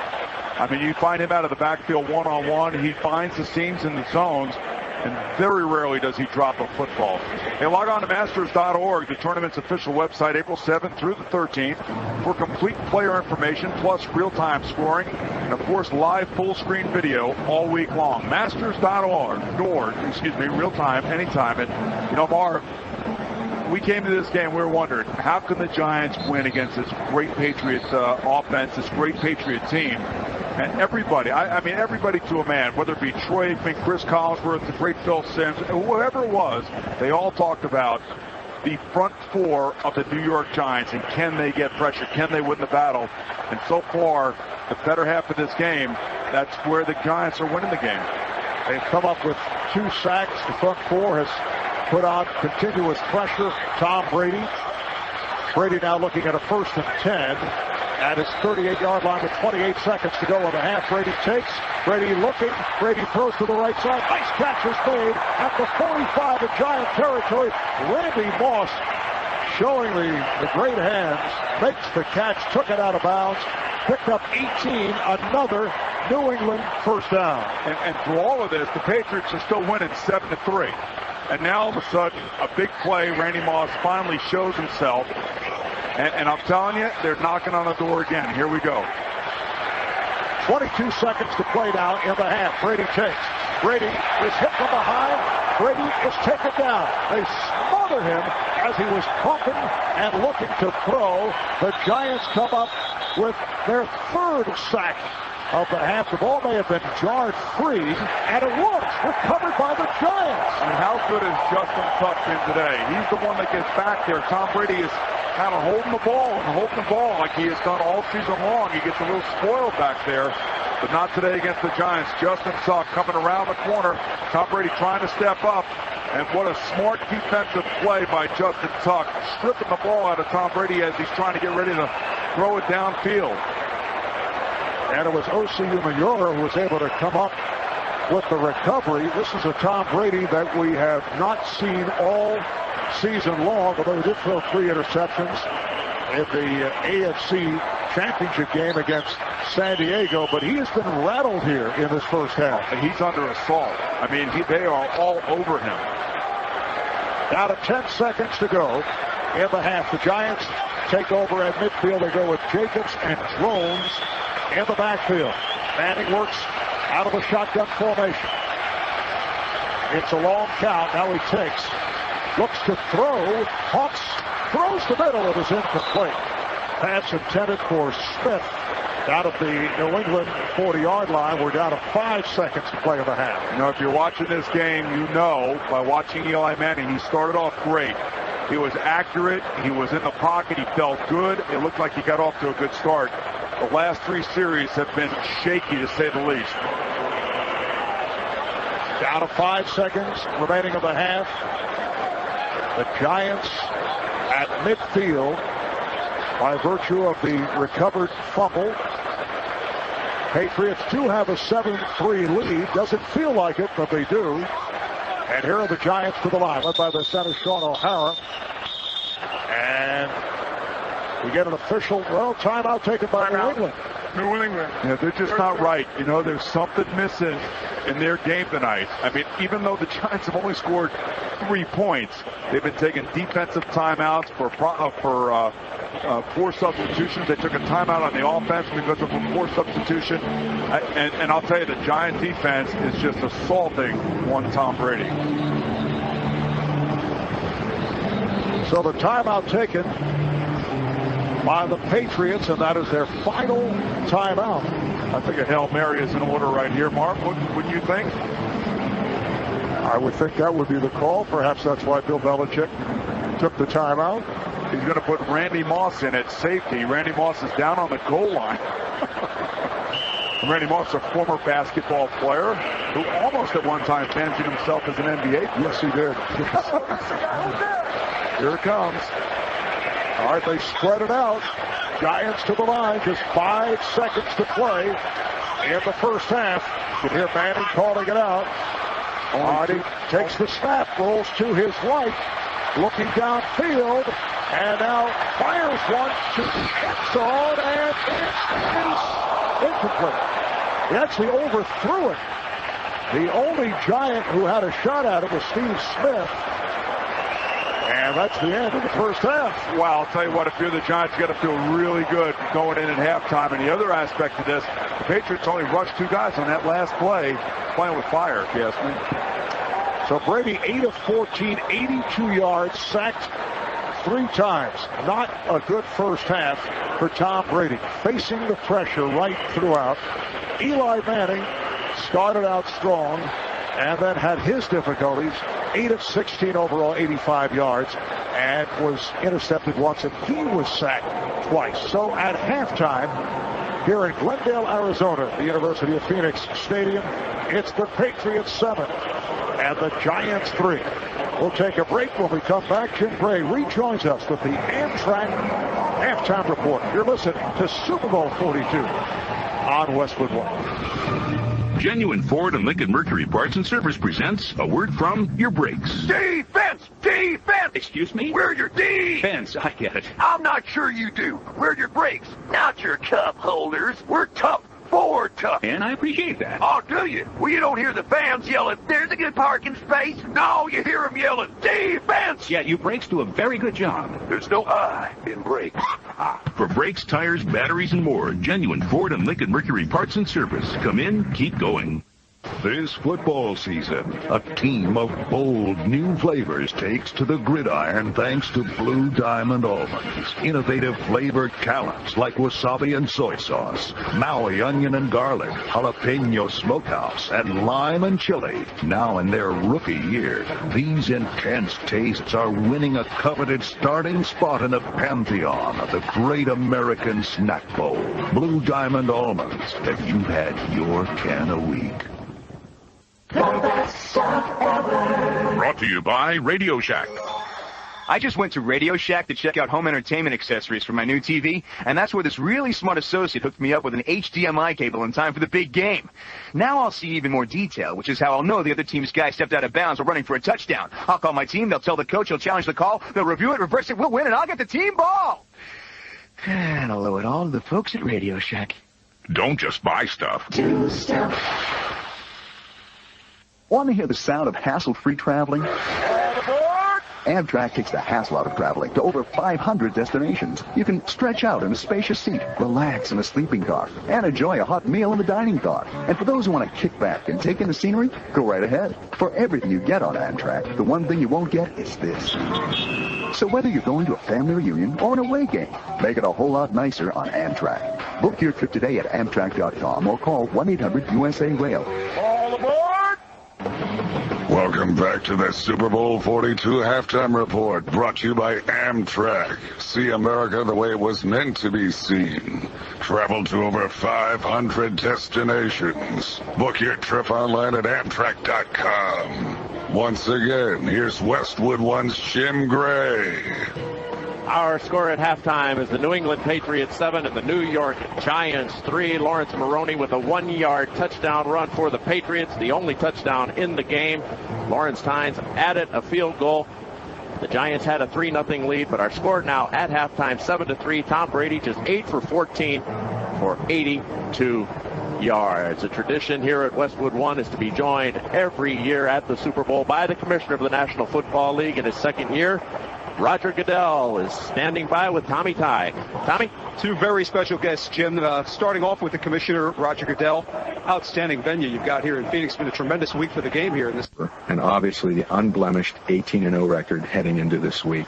I mean, you find him out of the backfield one-on-one. He finds the seams in the zones, and very rarely does he drop a football. Hey, log on to Masters.org, the tournament's official website, April 7th through the 13th, for complete player information, plus real-time scoring, and, of course, live full-screen video all week long. Masters.org, real-time, anytime. And, Marv, we came to this game, we were wondering, how can the Giants win against this great Patriots offense, this great Patriot team? And everybody, I mean everybody to a man, whether it be Troy Aikman, Chris Collinsworth, the great Phil Simms, whoever it was, they all talked about the front four of the New York Giants and can they get pressure, can they win the battle? And so far, the better half of this game, that's where the Giants are winning the game. They've come up with 2 sacks. The front four has put on continuous pressure. Tom Brady. Brady now looking at a 1st and 10 at his 38-yard line with 28 seconds to go in the half. Brady takes. Brady looking. Brady throws to the right side. Nice catch is made at the 45 of Giant territory. Randy Moss showing the great hands. Makes the catch. Took it out of bounds. Picked up 18. Another New England first down. And through all of this, the Patriots are still winning 7-3. And now all of a sudden, a big play, Randy Moss finally shows himself. And I'm telling you, they're knocking on the door again. Here we go. 22 seconds to play now in the half. Brady takes. Brady is hit from behind. Brady is taken down. They smother him as he was pumping and looking to throw. The Giants come up with their 3rd sack of the half. The ball may have been jarred free, and it was recovered by the Giants. And how good has Justin Tuck been today? He's the one that gets back there. Tom Brady is kind of holding the ball like he has done all season long. He gets a little spoiled back there, but not today against the Giants. Justin Tuck coming around the corner. Tom Brady trying to step up. And what a smart defensive play by Justin Tuck, stripping the ball out of Tom Brady as he's trying to get ready to throw it downfield. And it was O.C. Umenyiora who was able to come up with the recovery. This is a Tom Brady that we have not seen all season long, although he did throw 3 interceptions in the AFC Championship game against San Diego, but he has been rattled here in this first half. He's under assault. I mean, they are all over him. Down to 10 seconds to go in the half. The Giants take over at midfield. They go with Jacobs and Jones in the backfield. Manning works out of a shotgun formation. It's a long count. Now he takes. Looks to throw. Hawks throws the middle. It is incomplete. Pass intended for Smith out of the New England 40-yard line. We're down to 5 seconds to play in the half. You know, if you're watching this game, you know by watching Eli Manning, he started off great. He was accurate. He was in the pocket. He felt good. It looked like he got off to a good start. The last 3 series have been shaky, to say the least. Down to 5 seconds remaining of the half. The Giants at midfield by virtue of the recovered fumble. Patriots do have a 7-3 lead. Doesn't feel like it, but they do. And here are the Giants to the line, led by the center, Sean O'Hara. And we get an official, timeout taken by New England. New England. Yeah, they're just not right. You know, there's something missing in their game tonight. I mean, even though the Giants have only scored 3 points, they've been taking defensive timeouts for 4 substitutions. They took a timeout on the offense because of a 4 substitution. And I'll tell you, the Giant defense is just assaulting one Tom Brady. So the timeout taken by the Patriots, and that is their final timeout. I think a Hail Mary is in order right here. Marv, what do you think? I would think that would be the call. Perhaps that's why Bill Belichick took the timeout. He's going to put Randy Moss in at safety. Randy Moss is down on the goal line. Randy Moss, a former basketball player who almost at one time fancied himself as an NBA player. Yes, he did. Here it comes. All right, they spread it out. Giants to the line. Just 5 seconds to play in the first half. You can hear Manning calling it out. Hardy takes the snap, rolls to his right, looking downfield, and now fires one to the end zone, and it's incomplete. He actually overthrew it. The only Giant who had a shot at it was Steve Smith. And that's the end of the first half. Well, I'll tell you what, if you're the Giants, you got to feel really good going in at halftime. And the other aspect of this, the Patriots only rushed 2 guys on that last play, playing with fire, if you ask me. So Brady, 8 of 14, 82 yards, sacked 3 times. Not a good first half for Tom Brady. Facing the pressure right throughout. Eli Manning started out strong and then had his difficulties. 8 of 16 overall, 85 yards, and was intercepted once, and he was sacked twice. So at halftime, here in Glendale, Arizona, the University of Phoenix Stadium, it's the Patriots 7 and the Giants 3. We'll take a break. When we come back, Jim Gray rejoins us with the Amtrak halftime report. You're listening to Super Bowl 42 on Westwood One. Genuine Ford and Lincoln Mercury Parts and Service presents a word from your brakes. Defense! Defense! Excuse me? Where are your D's? Defense, I get it. I'm not sure you do. Where are your brakes? Not your cup holders. We're tough. Ford tough. And I appreciate that. Oh, do you? Well, you don't hear the fans yelling, "There's a good parking space." No, you hear them yelling, "Defense!" Yeah, you brakes do a very good job. There's no I in brakes. For brakes, tires, batteries, and more, genuine Ford and Lincoln Mercury Parts and Service. Come in, keep going. This football season, a team of bold new flavors takes to the gridiron thanks to Blue Diamond Almonds. Innovative flavored callums like wasabi and soy sauce, Maui onion and garlic, jalapeno smokehouse, and lime and chili. Now in their rookie year, these intense tastes are winning a coveted starting spot in the pantheon of the great American snack bowl. Blue Diamond Almonds. Have you had your can a week? Brought to you by Radio Shack. I just went to Radio Shack to check out home entertainment accessories for my new TV, and that's where this really smart associate hooked me up with an HDMI cable in time for the big game. Now I'll see even more detail, which is how I'll know the other team's guy stepped out of bounds while running for a touchdown. I'll call my team, they'll tell the coach, he'll challenge the call, they'll review it, reverse it, we'll win, and I'll get the team ball! And I'll owe it all to the folks at Radio Shack. Don't just buy stuff. Do stuff. Want to hear the sound of hassle-free traveling? Amtrak takes the hassle out of traveling to over 500 destinations. You can stretch out in a spacious seat, relax in a sleeping car, and enjoy a hot meal in the dining car. And for those who want to kick back and take in the scenery, go right ahead. For everything you get on Amtrak, the one thing you won't get is this. So whether you're going to a family reunion or an away game, make it a whole lot nicer on Amtrak. Book your trip today at Amtrak.com or call 1-800-USA-RAIL. All aboard! Welcome back to the Super Bowl 42 halftime report, brought to you by Amtrak. See America the way it was meant to be seen. Travel to over 500 destinations. Book your trip online at Amtrak.com. Once again, here's Westwood One's Jim Gray. Our score at halftime is the New England Patriots 7 and the New York Giants 3. Lawrence Maroney with a 1-yard touchdown run for the Patriots, the only touchdown in the game. Lawrence Tynes added a field goal. The Giants had a 3-0 lead, but our score now at halftime 7-3. Tom Brady just 8 for 14 for 82 yards. A tradition here at Westwood One is to be joined every year at the Super Bowl by the Commissioner of the National Football League in his second year. Roger Goodell is standing by with Tommy Tighe. Tommy? Two very special guests, Jim. Starting off with the Commissioner, Roger Goodell. Outstanding venue you've got here in Phoenix. It's been a tremendous week for the game here in this. And obviously the unblemished 18-0 record heading into this week.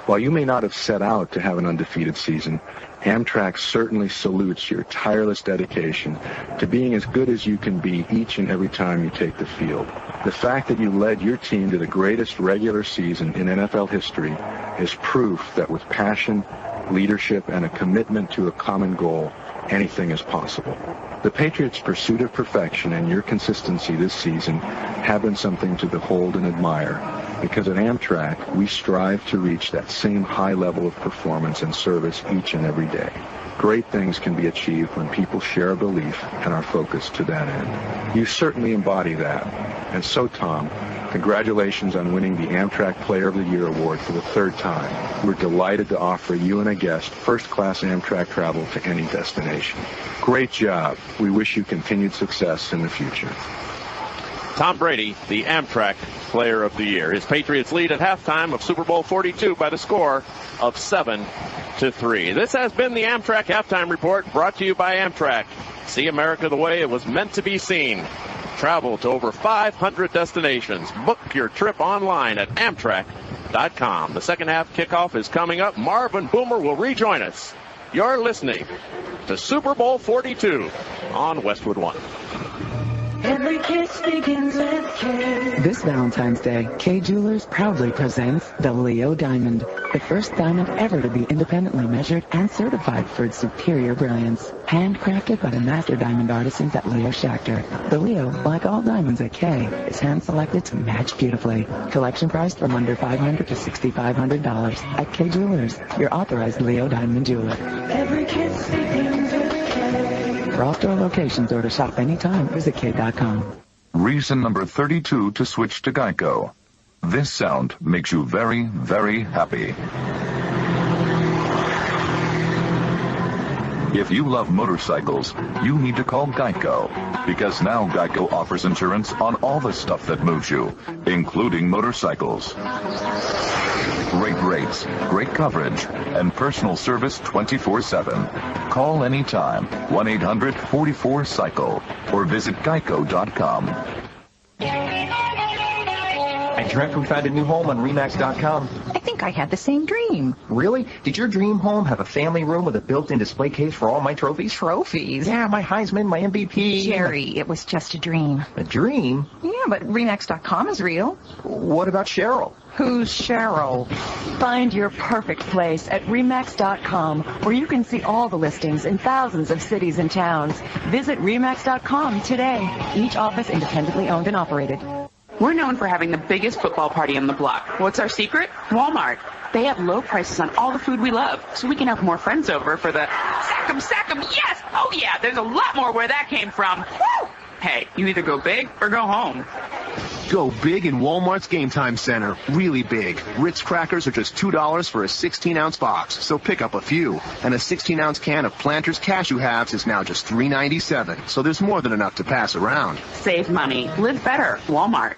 While you may not have set out to have an undefeated season, Amtrak certainly salutes your tireless dedication to being as good as you can be each and every time you take the field. The fact that you led your team to the greatest regular season in NFL history is proof that with passion, leadership, and a commitment to a common goal, anything is possible. The Patriots' pursuit of perfection and your consistency this season have been something to behold and admire, because at Amtrak, we strive to reach that same high level of performance and service each and every day. Great things can be achieved when people share a belief and are focused to that end. You certainly embody that. And so, Tom, congratulations on winning the Amtrak Player of the Year award for the third time. We're delighted to offer you and a guest first-class Amtrak travel to any destination. Great job. We wish you continued success in the future. Tom Brady, the Amtrak Player of the Year. His Patriots lead at halftime of Super Bowl 42 by the score of 7-3. This has been the Amtrak Halftime Report, brought to you by Amtrak. See America the way it was meant to be seen. Travel to over 500 destinations. Book your trip online at Amtrak.com. The second half kickoff is coming up. Marv and Boomer will rejoin us. You're listening to Super Bowl 42 on Westwood One. Every kiss begins with K. This Valentine's Day, K Jewelers proudly presents the Leo Diamond, the first diamond ever to be independently measured and certified for its superior brilliance. Handcrafted by the master diamond artisans at Leo Schachter. The Leo, like all diamonds at K, is hand-selected to match beautifully. Collection priced from under $500 to $6,500 at K Jewelers, your authorized Leo Diamond jeweler. Every kiss begins with K. For outdoor locations or to shop anytime, visit K.com. Reason number 32 to switch to Geico. This sound makes you very, very happy. If you love motorcycles, you need to call Geico, because now Geico offers insurance on all the stuff that moves you, including motorcycles. Great rates, great coverage, and personal service 24/7. Call anytime, 1-800-44-CYCLE, or visit geico.com. I dreamt we found a new home on Remax.com. I think I had the same dream. Really? Did your dream home have a family room with a built-in display case for all my trophies? Trophies? Yeah, my Heisman, my MVP. Jerry, it was just a dream. A dream? Yeah, but Remax.com is real. What about Cheryl? Who's Cheryl? Find your perfect place at Remax.com, where you can see all the listings in thousands of cities and towns. Visit Remax.com today. Each office independently owned and operated. We're known for having the biggest football party on the block. What's our secret? Walmart. They have low prices on all the food we love, so we can have more friends over for the sack 'em, yes! Oh yeah, there's a lot more where that came from. Woo! Hey, you either go big or go home. Go big in Walmart's Game Time Center. Really big. Ritz crackers are just $2 for a 16-ounce box, so pick up a few. And a 16-ounce can of Planters Cashew Halves is now just $3.97, so there's more than enough to pass around. Save money. Live better. Walmart.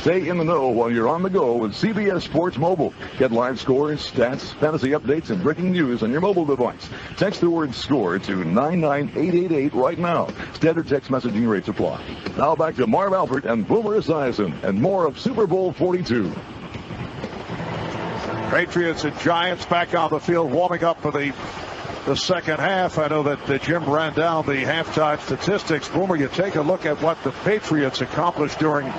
Stay in the know while you're on the go with CBS Sports Mobile. Get live scores, stats, fantasy updates, and breaking news on your mobile device. Text the word SCORE to 99888 right now. Standard text messaging rates apply. Now back to Marv Albert and Boomer Esiason and more of Super Bowl 42. Patriots and Giants back on the field warming up for the second half. I know that Jim ran down the halftime statistics. Boomer, you take a look at what the Patriots accomplished during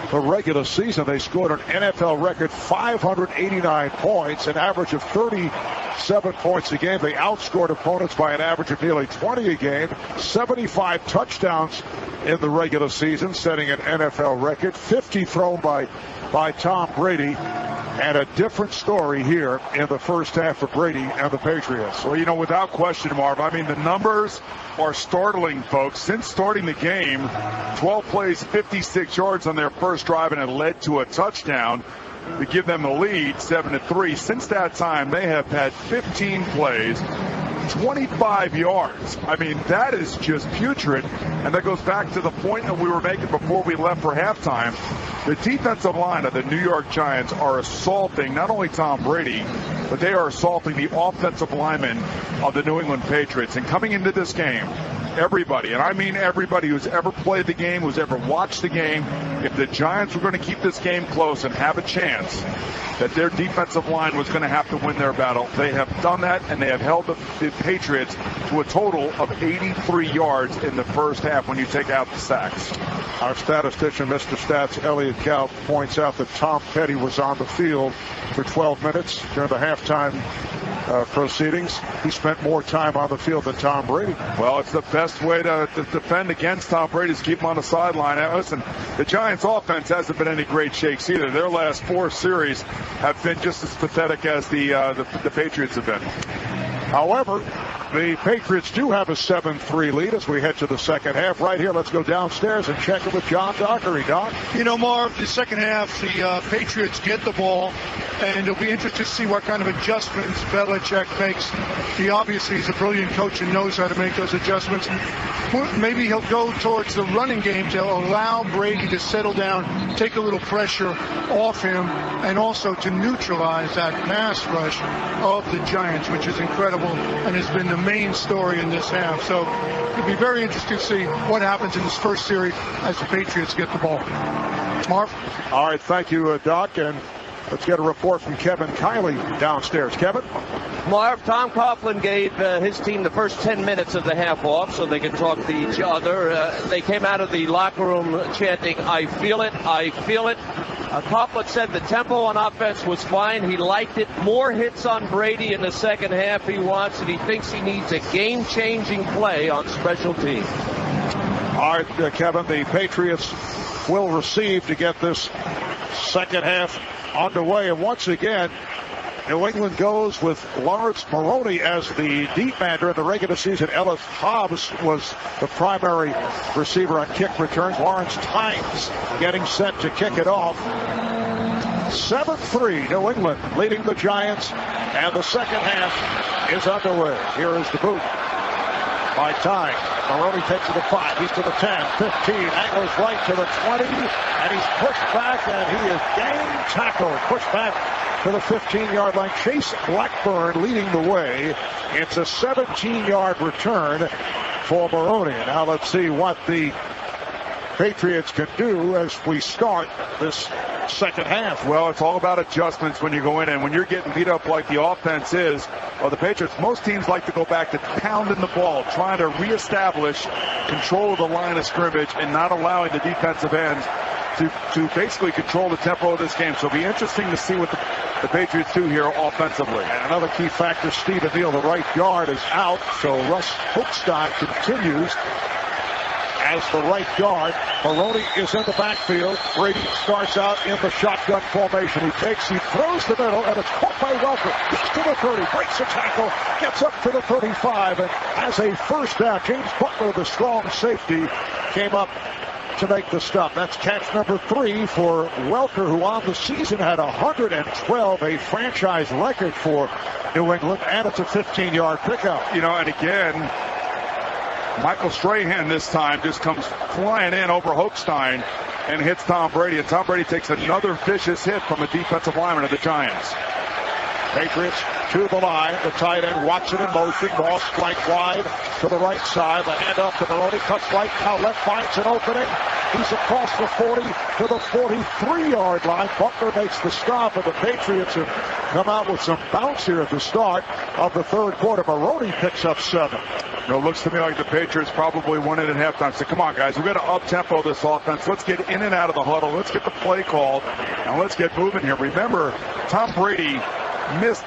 the regular season. They scored an NFL record 589 points, an average of 37 points a game. They outscored opponents by an average of nearly 20 a game, 75 touchdowns in the regular season, setting an NFL record, 50 thrown by Tom Brady. And a different story here in the first half for Brady and the Patriots. Well, you know, without question, Marv, I mean, the numbers are startling, folks. Since starting the game, 12 plays, 56 yards on their first drive, and it led to a touchdown to give them the lead, 7-3. Since that time, they have had 15 plays, 25 yards. I mean, that is just putrid. And that goes back to the point that we were making before we left for halftime. The defensive line of the New York Giants are assaulting not only Tom Brady, but they are assaulting the offensive linemen of the New England Patriots. And coming into this game, everybody, and I mean everybody who's ever played the game, who's ever watched the game, if the Giants were going to keep this game close and have a chance, that their defensive line was going to have to win their battle. They have done that, and they have held the Patriots to a total of 83 yards in the first half when you take out the sacks. Our statistician, Mr. Stats, Elliot Gout, points out that Tom Petty was on the field for 12 minutes during the halftime proceedings. He spent more time on the field than Tom Brady. Well, it's the best way to defend against Tom Brady is keep him on the sideline. Now, listen, the Giants' offense hasn't been any great shakes either. Their last 4 series have been just as pathetic as the Patriots have been. However, the Patriots do have a 7-3 lead as we head to the second half. Right here, let's go downstairs and check it with John Dockery. Doc? You know, Marv, the second half, the Patriots get the ball, and it'll be interesting to see what kind of adjustments Belichick makes. He obviously is a brilliant coach and knows how to make those adjustments. Maybe he'll go towards the running game to allow Brady to settle down, take a little pressure off him, and also to neutralize that pass rush of the Giants, which is incredible and has been the main story in this half. So it'll be very interesting to see what happens in this first series as the Patriots get the ball. Marv? All right, thank you, Doc. And let's get a report from Kevin Kiley downstairs. Kevin? Marv, Tom Coughlin gave his team the first 10 minutes of the half off so they could talk to each other. They came out of the locker room chanting, "I feel it, I feel it." Coughlin said the tempo on offense was fine. He liked it. More hits on Brady in the second half he wants, and he thinks he needs a game-changing play on special teams. All right, Kevin, the Patriots will receive to get this second half underway. And once again, New England goes with Lawrence Maroney as the deep man during the regular season. Ellis Hobbs was the primary receiver on kick returns. Lawrence Tynes getting set to kick it off. 7-3, New England leading the Giants, and the second half is underway. Here is the boot by Tynes. Maroney takes it to 5. He's to the 10, 15, angles right to the 20, and he's pushed back, and he is game tackled. Pushed back to the 15-yard line. Chase Blackburn leading the way. It's a 17-yard return for Maroney. Now let's see what the Patriots can do as we start this second half. Well, it's all about adjustments when you go in, and when you're getting beat up like the offense is, well, the Patriots, most teams like to go back to pounding the ball, trying to reestablish control of the line of scrimmage and not allowing the defensive ends to basically control the tempo of this game. So it'll be interesting to see what the Patriots do here offensively. And another key factor, Stephen Neal, the right guard, is out, so Russ Hookstock continues as the right guard. Maroney is in the backfield. Brady starts out in the shotgun formation. He throws the middle, and it's caught by Welker. Gets to the 30, breaks a tackle, gets up to the 35, and has a first down. James Butler, the strong safety, came up to make the stop. That's catch number 3 for Welker, who on the season had 112, a franchise record for New England, and it's a 15-yard pickup. You know, and again, Michael Strahan this time just comes flying in over Hochstein and hits Tom Brady, and Tom Brady takes another vicious hit from a defensive lineman of the Giants. Patriots to the line. The tight end, Watson in motion. Moss flank wide to the right side. The handoff to Maroney. Cuts right. Now left finds an opening. He's across the 40 to the 43-yard line. Butler makes the stop, and the Patriots have come out with some bounce here at the start of the third quarter. Maroney picks up 7. You know, it looks to me like the Patriots probably won it at halftime. So come on, guys, we've got to up-tempo this offense. Let's get in and out of the huddle. Let's get the play called, and let's get moving here. Remember, Tom Brady missed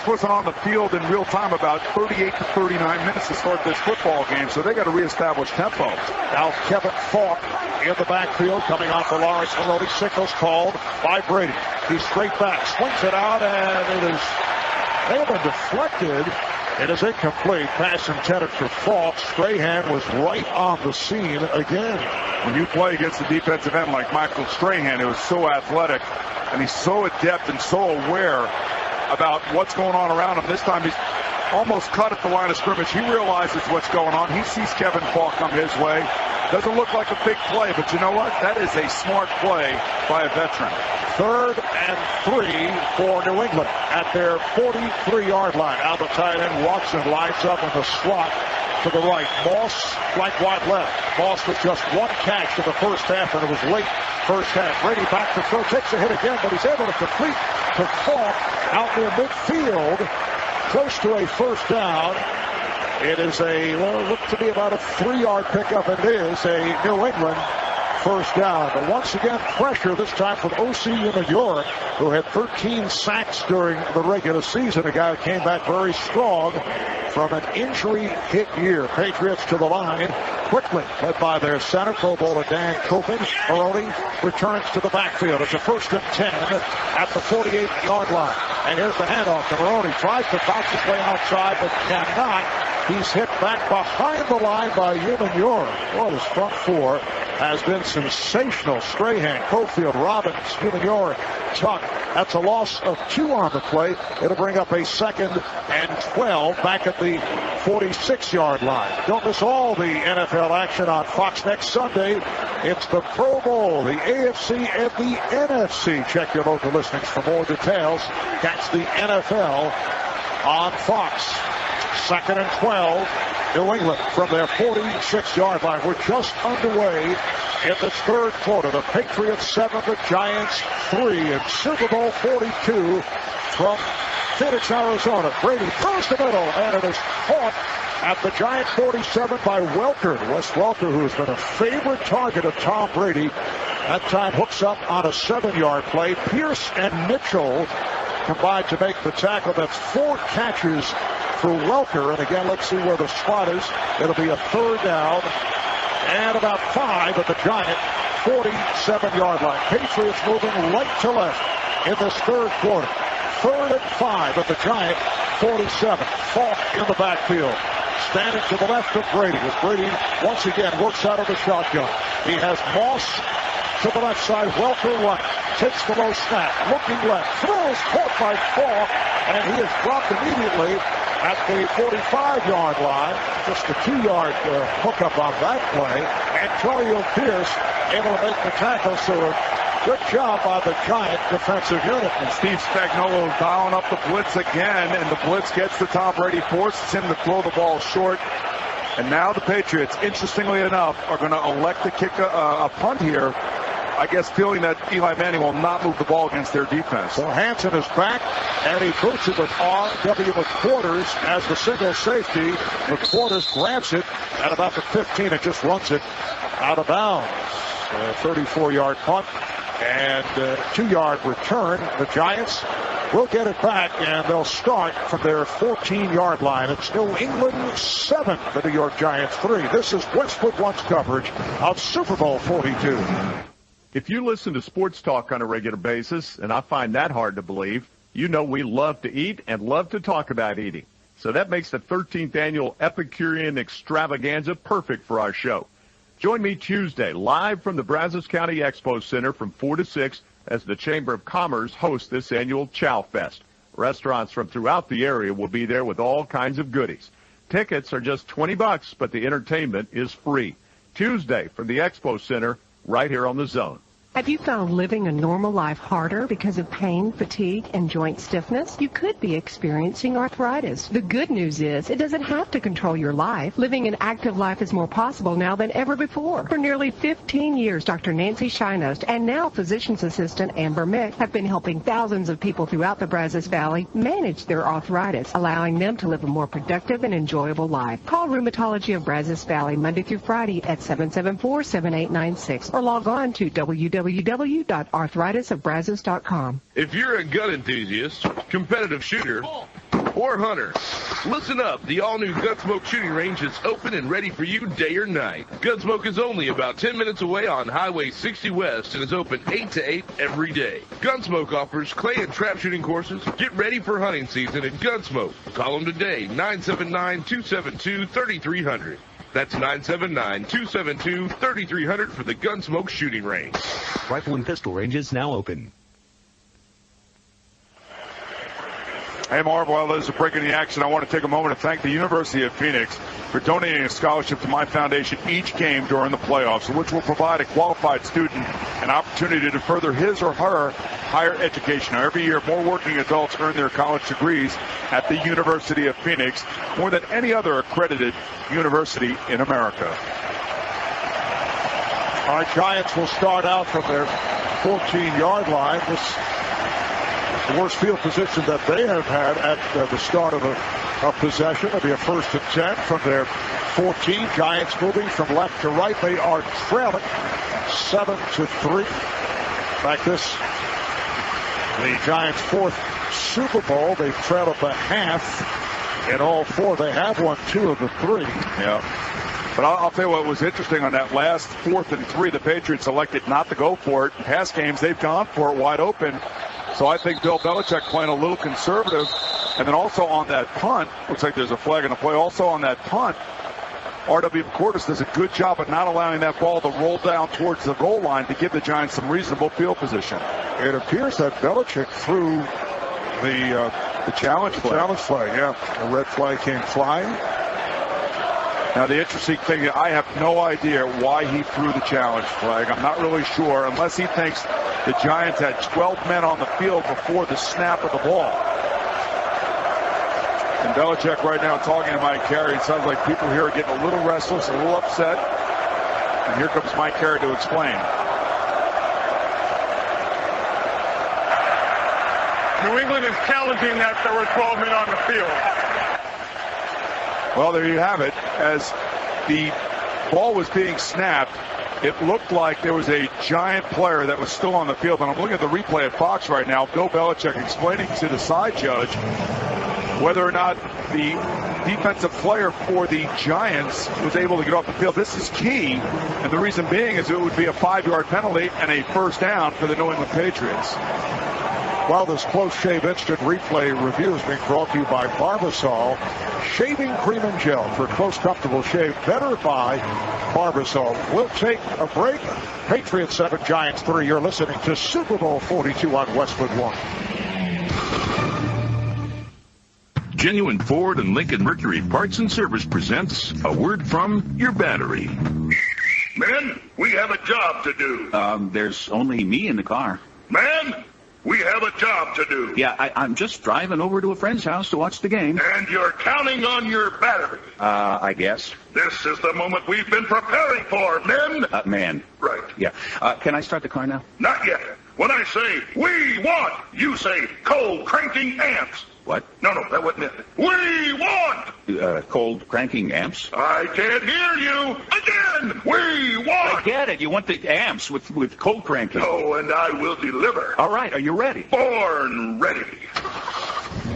wasn't on the field in real time about 38 to 39 minutes to start this football game, so they got to reestablish tempo. Now Kevin Falk in the backfield, coming off the Lawrence Maroney. Signals called by Brady. He's straight back, swings it out, and it is able deflected. It is incomplete. Pass intended for Falk. Strahan was right on the scene again. When you play against a defensive end like Michael Strahan, who is so athletic, and he's so adept and so aware about what's going on around him. This time he's almost cut at the line of scrimmage. He realizes what's going on. He sees Kevin Falk come his way. Doesn't look like a big play, but you know what? That is a smart play by a veteran. 3rd and 3 for New England at their 43-yard line. Now the tight end Watson lines up in the slot to the right. Moss flank wide left. Moss with just 1 catch in the first half, and it was late first half. Brady back to throw, takes a hit again, but he's able to complete to Falk out near midfield, close to a first down. It is looked to be about a 3-yard pickup, and it is a New England first down. But once again, pressure, this time from O.C. Unior, who had 13 sacks during the regular season. A guy who came back very strong from an injury-hit year. Patriots to the line quickly, led by their center, Pro Bowler Dan Copen. Maroney returns to the backfield. It's a 1st and 10 at the 48-yard line. And here's the handoff to Maroney. Tries to bounce his way outside, but cannot. He's hit back behind the line by Unior. Well, his front 4 has been sensational. Strahan, Cofield, Robbins, Unior, Tuck. That's a loss of 2 on the play. It'll bring up a 2nd and 12 back at the 46-yard line. Don't miss all the NFL action on Fox next Sunday. It's the Pro Bowl, the AFC and the NFC. Check your local listings for more details. Catch the NFL on Fox. 2nd and 12. New England from their 46-yard line. We're just underway in the third quarter. The Patriots 7, the Giants 3 in Super Bowl 42 from Phoenix, Arizona. Brady throws the middle, and it is caught at the Giant 47 by Welker. Wes Welker, who has been a favorite target of Tom Brady, that time hooks up on a 7-yard play. Pierce and Mitchell combined to make the tackle. That's 4 catches for Welker. And again, let's see where the spot is. It'll be a 3rd down and about 5 at the Giant 47-yard line. Patriots moving right to left in this third quarter. 3rd and 5 at the Giant 47. Falk in the backfield. Standing to the left of Brady, as Brady once again works out of the shotgun. He has Moss to the left side. Welker right. Takes the low snap. Looking left. Throws caught by Falk, and he is dropped immediately at the 45-yard line. Just a 2-yard hookup on that play. Antonio Pierce able to make the tackle. So a good job by the Giant defensive unit. And Steve Spagnuolo dialing up the blitz again, and the blitz gets to Tom Brady, forces him to throw the ball short. And now the Patriots, interestingly enough, are going to elect to kick a punt here. I guess feeling that Eli Manning will not move the ball against their defense. So Hansen is back, and he boots it with R.W. McQuarters as the single safety. McQuarters grabs it at about the 15 and just runs it out of bounds. A 34-yard punt and 2-yard return. The Giants will get it back, and they'll start from their 14-yard line. It's New England 7, the New York Giants 3. This is Westwood One's coverage of Super Bowl 42. If you listen to sports talk on a regular basis, and I find that hard to believe, you know we love to eat and love to talk about eating. So that makes the 13th annual Epicurean Extravaganza perfect for our show. Join me Tuesday live from the Brazos County Expo Center from 4 to 6 as the Chamber of Commerce hosts this annual Chow Fest. Restaurants from throughout the area will be there with all kinds of goodies. Tickets are just $20, but the entertainment is free. Tuesday from the Expo Center right here on the Zone. Have you found living a normal life harder because of pain, fatigue, and joint stiffness? You could be experiencing arthritis. The good news is it doesn't have to control your life. Living an active life is more possible now than ever before. For nearly 15 years, Dr. Nancy Shinost and now physician's assistant Amber Mick have been helping thousands of people throughout the Brazos Valley manage their arthritis, allowing them to live a more productive and enjoyable life. Call Rheumatology of Brazos Valley Monday through Friday at 774-7896 or log on to www.arthritisofbrazos.com. If you're a gun enthusiast, competitive shooter, or hunter, listen up. The all-new Gunsmoke shooting range is open and ready for you day or night. Gunsmoke is only about 10 minutes away on Highway 60 West and is open 8 to 8 every day. Gunsmoke offers clay and trap shooting courses. Get ready for hunting season at Gunsmoke. Call them today, 979-272-3300. That's 979-272-3300 for the Gunsmoke shooting range. Rifle and pistol range is now open. Hey, Marv, while those are breaking the action, I want to take a moment to thank the University of Phoenix for donating a scholarship to my foundation each game during the playoffs, which will provide a qualified student an opportunity to further his or her higher education. Now, every year, more working adults earn their college degrees at the University of Phoenix, more than any other accredited university in America. Our Giants will start out from their 14-yard line. This is the worst field position that they have had at the start of possession. It'll be a 1st and 10 from their 14. Giants moving from left to right. They are trailing 7-3. Like this, the Giants' 4th Super Bowl. They've trailed a half in all 4. They have won 2 of the 3. Yeah. But I'll tell you what was interesting on that last 4th and 3. The Patriots elected not to go for it. In past games, they've gone for it wide open. So I think Bill Belichick playing a little conservative. And then also on that punt, looks like there's a flag in the play. Also on that punt, R.W. McCordis does a good job of not allowing that ball to roll down towards the goal line to give the Giants some reasonable field position. It appears that Belichick threw the challenge flag. Challenge flag, yeah. The red flag came flying. Now, the interesting thing, I have no idea why he threw the challenge flag. I'm not really sure, unless he thinks the Giants had 12 men on the field before the snap of the ball. And Belichick right now talking to Mike Carey. It sounds like people here are getting a little restless, a little upset. And here comes Mike Carey to explain. New England is challenging that there were 12 men on the field. Well, there you have it. As the ball was being snapped, it looked like there was a Giant player that was still on the field. And I'm looking at the replay at Fox right now. Bill Belichick explaining to the side judge whether or not the defensive player for the Giants was able to get off the field. This is key. And the reason being is it would be a 5-yard penalty and a 1st down for the New England Patriots. Well, this close shave instant replay review is being brought to you by Barbasol Shaving Cream and Gel for close, comfortable shave. Better by Barbasol. We'll take a break. Patriots 7, Giants 3. You're listening to Super Bowl 42 on Westwood One. Genuine Ford and Lincoln Mercury Parts and Service presents a word from your battery. Men, we have a job to do. There's only me in the car. Man, we have a job to do. Yeah, I'm just driving over to a friend's house to watch the game. And you're counting on your battery. I guess. This is the moment we've been preparing for, men. Man. Right. Yeah. Can I start the car now? Not yet. When I say, we want, you say, cold cranking ants. What? No, that wasn't it. We want! Cold cranking amps? I can't hear you! Again! We want! I get it. You want the amps with cold cranking. No, and I will deliver. All right, are you ready? Born ready.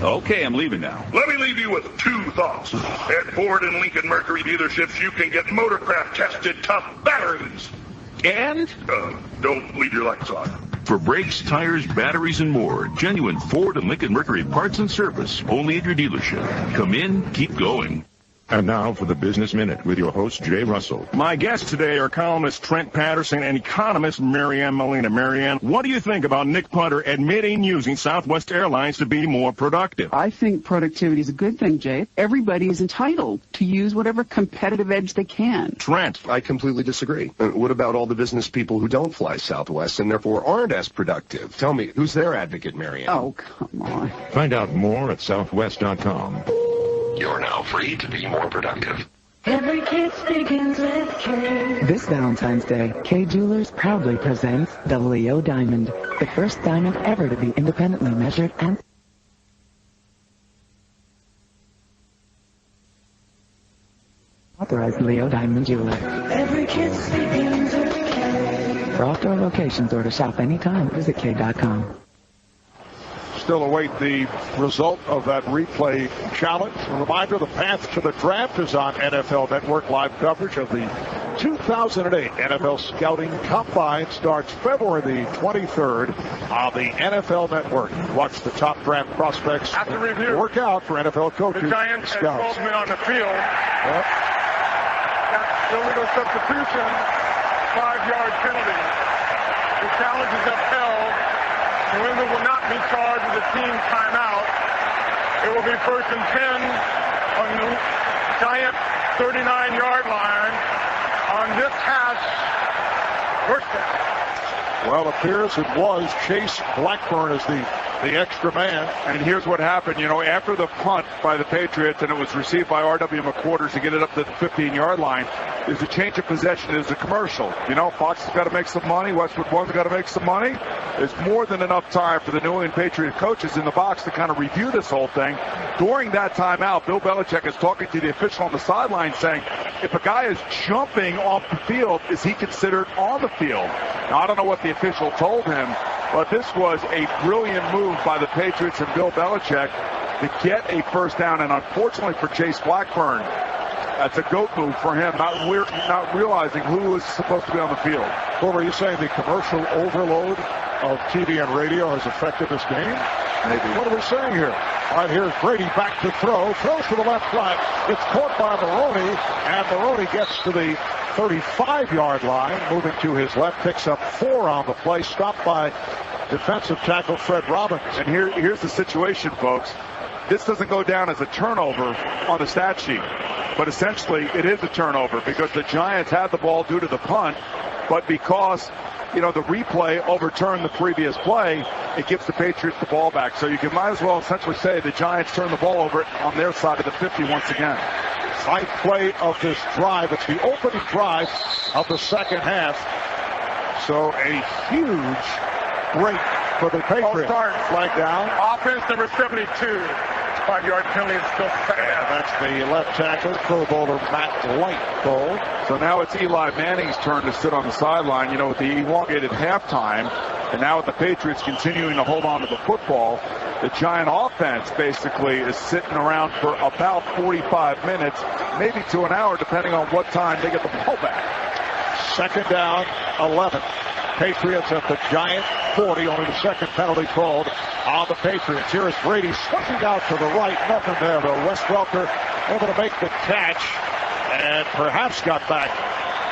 Okay, I'm leaving now. Let me leave you with two thoughts. At Ford and Lincoln Mercury dealerships, you can get Motorcraft tested tough batteries. And? Don't leave your lights on. For brakes, tires, batteries, and more, genuine Ford and Lincoln Mercury parts and service, only at your dealership. Come in, keep going. And now for the Business Minute with your host, Jay Russell. My guests today are columnist Trent Patterson and economist Marianne Molina. Marianne, what do you think about Nick Punter admitting using Southwest Airlines to be more productive? I think productivity is a good thing, Jay. Everybody is entitled to use whatever competitive edge they can. Trent. I completely disagree. What about all the business people who don't fly Southwest and therefore aren't as productive? Tell me, who's their advocate, Marianne? Oh, come on. Find out more at southwest.com. You're now free to be more productive. Every kiss begins with K. This Valentine's Day, K Jewelers proudly presents Double EO Diamond, the first diamond ever to be independently measured and authorized Leo Diamond Jeweler. Every kiss begins with K. For outdoor locations or to shop anytime, visit K.com. Still await the result of that replay challenge. A reminder, the path to the draft is on NFL Network. Live coverage of the 2008 NFL Scouting Combine starts February the 23rd on the NFL Network. Watch the top draft prospects work out for NFL coaches. The Giants had 12 men on the field. Yep. That's illegal substitution, 5-yard penalty. The challenge is upheld. New England will not be charged with a team timeout. It will be 1st and 10 on the Giant 39-yard line on this hash. Well, it appears it was Chase Blackburn as the extra man. And here's what happened. After the punt by the Patriots, and it was received by R.W. McQuarters to get it up to the 15-yard line, there's a change of possession. There's a commercial. Fox has got to make some money. Westwood One's got to make some money. There's more than enough time for the New England Patriots coaches in the box to kind of review this whole thing. During that timeout, Bill Belichick is talking to the official on the sideline saying, if a guy is jumping off the field, is he considered on the field? Now, I don't know what the official told him, but this was a brilliant move by the Patriots and Bill Belichick to get a first down. And unfortunately for Chase Blackburn, that's a goat move for him, not realizing who was supposed to be on the field. What were you saying? The commercial overload of TV and radio has affected this game? Maybe. What are we saying here? All right, here's Brady back to throw. Throws to the left side. It's caught by Maroney, and Maroney gets to the 35-yard line, moving to his left, picks up 4 on the play, stopped by defensive tackle Fred Robbins. And here's the situation, folks. This doesn't go down as a turnover on the stat sheet, but essentially it is a turnover because the Giants had the ball due to the punt, but because the replay overturned the previous play, it gives the Patriots the ball back. So you might as well essentially say the Giants turned the ball over on their side of the 50 once again. Ninth play of this drive. It's the opening drive of the second half. So a huge break for the Patriots. Flag down. Offense number 72. 5-yard penalty is still set. And that's the left tackle, Pro Bowler Matt Lightfold. So now it's Eli Manning's turn to sit on the sideline, with the elongated halftime. And now with the Patriots continuing to hold on to the football, the Giant offense basically is sitting around for about 45 minutes, maybe to an hour, depending on what time they get the ball back. Second down, 11. Patriots at the Giant 40, only the second penalty called on the Patriots. Here is Brady swinging out to the right. Nothing there, though. Wes Welker able to make the catch and perhaps got back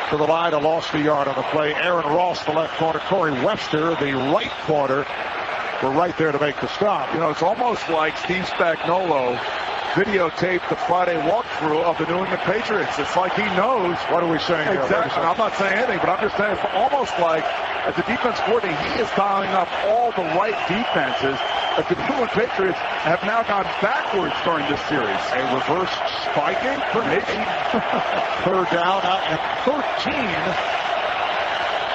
to the line and lost a yard on the play. Aaron Ross, the left corner. Corey Webster, the right corner, were right there to make the stop. It's almost like Steve Spagnuolo videotaped the Friday walkthrough of the New England Patriots. It's like he knows. What are we saying here? Exactly. I'm not saying anything, but I'm just saying it's almost like as the defense coordinator, he is dialing up all the right defenses. But the New England Patriots have now gone backwards during this series. A reverse spiking for maybe. Third down out at 13.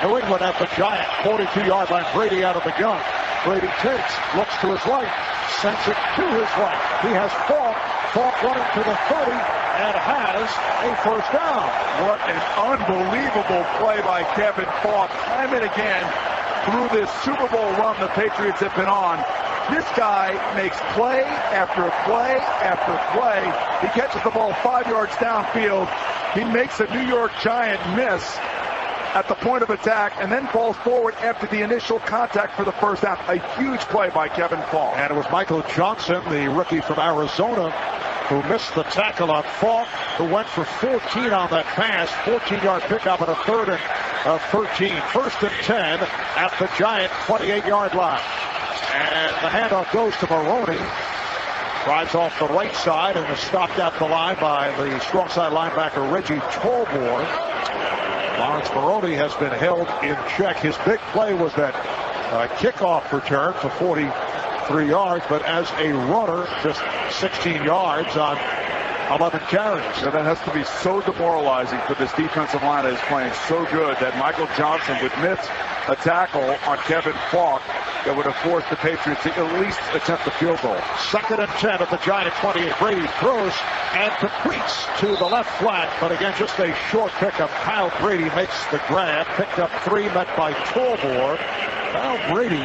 New England at the Giant 42-yard line. Brady out of the gun. Brady takes, looks to his right, sends it to his right. He has Falk. Falk running to the 30 and has a first down. What an unbelievable play by Kevin Falk. Time and again, through this Super Bowl run the Patriots have been on, this guy makes play after play after play. He catches the ball 5 yards downfield. He makes a New York Giant miss at the point of attack and then falls forward after the initial contact for the first down. A huge play by Kevin Falk. And it was Michael Johnson, the rookie from Arizona, who missed the tackle on Falk, who went for 14 on that pass. 14-yard pickup and a 3rd and 13. 1st and 10 at the Giant 28-yard line. And the handoff goes to Maroney. Drives off the right side and is stopped at the line by the strong side linebacker Reggie Tolmore. Lawrence Maroney has been held in check. His big play was that kickoff return for 43 yards, but as a runner, just 16 yards on 11 carries. So that has to be so demoralizing for this defensive line that is playing so good that Michael Johnson would miss a tackle on Kevin Falk that would have forced the Patriots to at least attempt the field goal. 2nd and 10 at the Giant 28. Brady throws and completes to the left flat, but again, just a short pickup. Kyle Brady makes the grab, picked up 3, met by Tolmore. Kyle Brady,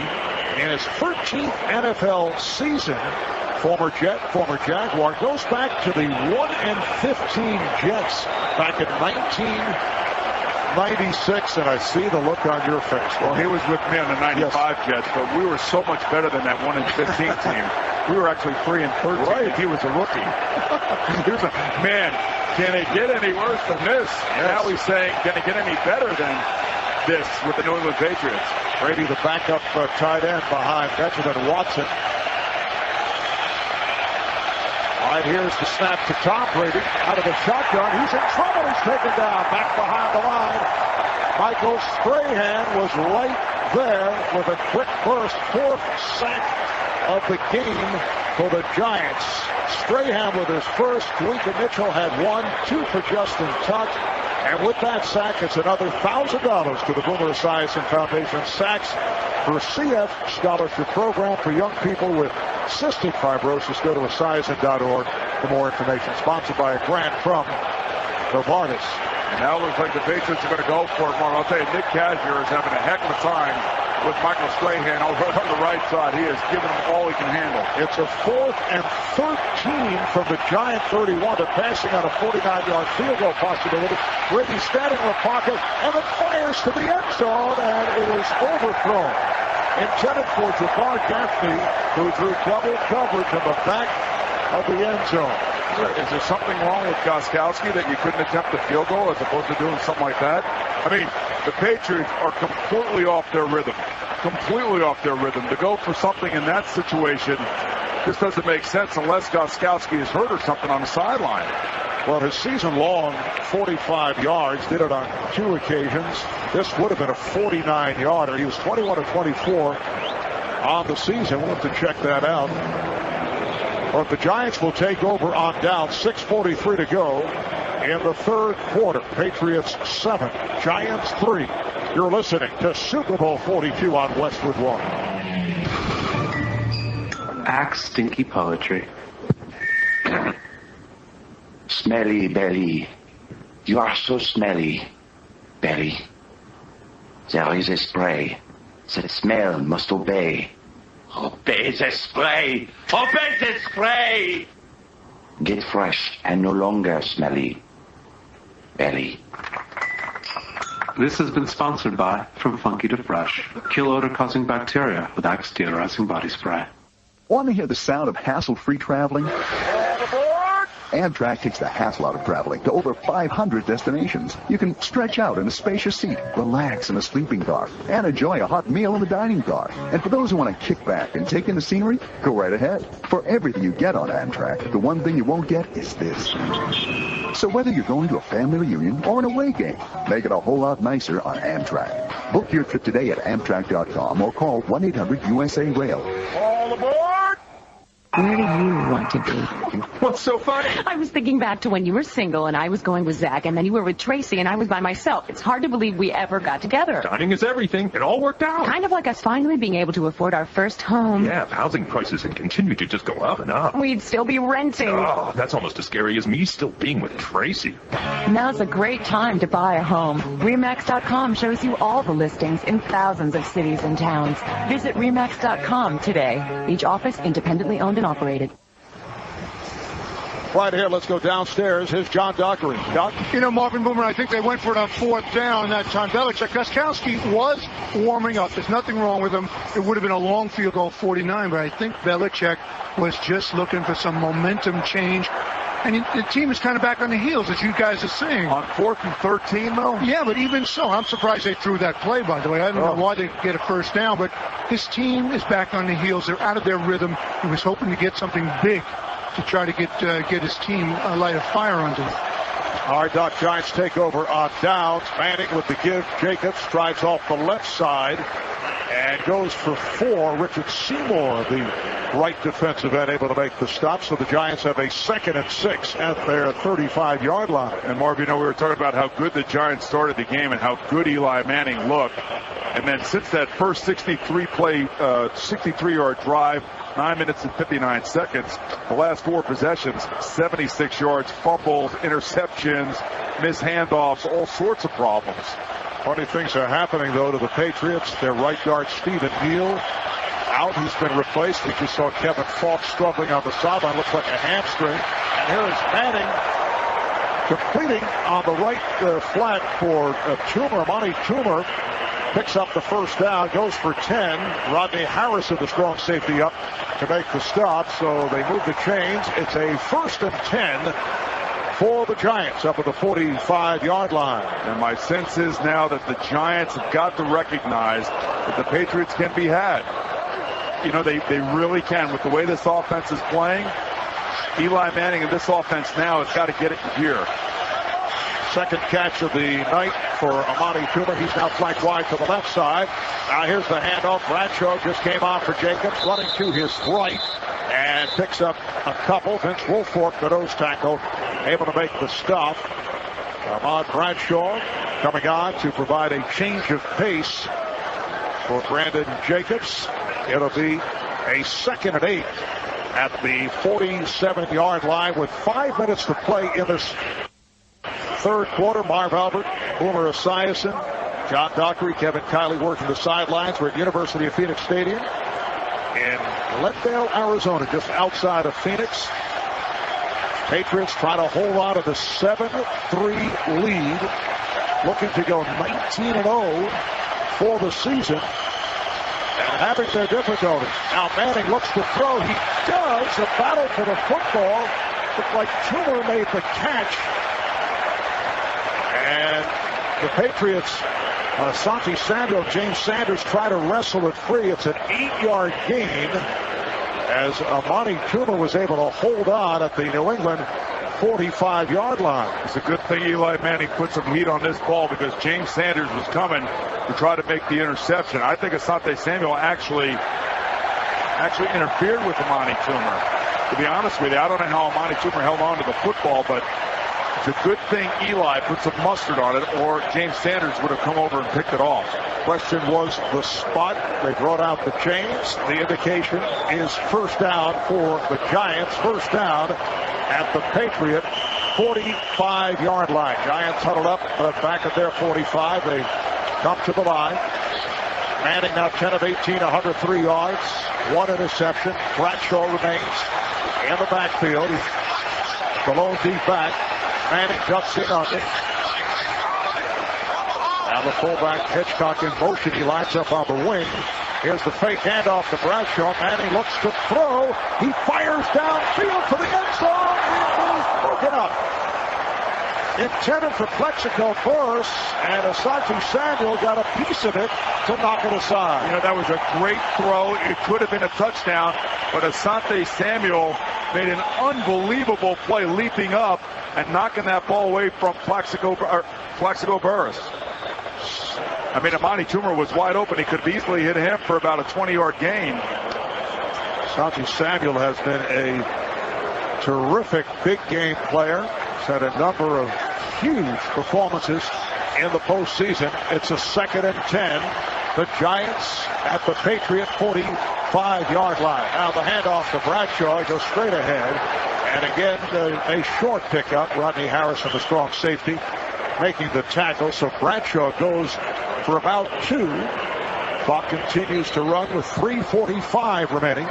in his 13th NFL season, former Jet, former Jaguar, goes back to the 1-15 Jets back in 1996, and I see the look on your face. Well, he was with me on the 95 Jets, but we were so much better than that 1-15 team. We were actually 3-13. Right. He was a rookie. Man, can it get any worse than this? Yes. Now he's saying, can it get any better than this with the New England Patriots? Brady, the backup tight end behind Benjamin Watson. All right, here's the snap to Tom Brady. Out of the shotgun. He's in trouble. He's taken down. Back behind the line. Michael Strahan was right there with a quick burst. 4th sack of the game for the Giants. Strahan with his first. Lincoln Mitchell had 1, 2 for Justin Tuck. And with that sack, it's another $1,000 to the Boomer Esiason Foundation Sacks for CF Scholarship Program for young people with cystic fibrosis. Go to Esiason.org for more information. Sponsored by a grant from Novartis. And now it looks like the Patriots are going to go for it, Mark. I'll tell you, Nick Cashmere is having a heck of a time with Michael Strahan over on the right side. He has given him all he can handle. It's a 4th and 13 from the Giant 31. They're passing on a 49-yard field goal possibility. Brady standing in the pocket and then fires to the end zone, and it is overthrown. Intended for Jabbar Gaffney, who threw double coverage in the back of the end zone. Is there something wrong with Gostkowski that you couldn't attempt the field goal as opposed to doing something like that? I mean, the Patriots are completely off their rhythm. Completely off their rhythm. To go for something in that situation just doesn't make sense unless Gostkowski is hurt or something on the sideline. Well, his season-long 45 yards, did it on 2 occasions. This would have been a 49-yarder. He was 21 of 24 on the season. We'll have to check that out. But the Giants will take over on down. 6:43 to go in the 3rd quarter. Patriots 7, Giants 3. You're listening to Super Bowl 42 on Westwood One. Axe stinky poetry. Smelly belly. You are so smelly, belly. There is a spray. That smell must obey. Obey the spray! Obey the spray! Get fresh and no longer smelly, belly. This has been sponsored by From Funky to Fresh. Kill odor-causing bacteria with Axe deodorizing body spray. Want to hear the sound of hassle-free traveling? Amtrak takes the hassle out of traveling to over 500 destinations. You can stretch out in a spacious seat, relax in a sleeping car, and enjoy a hot meal in the dining car. And for those who want to kick back and take in the scenery, go right ahead. For everything you get on Amtrak, the one thing you won't get is this. So whether you're going to a family reunion or an away game, make it a whole lot nicer on Amtrak. Book your trip today at Amtrak.com or call 1-800-USA-RAIL. All aboard! Where do you want to be? What's so funny? I was thinking back to when you were single and I was going with Zach, and then you were with Tracy and I was by myself. It's hard to believe we ever got together. Timing is everything. It all worked out. Kind of like us finally being able to afford our first home. Yeah, if housing prices had continued to just go up and up. We'd still be renting. Oh, that's almost as scary as me still being with Tracy. Now's a great time to buy a home. RE/MAX.com shows you all the listings in thousands of cities and towns. Visit RE/MAX.com today. Each office independently owned and operated. Right here, let's go downstairs. Here's John Dockery. Doc? You know, Marvin Boomer, I think they went for it on 4th down that time. Gostkowski was warming up. There's nothing wrong with him. It would have been a long field goal, 49, but I think Belichick was just looking for some momentum change. And the team is kind of back on the heels, as you guys are saying. On 4th and 13, though? Yeah, but even so, I'm surprised they threw that play, by the way. I don't know why they get a first down, but this team is back on the heels. They're out of their rhythm. He was hoping to get something big to try to get his team light a fire under. All right, Doc, Giants take over on downs. Manning with the give. Jacobs drives off the left side and goes for 4. Richard Seymour, the right defensive end, able to make the stop. So the Giants have a 2nd and 6 at their 35-yard line. And Marv, you know, we were talking about how good the Giants started the game and how good Eli Manning looked. And then since that first 63-yard drive, 9 minutes and 59 seconds, the last 4 possessions, 76 yards, fumbles, interceptions, missed handoffs, all sorts of problems. Funny things are happening, though, to the Patriots. Their right guard, Stephen Neal, out. He's been replaced. We just saw Kevin Falk struggling on the sideline. Looks like a hamstring. And here is Manning completing on the right flat for Toomer. Amani Toomer picks up the first down, goes for 10. Rodney Harrison, the strong safety, up to make the stop. So they move the chains. It's a 1st and 10 for the Giants up at the 45-yard line. And my sense is now that the Giants have got to recognize that the Patriots can be had. You know, they really can. With the way this offense is playing, Eli Manning and this offense now has got to get it in gear. Second catch of the night for Amani Toomer. He's now flanked wide to the left side. Now here's the handoff. Bradshaw just came on for Jacobs, running to his right and picks up a couple. Vince Wilfork, the nose tackle, able to make the stop. Ahmad Bradshaw coming on to provide a change of pace for Brandon Jacobs. It'll be a 2nd and 8 at the 47-yard line with 5 minutes to play in this third quarter. Marv Albert, Boomer Esiason, John Dockery, Kevin Kiley working the sidelines. We're at University of Phoenix Stadium in Glendale, Arizona, just outside of Phoenix. Patriots trying to hold on to the 7-3 lead, looking to go 19-0 for the season, and having their difficulties. Now Manning looks to throw. He does. A battle for the football. Looks like Toomer made the catch. And the Patriots, Santi Samuel, James Sanders try to wrestle it free. It's an 8-yard gain as Amani Toomer was able to hold on at the New England 45-yard line. It's a good thing Eli Manning put some heat on this ball because James Sanders was coming to try to make the interception. I think Asante Samuel actually interfered with Amani Toomer. To be honest with you, I don't know how Amani Toomer held on to the football, but it's a good thing Eli put some mustard on it, or James Sanders would have come over and picked it off. Question was the spot. They brought out the chains. The indication is first down for the Giants. First down at the Patriot 45-yard line. Giants huddled up back at their 45. They come to the line. Manning now 10 of 18, 103 yards, 1 interception. Bradshaw remains in the backfield. He's the lone deep back. Manning jumps in on it. Now the fullback Hitchcock in motion. He lines up on the wing. Here's the fake handoff to Bradshaw. Manning looks to throw. He fires downfield to the end zone. It is broken up. Intended for Plexico Burris, and Asante Samuel got a piece of it to knock it aside. You know, that was a great throw. It could have been a touchdown, but Asante Samuel made an unbelievable play leaping up and knocking that ball away from Plexico Burris. I mean, Amani Toomer was wide open. He could have easily hit him for about a 20-yard gain. Asante Samuel has been a terrific big game player. He's had a number of huge performances in the postseason. It's a 2nd and 10. The Giants at the Patriot 45-yard line. Now the handoff to Bradshaw goes straight ahead. And again, a short pickup. Rodney Harrison, the strong safety, making the tackle. So Bradshaw goes for about 2. Clock continues to run with 3:45 remaining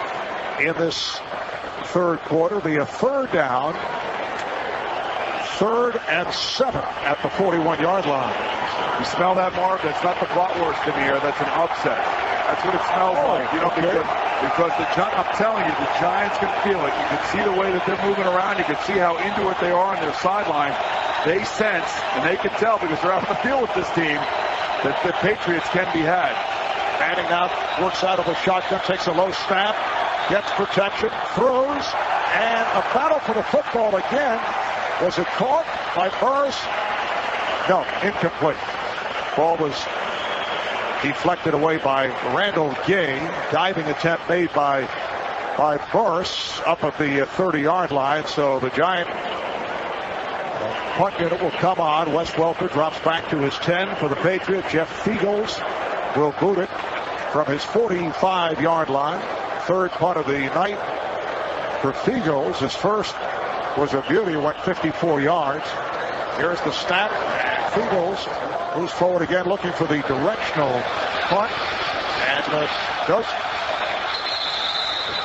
in this third quarter. Be a third down. 3rd and 7 at the 41-yard line. You smell that, Marv? That's not the bratwurst in here. That's an upset. That's what it smells like. You know, because I'm telling you, the Giants can feel it. You can see the way that they're moving around. You can see how into it they are on their sideline. They sense, and they can tell because they're out on the field with this team, that the Patriots can be had. Manning now works out of a shotgun, takes a low snap, gets protection, throws, and a battle for the football again. Was it caught by Burris? No, incomplete. Ball was deflected away by Randall Gay. Diving attempt made by Burris up at the 30-yard line. So the Giant punt unit will come on. Wes Welker drops back to his 10 for the Patriots. Jeff Fiegels will boot it from his 45-yard line. Third punt of the night for Fiegels. His first was a beauty, went 54 yards. Here's the snap. Fiegels moves forward again, looking for the directional punt, and does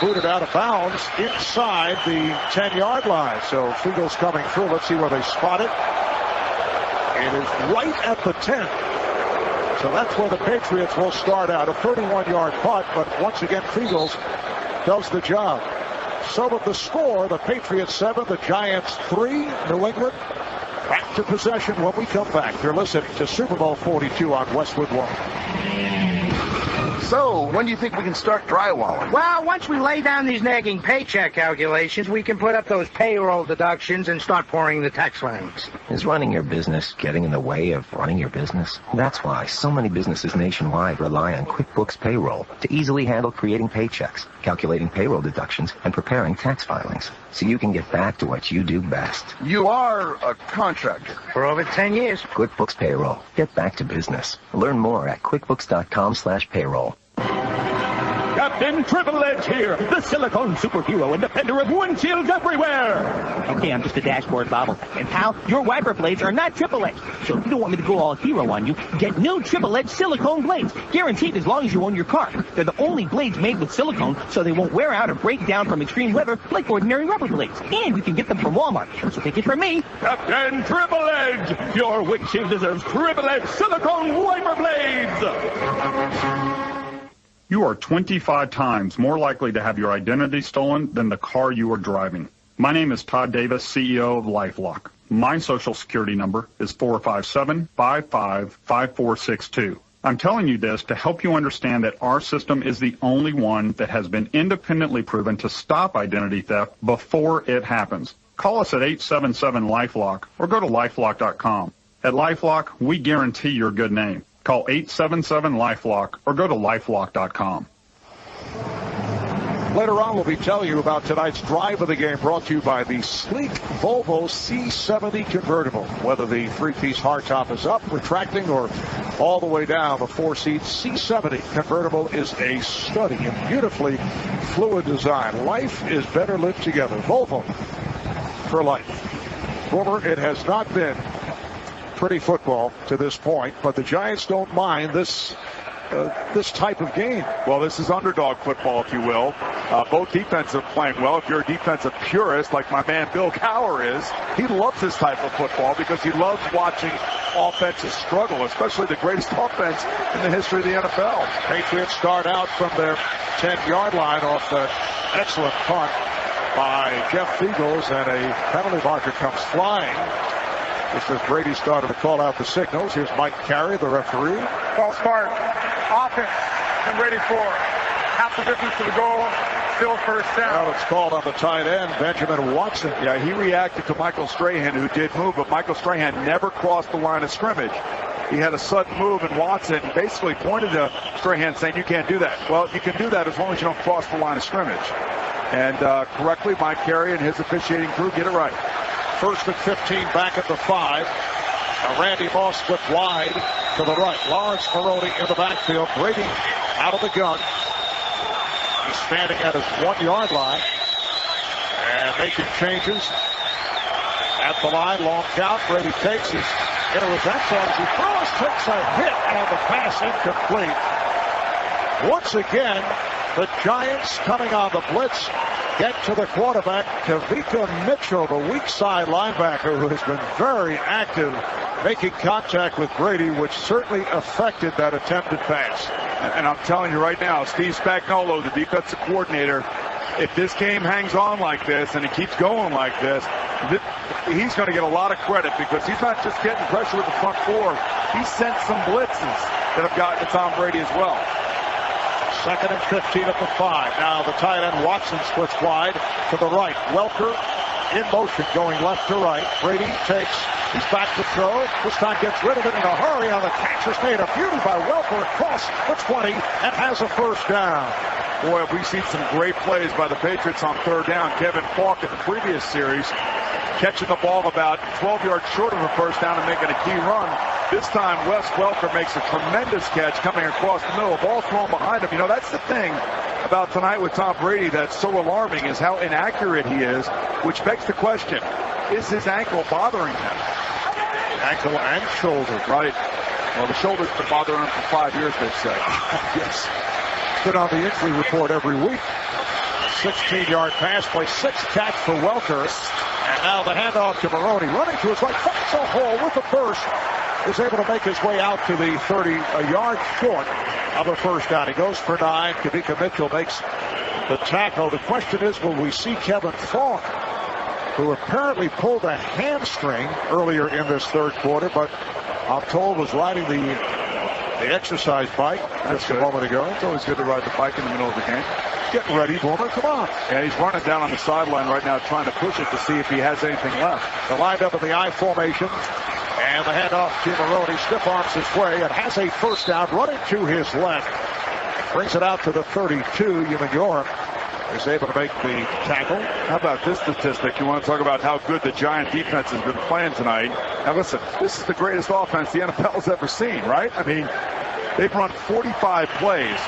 boot it out of bounds inside the 10-yard line. So Fiegels coming through. Let's see where they spot it. It is right at the 10. So that's where the Patriots will start out. A 31-yard punt, but once again, Fiegels does the job. So with the score, the Patriots 7, the Giants 3, New England back to possession when we come back. You're listening to Super Bowl 42 on Westwood One. So, when do you think we can start drywalling? Well, once we lay down these nagging paycheck calculations, we can put up those payroll deductions and start pouring the tax lines. Is running your business getting in the way of running your business? That's why so many businesses nationwide rely on QuickBooks Payroll to easily handle creating paychecks, calculating payroll deductions, and preparing tax filings, so you can get back to what you do best. You are a contractor. For over 10 years. QuickBooks Payroll. Get back to business. Learn more at QuickBooks.com/payroll. Captain Triple Edge here, the silicone superhero and defender of windshields everywhere. Okay, I'm just a dashboard bobble. And pal, your wiper blades are not Triple Edge. So if you don't want me to go all hero on you, get new Triple Edge silicone blades. Guaranteed as long as you own your car. They're the only blades made with silicone, so they won't wear out or break down from extreme weather like ordinary rubber blades. And you can get them from Walmart. So take it from me. Captain Triple Edge, your windshield deserves Triple Edge silicone wiper blades. You are 25 times more likely to have your identity stolen than the car you are driving. My name is Todd Davis, CEO of LifeLock. My social security number is 457-55-5462. I'm telling you this to help you understand that our system is the only one that has been independently proven to stop identity theft before it happens. Call us at 877-LifeLock or go to lifelock.com. At LifeLock, we guarantee your good name. Call 877-LifeLock or go to lifelock.com. Later on, we'll be telling you about tonight's drive of the game, brought to you by the sleek Volvo C70 convertible. Whether the three-piece hardtop is up, retracting, or all the way down, the four-seat C70 convertible is a study in beautifully fluid design. Life is better lived together. Volvo for life. Boomer, it has not been pretty football to this point, but the Giants don't mind this type of game. Well, this is underdog football, if you will. Both defenses are playing well. If you're a defensive purist like my man Bill Cowher is, he loves this type of football because he loves watching offenses struggle, especially the greatest offense in the history of the NFL. Patriots start out from their 10-yard line off the excellent punt by Jeff Fiegels, and a penalty marker comes flying. Just as Brady started to call out the signals, here's Mike Carey, the referee. False start. Offense. And ready for half the distance to the goal. Still first down. Well, it's called on the tight end, Benjamin Watson. Yeah, he reacted to Michael Strahan, who did move, but Michael Strahan never crossed the line of scrimmage. He had a sudden move, and Watson basically pointed to Strahan saying, you can't do that. Well, you can do that as long as you don't cross the line of scrimmage. And correctly, Mike Carey and his officiating crew get it right. 1st and 15 back at the 5. Now Randy Moss split wide to the right. Lawrence Maroney in the backfield. Brady out of the gun. He's standing at his 1-yard line. And making changes at the line. Long count. Brady takes his into his end zone. As he throws, takes a hit, and the pass incomplete. Once again, the Giants coming on the blitz get to the quarterback, Kavika Mitchell, the weak side linebacker, who has been very active making contact with Brady, which certainly affected that attempted pass. And I'm telling you right now, Steve Spagnuolo, the defensive coordinator, if this game hangs on like this and it keeps going like this, he's going to get a lot of credit, because he's not just getting pressure with the front four. He sent some blitzes that have gotten to Tom Brady as well. 2nd and 15 at the 5. Now the tight end Watson splits wide to the right. Welker in motion going left to right. Brady takes. He's back to throw. This time gets rid of it in a hurry. On the catch is made a beauty by Welker across the 20 and has a first down. Boy, we've seen some great plays by the Patriots on 3rd down. Kevin Falk in the previous series catching the ball about 12 yards short of a first down and making a key run. This time, Wes Welker makes a tremendous catch coming across the middle. The ball thrown behind him. You know, that's the thing about tonight with Tom Brady that's so alarming, is how inaccurate he is, which begs the question, is his ankle bothering him? Ankle and shoulder. Right. Well, the shoulder's been bothering him for 5 years, they say. Yes. Been on the injury report every week. 16-yard pass play, 6 catch for Welker. And now the handoff to Maroney. Running to his right, finds a hole with the burst. Is able to make his way out to the 30, a yard short of a first down. He goes for 9. Kavika Mitchell makes the tackle. The question is, will we see Kevin Falk, who apparently pulled a hamstring earlier in this 3rd quarter, but I'm told was riding the exercise bike just a moment ago. It's always good to ride the bike in the middle of the game. Getting ready, Boomer. Come on. And he's running down on the sideline right now, trying to push it to see if he has anything left. They're lined up in the I formation. And the handoff to Maroney. Stiff arms his way and has a first down running to his left. Brings it out to the 32. Umenyor is able to make the tackle. How about this statistic? You want to talk about how good the Giant defense has been playing tonight. Now listen, this is the greatest offense the NFL has ever seen, right? I mean, they've run 45 plays.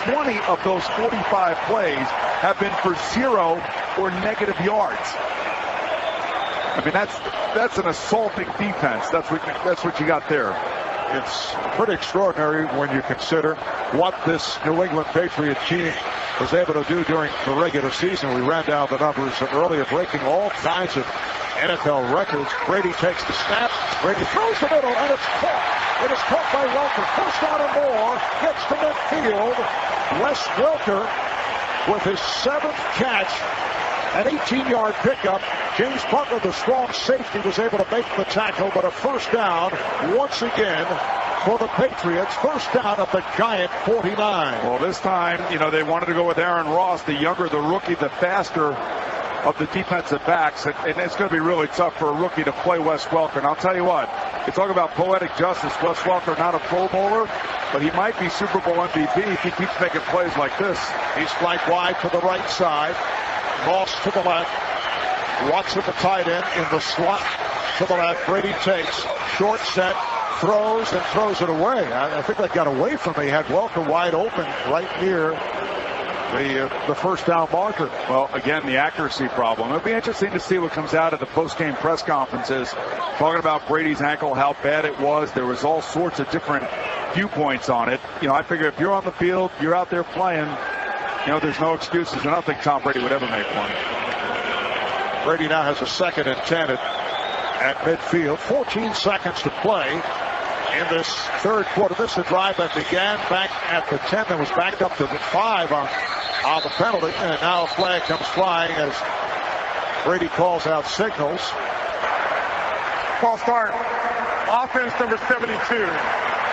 20 of those 45 plays have been for 0 or negative yards. I mean, that's an assaulting defense. That's what you got there. It's pretty extraordinary when you consider what this New England Patriot team was able to do during the regular season. We ran down the numbers earlier, breaking all kinds of NFL records. Brady takes the snap. Brady throws the middle, and it's caught. It is caught by Welker. First down and more. Gets to midfield. Wes Welker with his 7th catch. An 18-yard pickup. James Butler, the strong safety, was able to make the tackle, but a first down once again for the Patriots. First down at the Giant 49. Well, this time, they wanted to go with Aaron Ross, the younger, the rookie, the faster of the defensive backs, and it's going to be really tough for a rookie to play Wes Welker. And I'll tell you what, you talk about poetic justice. Wes Welker, not a Pro Bowler, but he might be Super Bowl MVP if he keeps making plays like this. He's flanked wide to the right side. Moss to the left. Watson, the tight end, in the slot to the left. Brady takes. Short set. Throws and throws it away. I think that got away from me. He had Welker wide open right near the first down marker. Well, again, the accuracy problem. It'll be interesting to see what comes out of the post-game press conferences. Talking about Brady's ankle, how bad it was. There was all sorts of different viewpoints on it. I figure if you're on the field, you're out there playing, there's no excuses. And I don't think Tom Brady would ever make one. Brady now has a 2nd and 10 at midfield. 14 seconds to play in this 3rd quarter. This is a drive that began back at the 10 and was backed up to the 5 on the penalty. And now a flag comes flying as Brady calls out signals. False start. Offense number 72.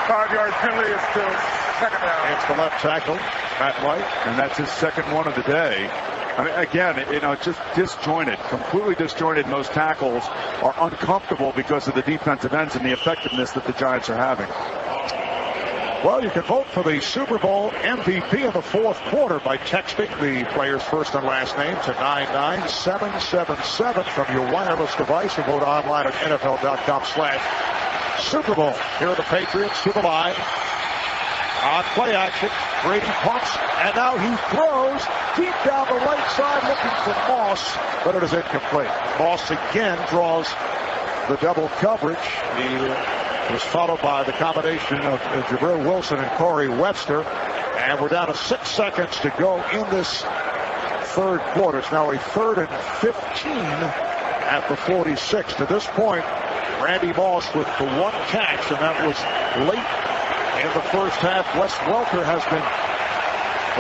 5-yard penalty is still 2nd down. It's the left tackle, Matt White. And that's his 2nd one of the day. I mean, again, it's just disjointed, completely disjointed, and those tackles are uncomfortable because of the defensive ends and the effectiveness that the Giants are having. Well, you can vote for the Super Bowl MVP in the fourth quarter by texting the player's first and last name to 99777 from your wireless device, or vote online at NFL.com/Super Bowl. Here are the Patriots to the line. On play action, Brady punts, and now he throws deep down the right side looking for Moss, but it is incomplete. Moss again draws the double coverage. He was followed by the combination of Jabril Wilson and Corey Webster, and we're down to 6 seconds to go in this third quarter. It's now a 3rd and 15 at the 46. To this point, Randy Moss with the one catch, and that was late in the first half. Wes Welker has been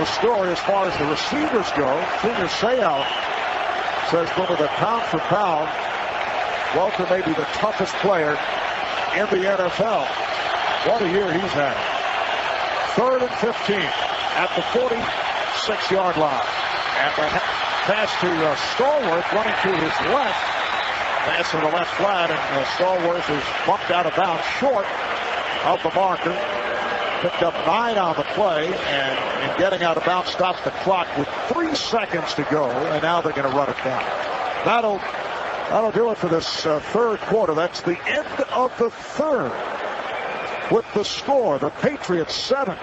the story as far as the receivers go. Junior Seau says from the pound for pound, Welker may be the toughest player in the NFL. What a year he's had. 3rd and 15 at the 46-yard line. And the pass to Stallworth running to his left. Pass to the left flat, and Stallworth is bumped out of bounds short of the marker. Picked up 9 on the play, and in getting out of bounds stops the clock with 3 seconds to go, and now they're going to run it down. That'll do it for this third quarter. That's the end of the third. With the score, the Patriots 7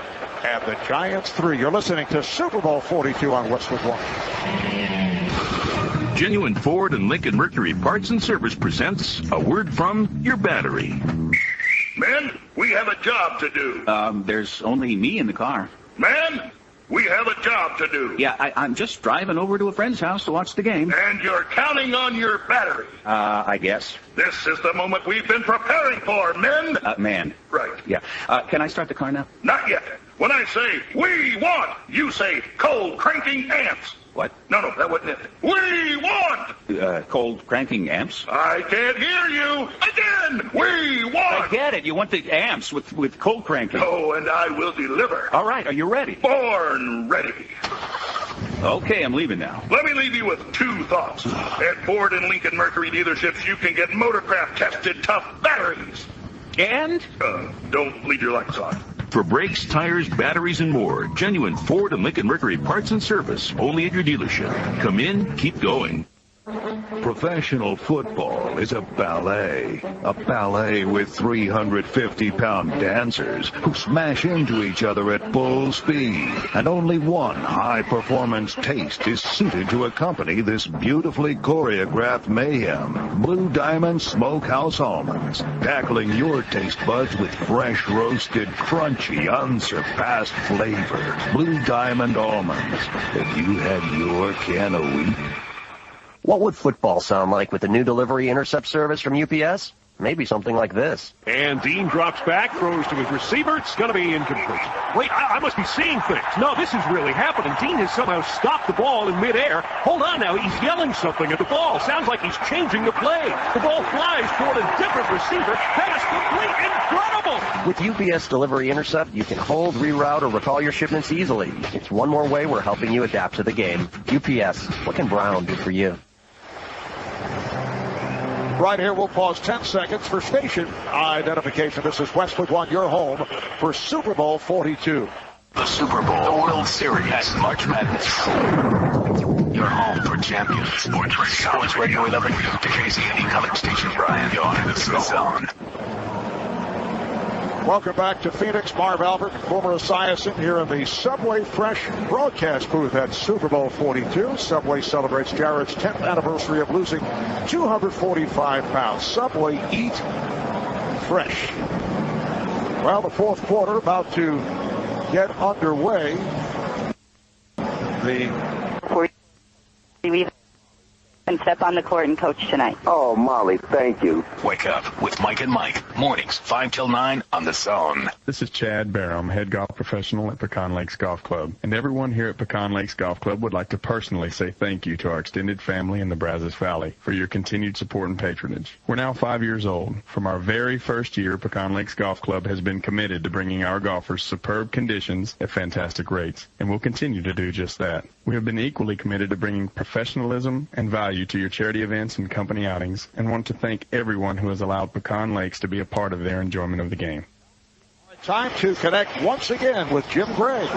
and the Giants 3. You're listening to Super Bowl 42 on Westwood One. Genuine Ford and Lincoln Mercury Parts and Service presents a word from your battery. Men, we have a job to do. There's only me in the car. Men, we have a job to do. Yeah, I'm just driving over to a friend's house to watch the game. And you're counting on your battery. I guess. This is the moment we've been preparing for, men. Man. Right. Yeah. Can I start the car now? Not yet. When I say we want, you say cold cranking amps. What? No, that wasn't it. We want! Cold cranking amps? I can't hear you. Again, we want! I get it. You want the amps with cold cranking. Oh, and I will deliver. All right. Are you ready? Born ready. Okay, I'm leaving now. Let me leave you with 2 thoughts. At Ford and Lincoln Mercury dealerships, you can get Motorcraft tested tough batteries. And? Don't leave your lights on. For brakes, tires, batteries, and more, genuine Ford and Lincoln Mercury Parts and Service, only at your dealership. Come in, keep going. Professional football is a ballet with 350-pound dancers who smash into each other at full speed. And only one high-performance taste is suited to accompany this beautifully choreographed mayhem. Blue Diamond Smokehouse Almonds, tackling your taste buds with fresh, roasted, crunchy, unsurpassed flavor. Blue Diamond Almonds. Have you had your can of wheat? What would football sound like with the new delivery intercept service from UPS? Maybe something like this. And Dean drops back, throws to his receiver. It's going to be incomplete. Wait, I must be seeing things. No, this is really happening. Dean has somehow stopped the ball in midair. Hold on now. He's yelling something at the ball. Sounds like he's changing the play. The ball flies toward a different receiver. Pass complete. Incredible. With UPS Delivery Intercept, you can hold, reroute, or recall your shipments easily. It's one more way we're helping you adapt to the game. UPS, what can Brown do for you? Right here, we'll pause 10 seconds for station identification. This is Westwood One, your home for Super Bowl 42. The Super Bowl, the World Series, and March Madness. Your home for champions. Sports Radio 11, the KCNE College Station, Brian. You're in the zone. Welcome back to Phoenix. Marv Albert, former Esiason, here in the Subway Fresh broadcast booth at Super Bowl 42. Subway celebrates Jared's 10th anniversary of losing 245 pounds. Subway, eat fresh. Well, the fourth quarter about to get underway. And step on the court and coach tonight. Oh, Molly, thank you. Wake up with Mike and Mike. Mornings, 5 till 9 on the Zone. This is Chad Barham, head golf professional at Pecan Lakes Golf Club. And everyone here at Pecan Lakes Golf Club would like to personally say thank you to our extended family in the Brazos Valley for your continued support and patronage. We're now 5 years old. From our very first year, Pecan Lakes Golf Club has been committed to bringing our golfers superb conditions at fantastic rates. And we'll continue to do just that. We have been equally committed to bringing professionalism and value to your charity events and company outings, and want to thank everyone who has allowed Pecan Lakes to be a part of their enjoyment of the game. Time to connect once again with Jim Gray.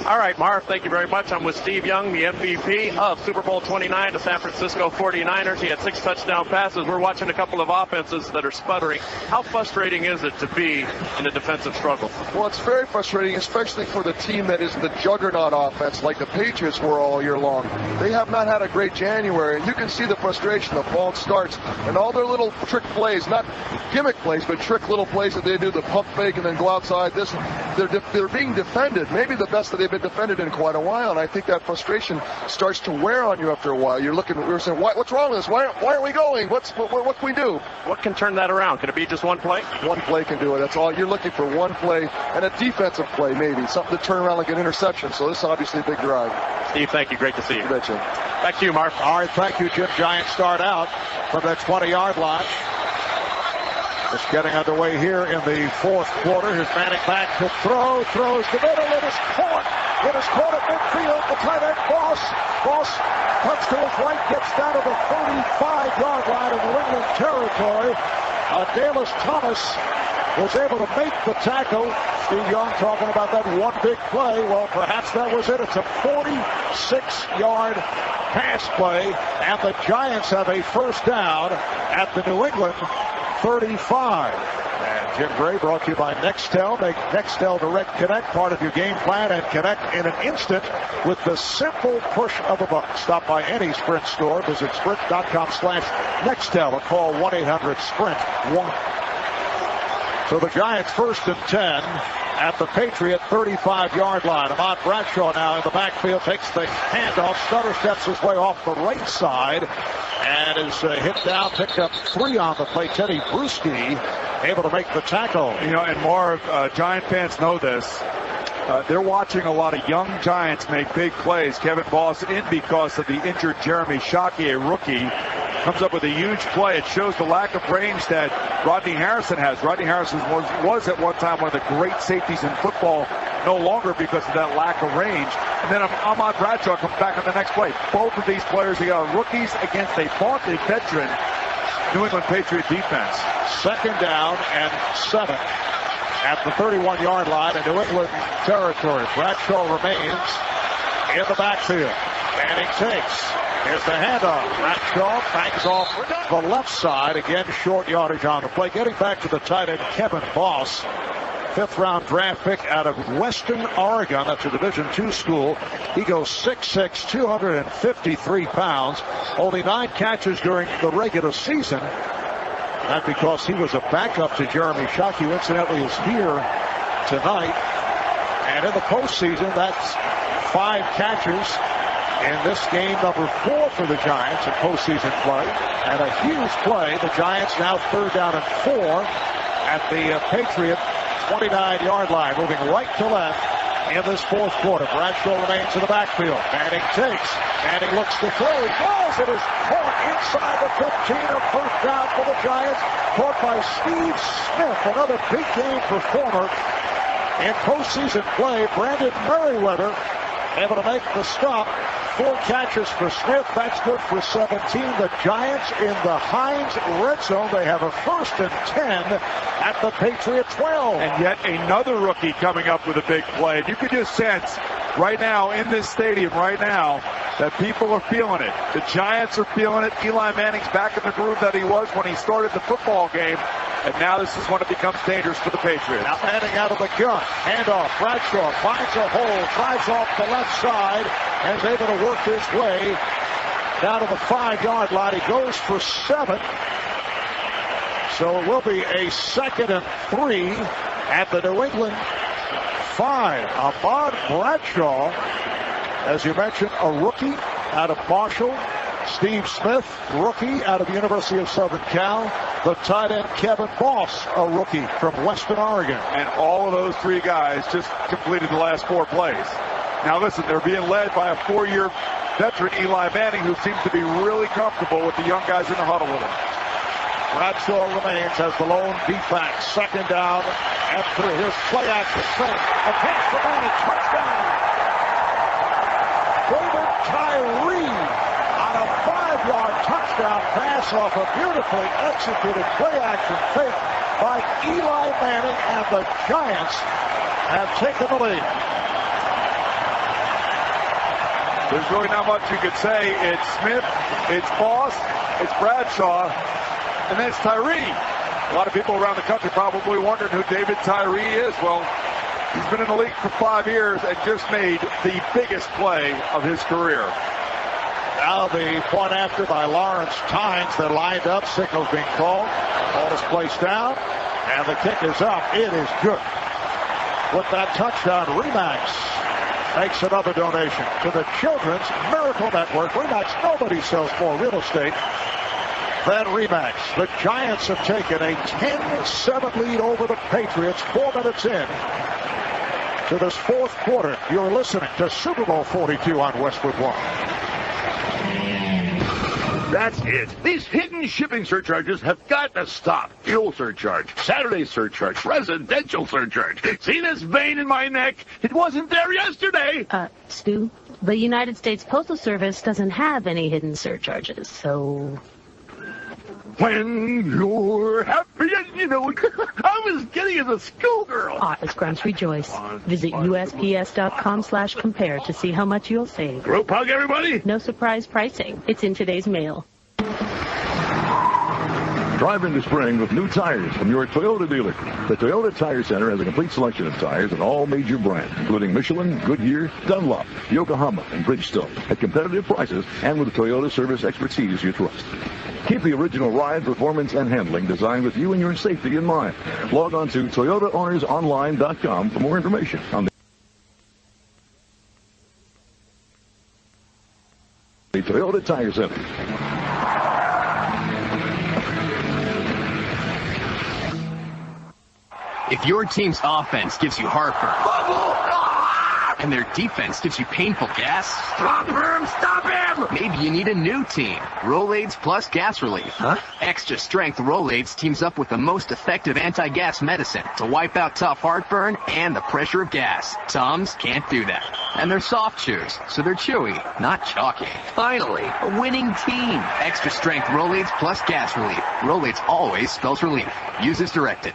All right, Marv, thank you very much. I'm with Steve Young, the MVP of Super Bowl 29, the San Francisco 49ers. He had 6 touchdown passes. We're watching a couple of offenses that are sputtering. How frustrating is it to be in a defensive struggle? Well, it's very frustrating, especially for the team that is the juggernaut offense like the Patriots were all year long. They have not had a great January, and you can see the frustration, the false starts, and all their little trick plays, not gimmick plays, but trick little plays that they do, the pump fake and then go outside. They're being defended, maybe the best that they've been defended in quite a while, and I think that frustration starts to wear on you after a while. We're saying, what's wrong with us? Why aren't we going? What can we do? What can turn that around? Can it be just one play? One play can do it. That's all. You're looking for one play and a defensive play, maybe something to turn around like an interception. So this is obviously a big drive. Steve, thank you. Great to see you. You betcha. Back to you, Marv. All right, thank you, Jim. Giants start out from the 20-yard line. Just getting underway here in the fourth quarter. Here's Manning back to throw. Throws the middle. It is caught. It is caught at midfield. The tight end, Boss cuts to his right, gets down to the 35-yard line in New England territory. Dallas Thomas was able to make the tackle. Steve Young talking about that one big play. Well, perhaps that was it. It's a 46-yard pass play, and the Giants have a first down at the New England 35. And Jim Gray brought to you by Nextel. Make Nextel Direct Connect part of your game plan and connect in an instant with the simple push of a button. Stop by any Sprint store. Visit sprint.com/Nextel or call 1-800-SPRINT-1. So the Giants first and 10 at the Patriot 35-yard line. Ahmad Bradshaw now in the backfield takes the handoff. Stutter steps his way off the right side and is hit down, picked up 3 on the play. Teddy Bruschi able to make the tackle. You know, and Marv, Giant fans know this. They're watching a lot of young Giants make big plays. Kevin Boss in because of the injured Jeremy Shockey, a rookie, comes up with a huge play. It shows the lack of range that Rodney Harrison has. Rodney Harrison was at one time one of the great safeties in football, no longer because of that lack of range. And then Ahmad Bradshaw comes back on the next play. Both of these players, they are rookies against a vaunted veteran New England Patriot defense. Second down and 7 at the 31-yard line in New England territory. Bradshaw remains in the backfield. Manning takes. Here's the handoff. Bradshaw bangs off the left side. Again, short yardage on the play. Getting back to the tight end, Kevin Boss. 5th-round draft pick out of Western Oregon. That's a Division II school. He goes 6'6", 253 pounds. Only 9 catches during the regular season. Not because he was a backup to Jeremy Shockey, who incidentally is here tonight. And in the postseason, that's 5 catches. In this game, number 4 for the Giants in postseason play. And a huge play. The Giants now 3rd down and 4 at the Patriot 29-yard line. Moving right to left in this fourth quarter. Bradshaw remains in the backfield. Manning takes. Manning looks to throw. He goes. It is caught inside the 15. A first down for the Giants. Caught by Steve Smith, another big game performer in postseason play. Brandon Merriweather able to make the stop. 4 catches for Smith. That's good for 17. The Giants in the Heinz red zone. They have a 1st and 10 at the Patriot 12. And yet another rookie coming up with a big play. You can just sense right now in this stadium right now that people are feeling it. The Giants are feeling it. Eli Manning's back in the groove that he was when he started the football game. And now this is when it becomes dangerous for the Patriots. Now Manning out of the gun. Handoff. Bradshaw finds a hole. Drives off the left side. And is able to work his way down to the 5-yard line. He goes for 7. So it will be a 2nd and 3 at the New England 5. Ahmad Bradshaw, as you mentioned, a rookie out of Marshall. Steve Smith, rookie out of the University of Southern Cal. The tight end, Kevin Boss, a rookie from Western Oregon. And all of those 3 guys just completed the last 4 plays. Now listen, they're being led by a 4-year veteran, Eli Manning, who seems to be really comfortable with the young guys in the huddle with him. Bradshaw remains as the lone D-back. 2nd down and 3. Here's play action. A pass for Manning. Touchdown. David Tyree on a 5-yard touchdown pass off a beautifully executed play action fake by Eli Manning, and the Giants have taken the lead. There's really not much you could say. It's Smith, it's Boss, it's Bradshaw, and then it's Tyree. A lot of people around the country probably wondering who David Tyree is. Well, he's been in the league for 5 years and just made the biggest play of his career. Now the point after by Lawrence Tynes. They're lined up. Signals being called. Ball is placed down, and the kick is up. It is good. With that touchdown, Remax makes another donation to the Children's Miracle Network. Remax, nobody sells more real estate than Remax. The Giants have taken a 10-7 lead over the Patriots 4 minutes in to this fourth quarter. You're listening to Super Bowl 42 on Westwood One. That's it. These hidden shipping surcharges have got to stop. Fuel surcharge, Saturday surcharge, residential surcharge. See this vein in my neck? It wasn't there yesterday. Stu, the United States Postal Service doesn't have any hidden surcharges, so... When you're happy, you know, I was getting as a schoolgirl. Office Grumps rejoice. Visit USPS.com/compare to see how much you'll save. Group hug, everybody. No surprise pricing. It's in today's mail. Drive into spring with new tires from your Toyota dealer. The Toyota Tire Center has a complete selection of tires in all major brands, including Michelin, Goodyear, Dunlop, Yokohama, and Bridgestone, at competitive prices and with Toyota service expertise you trust. Keep the original ride, performance, and handling designed with you and your safety in mind. Log on to ToyotaOwnersOnline.com for more information on the Toyota Tire Center. If your team's offense gives you heartburn, and their defense gives you painful gas, stop him! Stop him! Maybe you need a new team. Rolaids Plus Gas Relief. Huh? Extra strength Rolaids teams up with the most effective anti-gas medicine to wipe out tough heartburn and the pressure of gas. Tums can't do that. And they're soft chews, so they're chewy, not chalky. Finally, a winning team. Extra strength Rolaids Plus Gas Relief. Rolaids always spells relief. Use as directed.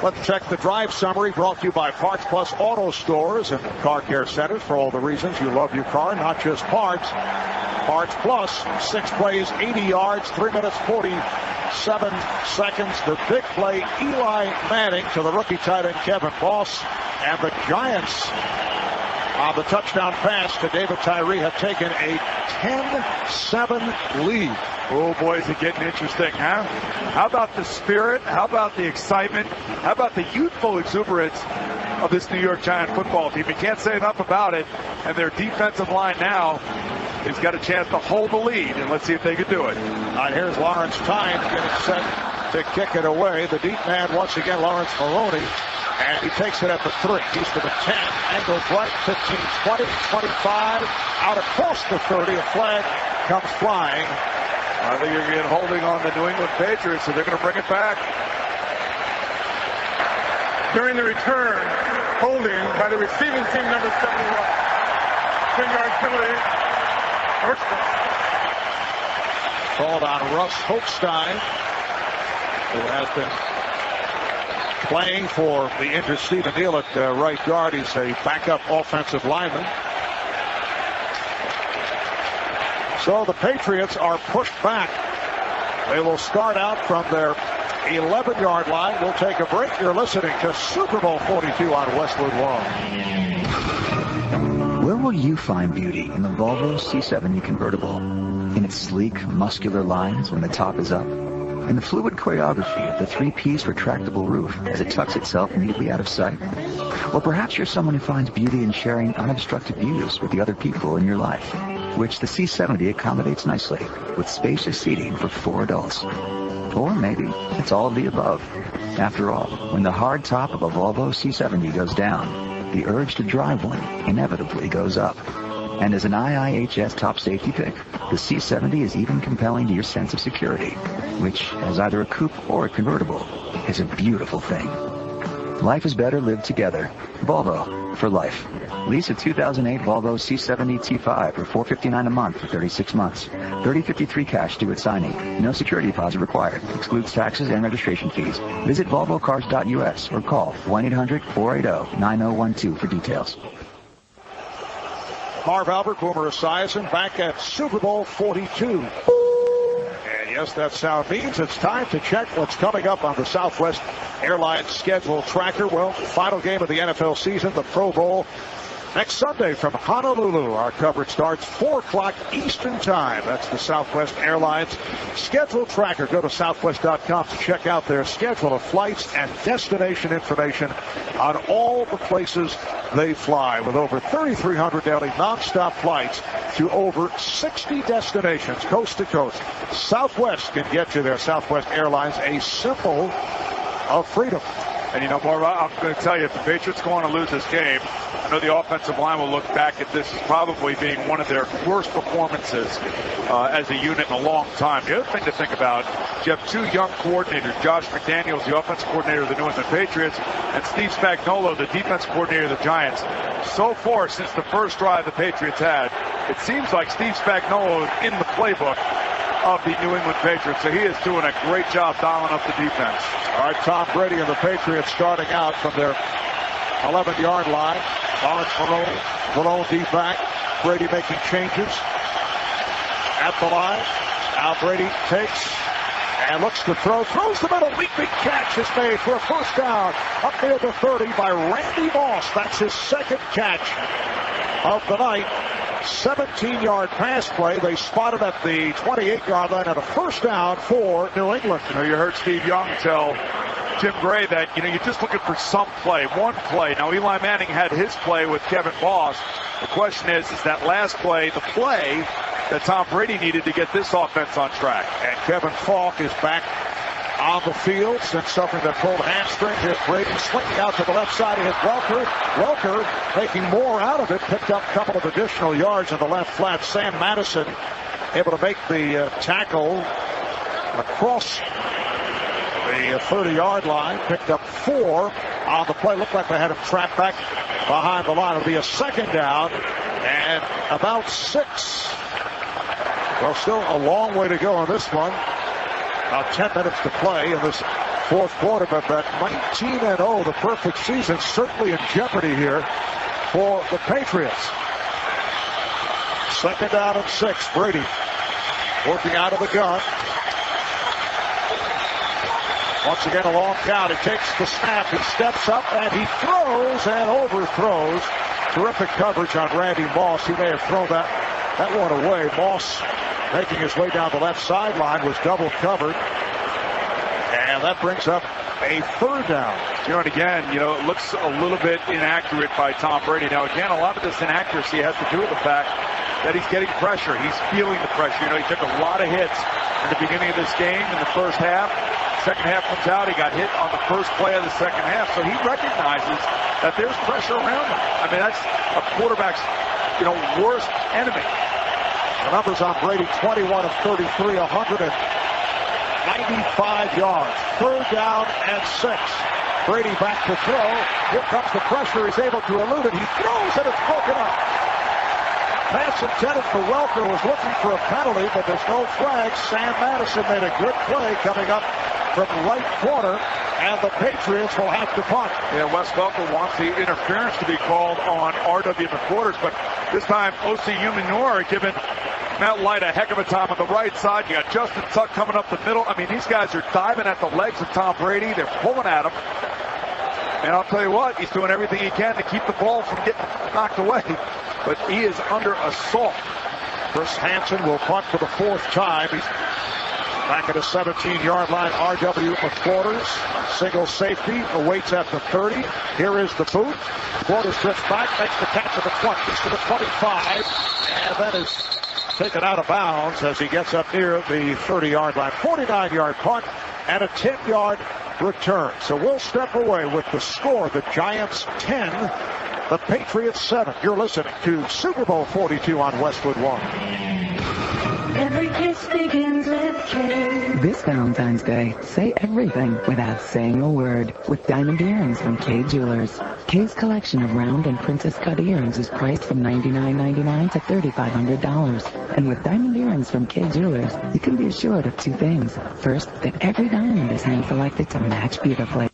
Let's check the drive summary brought to you by Parts Plus Auto Stores and Car Care Centers for all the reasons you love your car, not just parts. Parts Plus, 6 plays, 80 yards, 3 minutes, 47 seconds. The big play, Eli Manning to the rookie tight end Kevin Boss. And the Giants, on the touchdown pass to David Tyree, have taken a 10-7 lead. Oh, boy, is it getting interesting, huh? How about the spirit? How about the excitement? How about the youthful exuberance of this New York Giant football team? You can't say enough about it. And their defensive line now has got a chance to hold the lead. And let's see if they can do it. All right, here's Lawrence Tynes getting set to kick it away. The deep man, once again, Lawrence Maroney. And he takes it at the 3. He's to the 10. And goes right, 15, 20, 25. Out across the 30. A flag comes flying. I think you're getting holding on the New England Patriots, so they're going to bring it back. During the return, holding by the receiving team, number 71. 10-yard penalty. Called on Russ Holstein, who has been playing for the injured Stephen Neal at right guard. He's a backup offensive lineman. So the Patriots are pushed back. They will start out from their 11-yard line. We'll take a break. You're listening to Super Bowl 42 on Westwood One. Where will you find beauty in the Volvo C70 convertible? In its sleek, muscular lines when the top is up? In the fluid choreography of the 3-piece retractable roof as it tucks itself neatly out of sight? Or perhaps you're someone who finds beauty in sharing unobstructed views with the other people in your life, which the C70 accommodates nicely, with spacious seating for 4 adults. Or maybe it's all of the above. After all, when the hard top of a Volvo C70 goes down, the urge to drive one inevitably goes up. And as an IIHS top safety pick, the C70 is even compelling to your sense of security, which, as either a coupe or a convertible, is a beautiful thing. Life is better lived together. Volvo, for life. Lease a 2008 Volvo C70 T5 for $459 a month for 36 months. $30.53 cash due at signing. No security deposit required. Excludes taxes and registration fees. Visit volvocars.us or call 1-800-480-9012 for details. Marv Albert, Boomer Esiason, back at Super Bowl 42. And yes, that sound means it's time to check what's coming up on the Southwest Airlines schedule tracker. Well, final game of the NFL season, the Pro Bowl, next Sunday from Honolulu. Our coverage starts 4 o'clock Eastern Time. That's the Southwest Airlines schedule tracker. Go to southwest.com to check out their schedule of flights and destination information on all the places they fly, with over 3,300 daily nonstop flights to over 60 destinations coast to coast. Southwest can get you there. Southwest Airlines, a symbol of freedom. And, you know, Marv, I'm going to tell you, if the Patriots go on to lose this game, I know the offensive line will look back at this as probably being one of their worst performances as a unit in a long time. The other thing to think about, you have 2 young coordinators, Josh McDaniels, the offensive coordinator of the New England Patriots, and Steve Spagnuolo, the defensive coordinator of the Giants. So far, since the first drive the Patriots had, it seems like Steve Spagnuolo is in the playbook of the New England Patriots. So he is doing a great job dialing up the defense. All right, Tom Brady and the Patriots starting out from their 11-yard line. Lawrence Malone deep back. Brady making changes at the line. Now Brady takes and looks to throw. Throws the middle. Big catch is made for a first down up near the 30 by Randy Moss. That's his second catch of the night. 17-yard pass play. They spotted at the 28-yard line at a first down for New England. You know, you heard Steve Young tell Jim Gray that, you know, you're just looking for some play, one play. Now, Eli Manning had his play with Kevin Boss. The question is that last play, the play that Tom Brady needed to get this offense on track. And Kevin Falk is back on the field since suffering that pulled hamstring. Here's Brady swinging out to the left side. He hit Welker. Welker making more out of it. Picked up a couple of additional yards in the left flat. Sam Madison able to make the tackle across the 30-yard line. Picked up 4 on the play. Looked like they had him trapped back behind the line. It'll be a second down and about 6. Well, still a long way to go on this one. About 10 minutes to play in this fourth quarter, but that 19-0, the perfect season, certainly in jeopardy here for the Patriots. Second down and 6. Brady working out of the gun. Once again, a long count. He takes the snap. He steps up and he throws and overthrows. Terrific coverage on Randy Moss. He may have thrown that one away. Moss, making his way down the left sideline, was double covered. And that brings up a third down. You know, and again, you know, it looks a little bit inaccurate by Tom Brady. Now, again, a lot of this inaccuracy has to do with the fact that he's getting pressure. He's feeling the pressure. You know, he took a lot of hits in the beginning of this game in the first half. Second half comes out, he got hit on the first play of the second half. So he recognizes that there's pressure around him. I mean, that's a quarterback's, you know, worst enemy. The numbers on Brady, 21 of 33, 195 yards. Third down and 6. Brady back to throw. Here comes the pressure. He's able to elude it. He throws and it's broken up. Pass intended for Welker, was looking for a penalty, but there's no flag. Sam Madison made a good play coming up from right corner, and the Patriots will have to punt. Yeah, Wes Welker wants the interference to be called on R.W. McQuarters, but this time O.C. Umenor giving Matt Light a heck of a time on the right side. You got Justin Tuck coming up the middle. I mean, these guys are diving at the legs of Tom Brady. They're pulling at him. And I'll tell you what, he's doing everything he can to keep the ball from getting knocked away. But he is under assault. Chris Hansen will punt for the 4th time. He's back at the 17-yard line. R.W. McQuarters, single safety, awaits at the 30. Here is the boot. McQuarters drifts back, makes the catch at the 20, to the 25, and that is taken out of bounds as he gets up near the 30-yard line. 49-yard punt and a 10-yard return. So we'll step away with the score. The Giants 10, the Patriots 7. You're listening to Super Bowl 42 on Westwood One. Every kiss begins with K. This Valentine's Day, say everything without saying a word with diamond earrings from K Jewelers. K's collection of round and princess cut earrings is priced from $99.99 to $3,500. And with diamond earrings from K Jewelers, you can be assured of two things. First, that every diamond is hand-selected to match beautifully.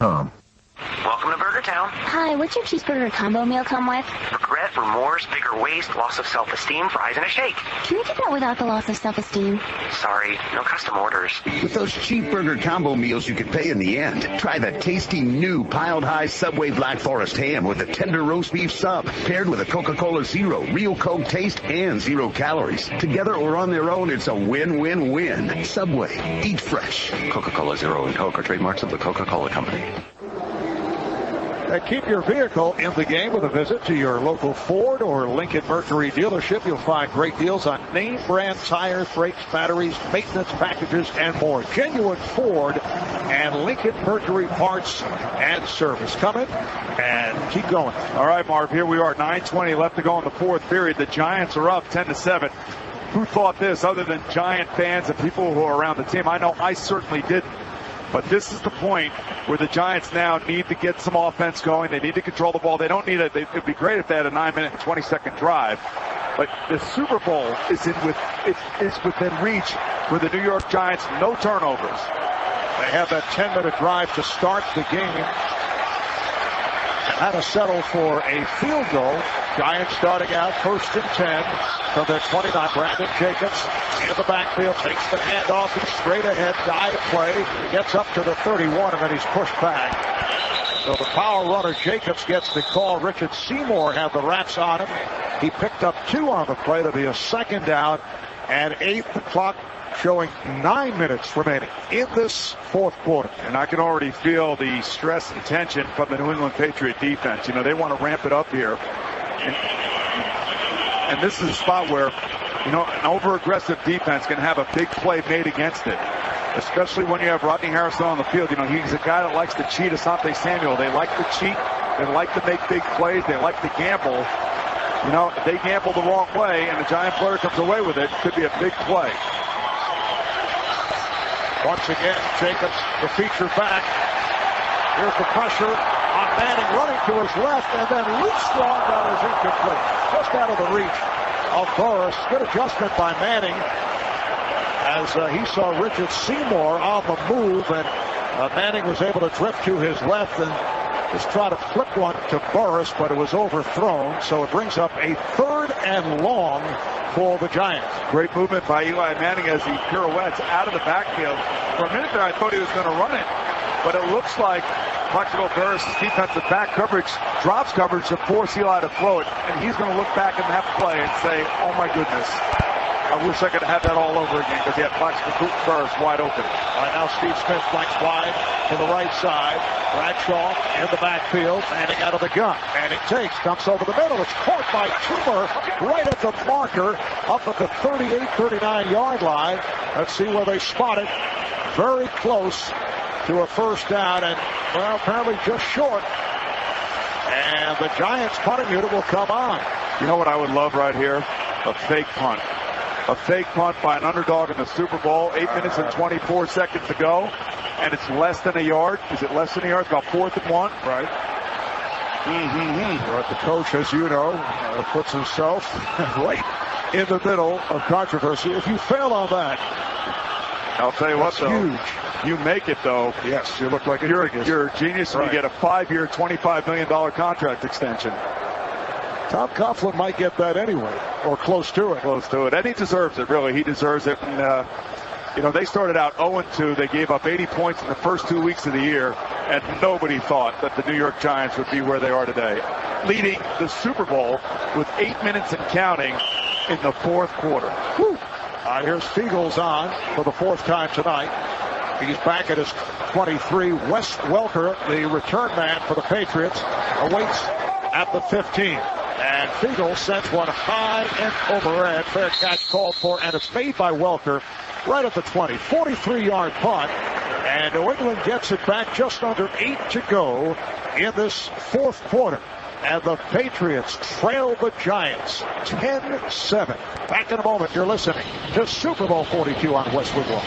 Welcome to Burger Town. Hi, what's your cheeseburger combo meal come with? Regret, remorse, bigger waist, loss of self-esteem, fries, and a shake. Can you get that without the loss of self-esteem? Sorry, no custom orders. With those cheap burger combo meals you could pay in the end, try the tasty new piled high Subway Black Forest ham with a tender roast beef sub, paired with a Coca-Cola Zero, real Coke taste, and 0 calories. Together or on their own, it's a win-win-win. Subway, eat fresh. Coca-Cola Zero and Coke are trademarks of the Coca-Cola Company. And keep your vehicle in the game with a visit to your local Ford or Lincoln Mercury dealership. You'll find great deals on name brand tires, brakes, batteries, maintenance packages, and more. Genuine Ford and Lincoln Mercury parts and service. Come in and keep going. All right, Marv, here we are, 9:20 left to go in the fourth period. The Giants are up 10-7. Who thought this other than Giant fans and people who are around the team? I know I certainly didn't. But this is the point where the Giants now need to get some offense going. They need to control the ball. They don't need it. It would be great if they had a 9-minute and 20-second drive. But the Super Bowl is within reach for the New York Giants. No turnovers. They have that 10-minute drive to start the game. Had to settle for a field goal. Giants starting out 1st and 10 from their 29. Brandon Jacobs in the backfield, takes the handoff and straight ahead, dive play, gets up to the 31, and then he's pushed back. So the power runner Jacobs gets the call. Richard Seymour had the wraps on him. He picked up 2 on the play to be a 2nd down, and 8 clock showing 9 minutes remaining in this fourth quarter. And I can already feel the stress and tension from the New England Patriot defense. You know, they want to ramp it up here. And this is a spot where, you know, an over-aggressive defense can have a big play made against it, especially when you have Rodney Harrison on the field. You know, he's a guy that likes to cheat. Asante Samuel, they like to cheat. They like to make big plays. They like to gamble. You know, if they gamble the wrong way and the Giant player comes away with it, it could be a big play. Once again, Jacobs, the feature back. Here's the pressure on Manning running to his left, and then loose long that is incomplete. Just out of the reach of Burris. Good adjustment by Manning as he saw Richard Seymour on the move, and Manning was able to drift to his left and just try to flip one to Burris, but it was overthrown. So it brings up a 3rd and long for the Giants. Great movement by Eli Manning as he pirouettes out of the backfield. For a minute there, I thought he was going to run it, but it looks like Plaxico Burris' defensive back coverage drops coverage to force Eli to throw it, and he's going to look back at that play and say, oh my goodness, I wish I could have that all over again, because he had Plaxico Burris wide open. All right, now Steve Smith flanks wide to the right side. Bradshaw in the backfield, Manning out of the gun. Manning takes, dumps over the middle. It's caught by Toomer right at the marker, up at the 38-39-yard line. Let's see where they spot it. Very close to a 1st down, and, well, apparently just short. And the Giants punting unit will come on. You know what I would love right here? A fake punt. A fake punt by an underdog in the Super Bowl. 8 minutes and 24 seconds to go. And it's less than a yard. Is it less than a yard? It's about 4th and 1. Right. But the coach, as you know, puts himself right in the middle of controversy. If you fail on that, I'll tell you what, though. Huge. You make it, though. Yes, you look like a genius. You're a genius, and you get a 5-year, $25 million contract extension. Tom Coughlin might get that anyway, or close to it. Close to it. And he deserves it, really. He deserves it. And, you know, they started out 0-2. They gave up 80 points in the first 2 weeks of the year, and nobody thought that the New York Giants would be where they are today, leading the Super Bowl with 8 minutes and counting in the fourth quarter. Here's Fiegels on for the 4th time tonight. He's back at his 23. Wes Welker, the return man for the Patriots, awaits at the 15. And Fiegels sends one high and overhead. Fair catch called for, and it's made by Welker right at the 20. 43-yard punt. And New England gets it back just under 8 to go in this fourth quarter. and the Patriots trail the Giants 10-7. Back in a moment. You're listening to Super Bowl 42 on Westwood One.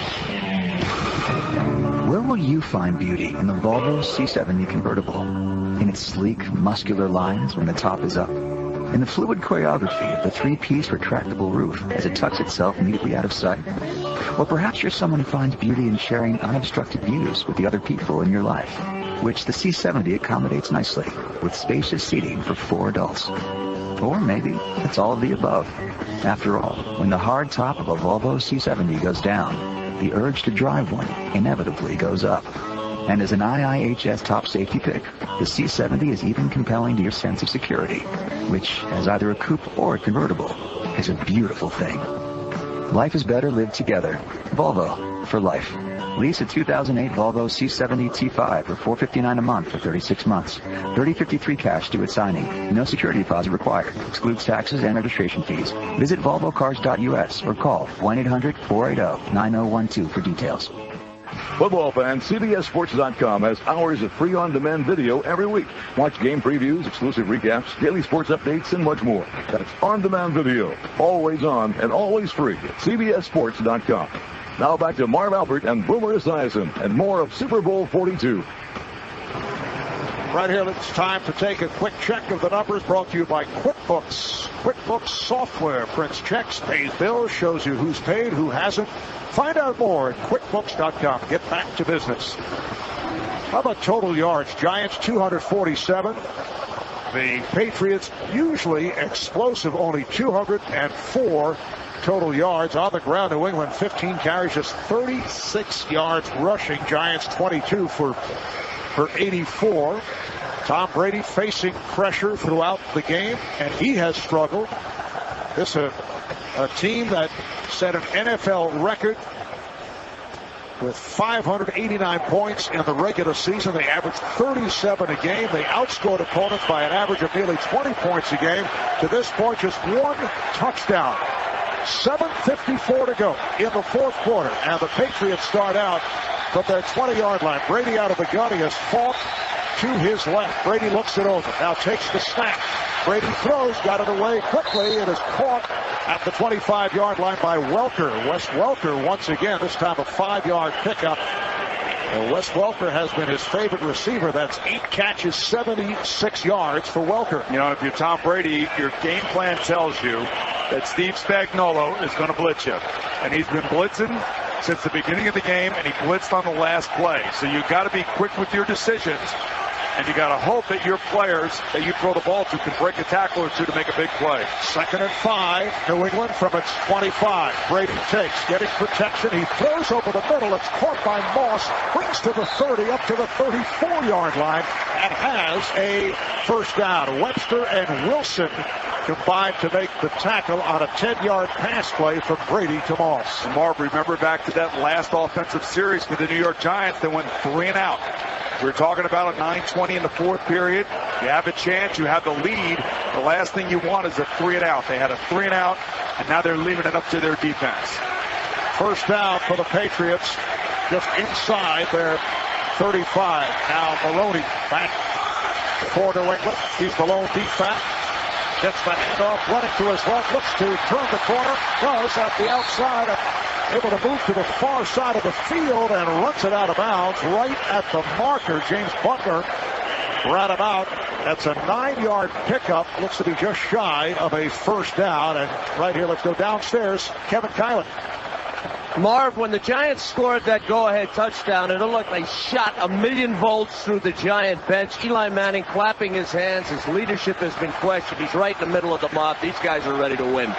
Where will you find beauty in the Volvo C70 convertible? In its sleek, muscular lines when the top is up? In the fluid choreography of the three-piece retractable roof as it tucks itself neatly out of sight? Or perhaps you're someone who finds beauty in sharing unobstructed views with the other people in your life, which the C70 accommodates nicely, with spacious seating for 4 adults. Or maybe it's all of the above. After all, when the hard top of a Volvo C70 goes down, the urge to drive one inevitably goes up. And as an IIHS top safety pick, the C70 is even compelling to your sense of security, which, as either a coupe or a convertible, is a beautiful thing. Life is better lived together. Volvo, for life. Lease a 2008 Volvo C70 T5 for $459 a month for 36 months. $30.53 cash due at signing. No security deposit required. Excludes taxes and registration fees. Visit volvocars.us or call 1-800-480-9012 for details. Football fans, CBSSports.com has hours of free on-demand video every week. Watch game previews, exclusive recaps, daily sports updates, and much more. That's on-demand video, always on and always free at CBSSports.com. Now back to Marv Albert and Boomer Esiason and more of Super Bowl 42. Right here, it's time to take a quick check of the numbers brought to you by QuickBooks. QuickBooks software prints checks, pays bills, shows you who's paid, who hasn't. Find out more at QuickBooks.com. Get back to business. How about total yards? Giants 247. The Patriots usually explosive, only 204 total yards. On the ground, New England 15 carries, just 36 yards rushing. Giants 22 for 84. Tom Brady facing pressure throughout the game, and he has struggled. This is a team that set an NFL record with 589 points in the regular season. They averaged 37 a game. They outscored opponents by an average of nearly 20 points a game. To this point, just one touchdown. 7:54 to go in the fourth quarter, and the Patriots start out from their 20-yard line. Brady out of the gun. He has fought to his left. Brady looks it over. Now takes the snap. Brady throws, got it away quickly. It is caught at the 25-yard line by Welker. Wes Welker once again, this time a 5-yard pickup. Wes Welker has been his favorite receiver. That's 8 catches, 76 yards for Welker. You know, if you're Tom Brady, your game plan tells you that Steve Spagnuolo is going to blitz you. And he's been blitzing since the beginning of the game, and he blitzed on the last play. So you've got to be quick with your decisions. And you got to hope that your players that you throw the ball to can break a tackle or two to make a big play. 2nd and 5, New England from its 25. Brady takes, getting protection. He throws over the middle. It's caught by Moss. Brings to the 30, up to the 34-yard line, and has a first down. Webster and Wilson combined to make the tackle on a 10-yard pass play from Brady to Moss. Marv, remember back to that last offensive series for the New York Giants that went 3 and out. We were talking about a 9:20 in the fourth period. You have a chance. You have the lead. The last thing you want is a 3 and out. They had a 3 and out, and now they're leaving it up to their defense. First down for the Patriots, just inside their 35. Now Maloney back for New England. He's Malone deep back. Gets the handoff, running to his left, looks to turn the corner, goes at the outside, able to move to the far side of the field and runs it out of bounds right at the marker. James Butler ran him out. That's a 9-yard pickup. Looks to be just shy of a first down. And right here, let's go downstairs. Kevin Kylan. Marv, when the Giants scored that go-ahead touchdown, it looked like they shot a million volts through the Giant bench. Eli Manning clapping his hands. His leadership has been questioned. He's right in the middle of the mob. These guys are ready to win.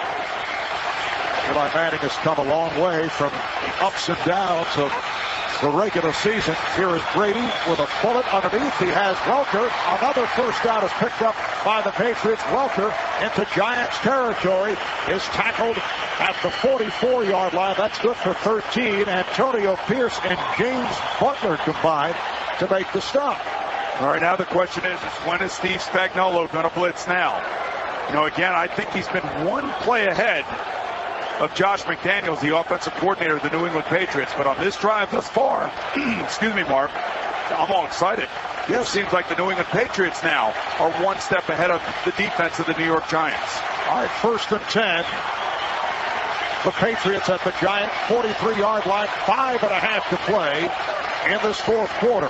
Eli Manning has come a long way from the ups and downs of the regular season. Here is Brady with a bullet underneath. He has Welker. Another first down is picked up by the Patriots. Welker into Giants territory is tackled at the 44-yard line. That's good for 13. Antonio Pierce and James Butler combined to make the stop. All right, now the question is when is Steve Spagnuolo going to blitz now? You know, again, I think he's been one play ahead of Josh McDaniels, the offensive coordinator of the New England Patriots. But on this drive thus far, excuse me, Mark, I'm all excited. It seems like the New England Patriots now are one step ahead of the defense of the New York Giants. All right, 1st and 10. The Patriots at the Giant 43-yard line, 5.5 to play in this fourth quarter.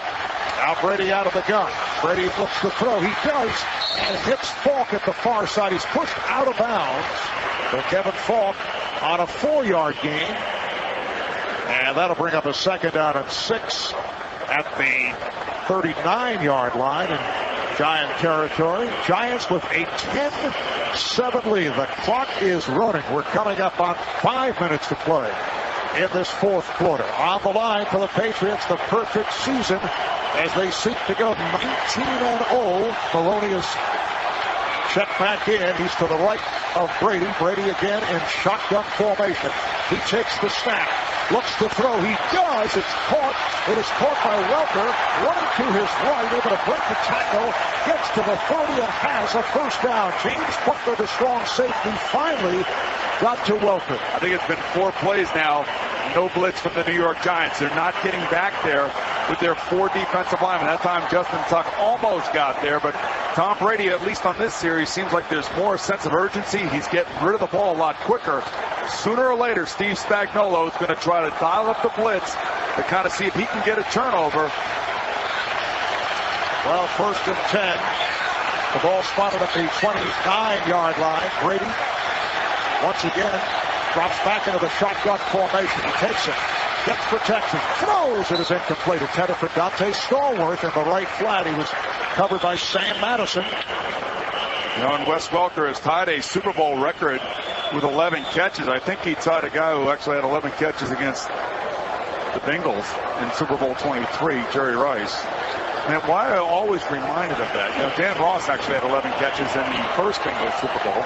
Now Brady out of the gun. Brady looks to throw. He does, and hits Falk at the far side. He's pushed out of bounds. So Kevin Falk on a 4-yard gain. And that'll bring up a 2nd down and 6 at the 39-yard line in Giant territory. Giants with a 10-7 lead. The clock is running. We're coming up on 5 minutes to play in this fourth quarter. On the line for the Patriots, the perfect season as they seek to go 19-0. Maloney is checked back in. He's to the right of Brady. Brady again in shotgun formation. He takes the snap. Looks to throw. He does. It's caught. It is caught by Welker. Running to his right. Able to break the tackle. Gets to the 30 and has a first down. James Butler, the strong safety, finally got to Welker. I think it's been 4 plays now. No blitz from the New York Giants. They're not getting back there with their 4 defensive linemen. That time Justin Tuck almost got there, but Tom Brady, at least on this series, seems like there's more sense of urgency. He's getting rid of the ball a lot quicker. Sooner or later, Steve Spagnuolo is going to try to dial up the blitz to kind of see if he can get a turnover. Well, 1st and 10. The ball spotted at the 29-yard line. Brady, once again, drops back into the shotgun formation. He takes it, gets protection, throws. It is incomplete. Intended for Dante Stallworth in the right flat. He was covered by Sam Madison. You know, and Wes Welker has tied a Super Bowl record with 11 catches. I think he tied a guy who actually had 11 catches against the Bengals in Super Bowl 23, Jerry Rice. And why I always reminded of that. You know, Dan Ross actually had 11 catches in the first Bengals Super Bowl.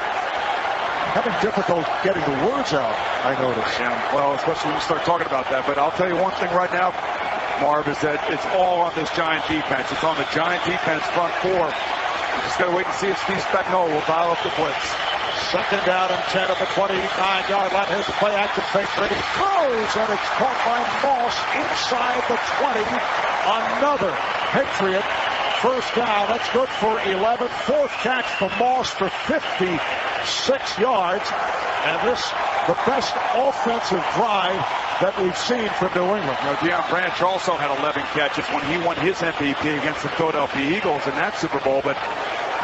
Having difficult getting the words out, I noticed. Yeah, well, especially when you start talking about that. But I'll tell you one thing right now, Marv, is that it's all on this Giant defense. It's on the Giant defense front 4. Just got to wait and see if Steve Spagnuolo will dial up the blitz. 2nd down and 10 at the 29-yard line. Here's the play action fake. Brady throws, and it's caught by Moss inside the 20. Another Patriot first down. That's good for 11. 4th catch for Moss for 56 yards. And this, the best offensive drive that we've seen from New England. You know, Deion Branch also had 11 catches when he won his MVP against the Philadelphia Eagles in that Super Bowl. But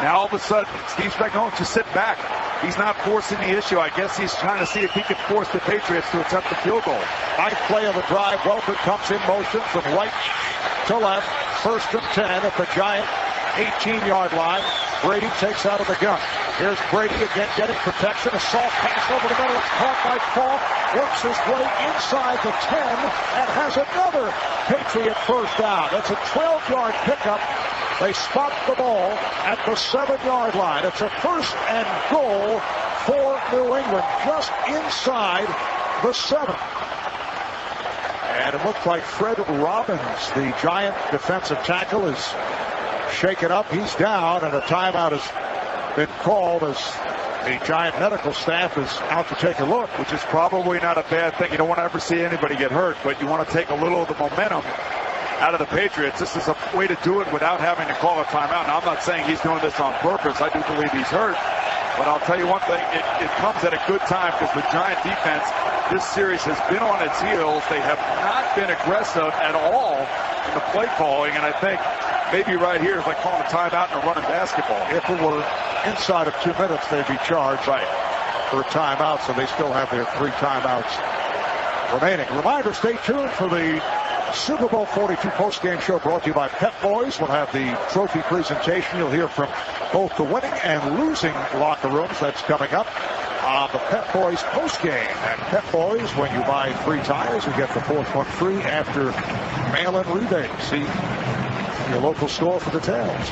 now all of a sudden, Steve Spagnuolo just sit back. He's not forcing the issue. I guess he's trying to see if he can force the Patriots to attempt the field goal. 9th play of the drive. Welker comes in motion from right to left. 1st and 10 at the Giant 18-yard line. Brady takes out of the gun. Here's Brady again getting protection. A soft pass over the middle. It's caught by Falk. Works his way inside the 10 and has another Patriot first down. That's a 12-yard pickup. They spot the ball at the 7-yard line. It's a 1st and goal for New England, just inside the 7. And it looks like Fred Robbins, the Giant defensive tackle, is shaken up. He's down, and a timeout has been called as the Giant medical staff is out to take a look. Which is probably not a bad thing. You don't want to ever see anybody get hurt, but you want to take a little of the momentum out of the Patriots. This is a way to do it without having to call a timeout. Now, I'm not saying he's doing this on purpose. I do believe he's hurt. But I'll tell you one thing, it comes at a good time because the Giant defense, this series has been on its heels. They have not been aggressive at all in the play calling, and I think maybe right here is like calling a timeout and a running basketball. If it were inside of 2 minutes, they'd be charged for a timeout, so they still have their 3 timeouts remaining. Reminder, stay tuned for the Super Bowl 42 postgame show brought to you by Pep Boys. We'll have the trophy presentation. You'll hear from both the winning and losing locker rooms. That's coming up on the Pep Boys postgame. At Pep Boys, when you buy 3 tires, you get the 4th one free after mail-in rebate. See your local store for details.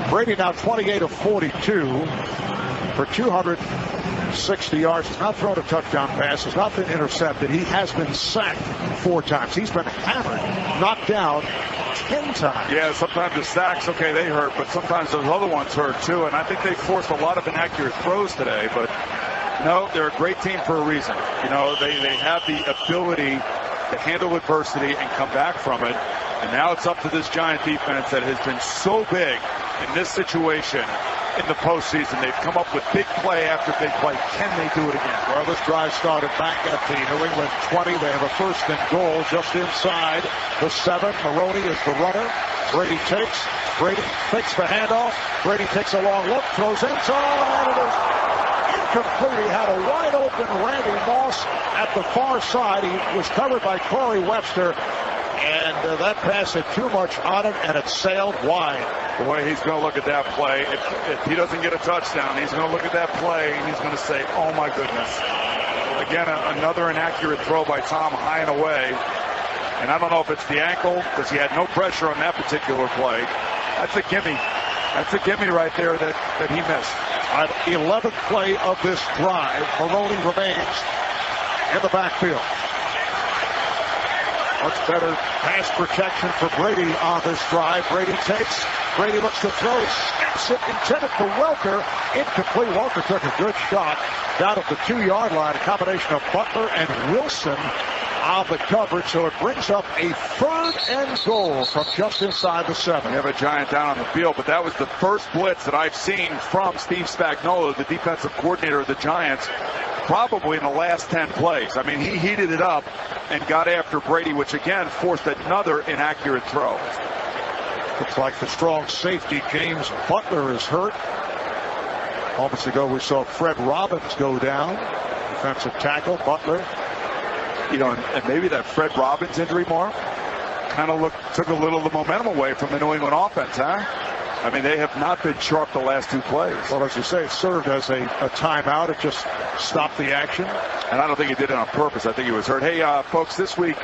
Brady now 28 of 42 for 260 yards. He's not thrown a touchdown pass. Has not been intercepted. He has been sacked 4 times. He's been hammered, knocked down 10 times. Yeah, sometimes the sacks, okay, they hurt, but sometimes those other ones hurt too. And I think they forced a lot of inaccurate throws today. But no, they're a great team for a reason. You know, they have the ability to handle adversity and come back from it. And now it's up to this Giant defense that has been so big in this situation in the postseason. They've come up with big play after big play. Can they do it again? Well, this drive started back at the New England 20. They have a first and goal just inside the 7. Maroney is the runner. Brady takes. Brady fakes the handoff. Brady takes a long look, throws end zone, and it is incomplete. He had a wide open Randy Moss at the far side. He was covered by Corey Webster, and that pass had too much on it, and it sailed wide. The way he's going to look at that play, if he doesn't get a touchdown, he's going to look at that play and he's going to say, oh my goodness. Again, another inaccurate throw by Tom high and away. And I don't know if it's the ankle, because he had no pressure on that particular play. That's a gimme. That's a gimme right there that he missed. On 11th play of this drive, Maroney remains in the backfield. Much better pass protection for Brady on this drive. Brady takes. Brady looks to throw. Snaps it. Intended for Welker. Incomplete. Welker took a good shot down at the 2-yard line. A combination of Butler and Wilson on the coverage. So it brings up a 3rd and goal from just inside the 7. We have a Giant down on the field, but that was the first blitz that I've seen from Steve Spagnuolo, the defensive coordinator of the Giants, probably in the last 10 plays. I mean, he heated it up and got after Brady, which again forced another inaccurate throw. Looks like the strong safety James Butler is hurt. Moments ago we saw Fred Robbins go down. Defensive tackle, Butler. You know, and maybe that Fred Robbins injury, Marv, kind of took a little of the momentum away from the New England offense, huh? I mean, they have not been sharp the last 2 plays. Well, as you say, it served as a timeout. It just stopped the action. And I don't think he did it on purpose. I think he was hurt. Hey, folks, this week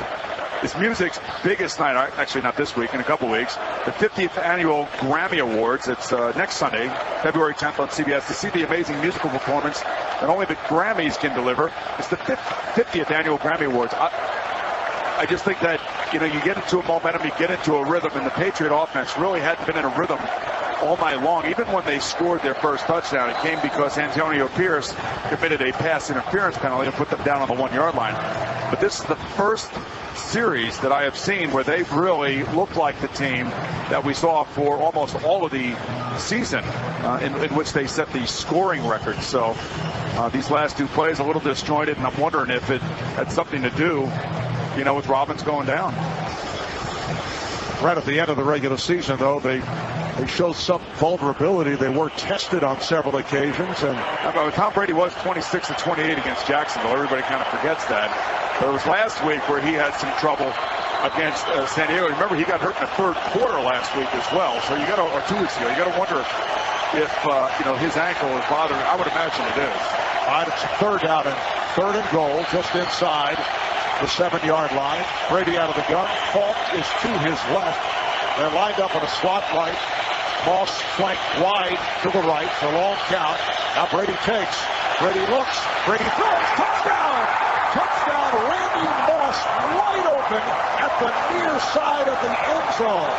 is music's biggest night. Actually, not this week, in a couple weeks. The 50th annual Grammy Awards. It's next Sunday, February 10th on CBS. To see the amazing musical performance that only the Grammys can deliver. It's the 50th annual Grammy Awards. I just think that, you know, you get into a momentum, you get into a rhythm, and the Patriot offense really hadn't been in a rhythm all night long. Even when they scored their first touchdown, it came because Antonio Pierce committed a pass interference penalty and put them down on the 1-yard line. But this is the first series that I have seen where they've really looked like the team that we saw for almost all of the season, in which they set the scoring record. So these last 2 plays a little disjointed, and I'm wondering if it had something to do, you know, with Robbins going down. Right at the end of the regular season, though, they showed some vulnerability. They were tested on several occasions. And Tom Brady was 26 of 28 against Jacksonville. Everybody kind of forgets that. But it was last week where he had some trouble against San Diego. Remember, he got hurt in the 3rd quarter last week as well. So you got to, or 2 weeks ago, you got to wonder if his ankle is bothering. I would imagine it is. All right, it's a 3rd down and 3rd and goal, just inside the 7-yard line. Brady out of the gun. Falk is to his left. They're lined up in a slot right. Moss flanked wide to the right for a long count. Now Brady takes. Brady looks. Brady throws. Touchdown! Touchdown, Randy Moss, wide open at the near side of the end zone.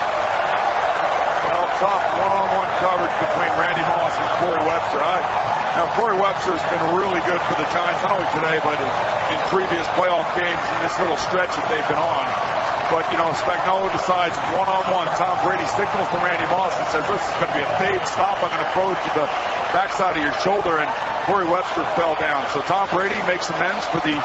Well, top one-on-one coverage between Randy Moss and Corey Webster. Now, Corey Webster's been really good for the Giants, not only today, but in previous playoff games in this little stretch that they've been on. But, you know, Spagnuolo decides one-on-one. Tom Brady signals to Randy Moss and says, this is going to be a fade stop. I'm going to throw it to the backside of your shoulder. And Corey Webster fell down. So Tom Brady makes amends for the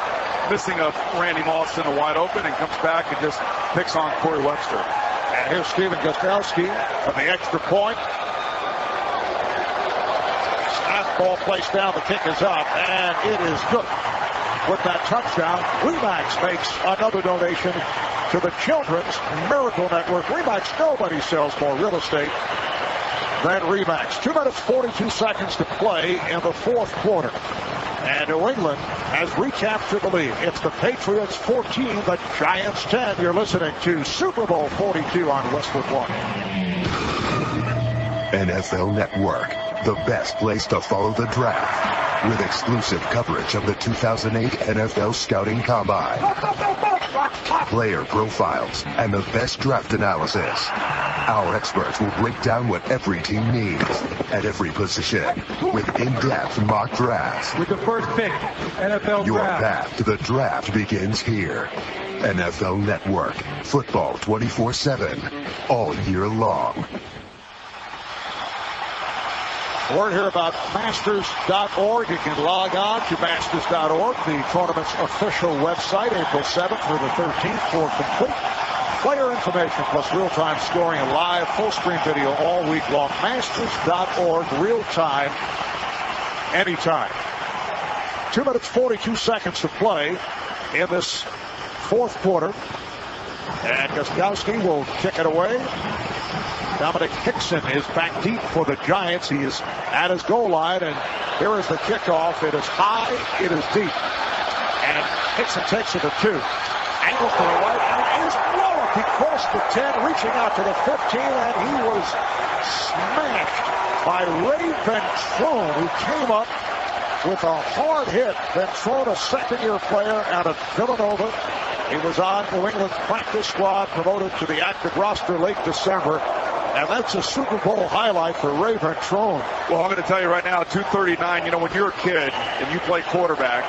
missing of Randy Moss in the wide open and comes back and just picks on Corey Webster. And here's Steven Gostkowski from the extra point. Snap, ball placed down. The kick is up, and it is good. With that touchdown, Remax makes another donation to the Children's Miracle Network. Remax, nobody sells more real estate than Remax. 2 minutes, 42 seconds to play in the 4th quarter. And New England has recaptured the lead. It's the Patriots 14, the Giants 10. You're listening to Super Bowl 42 on Westwood One. NFL Network, the best place to follow the draft. With exclusive coverage of the 2008 NFL Scouting Combine, player profiles, and the best draft analysis. Our experts will break down what every team needs at every position with in-depth mock drafts. With the first pick, NFL Your draft. path to the draft begins here. NFL Network. Football 24/7. All year long. Word here about Masters.org. You can log on to Masters.org, the tournament's official website, April 7th through the 13th for complete player information plus real-time scoring and live full-screen video all week long. Masters.org, real-time, anytime. 2 minutes, 42 seconds to play in this fourth quarter. And Gostkowski will kick it away. Dominic Hickson is back deep for the Giants. He is at his goal line, and here is the kickoff. It is high, it is deep. And Hickson takes it to 2. Angle to the right, and it is low. He crossed the 10, reaching out to the 15, and he was smashed by Ray Ventrone, who came up with a hard hit. Ventrone, a second-year player out of Villanova. He was on New England's practice squad, promoted to the active roster late December. And that's a Super Bowl highlight for Ray Ventrone. Well, I'm going to tell you right now, 239, when you're a kid and you play quarterback,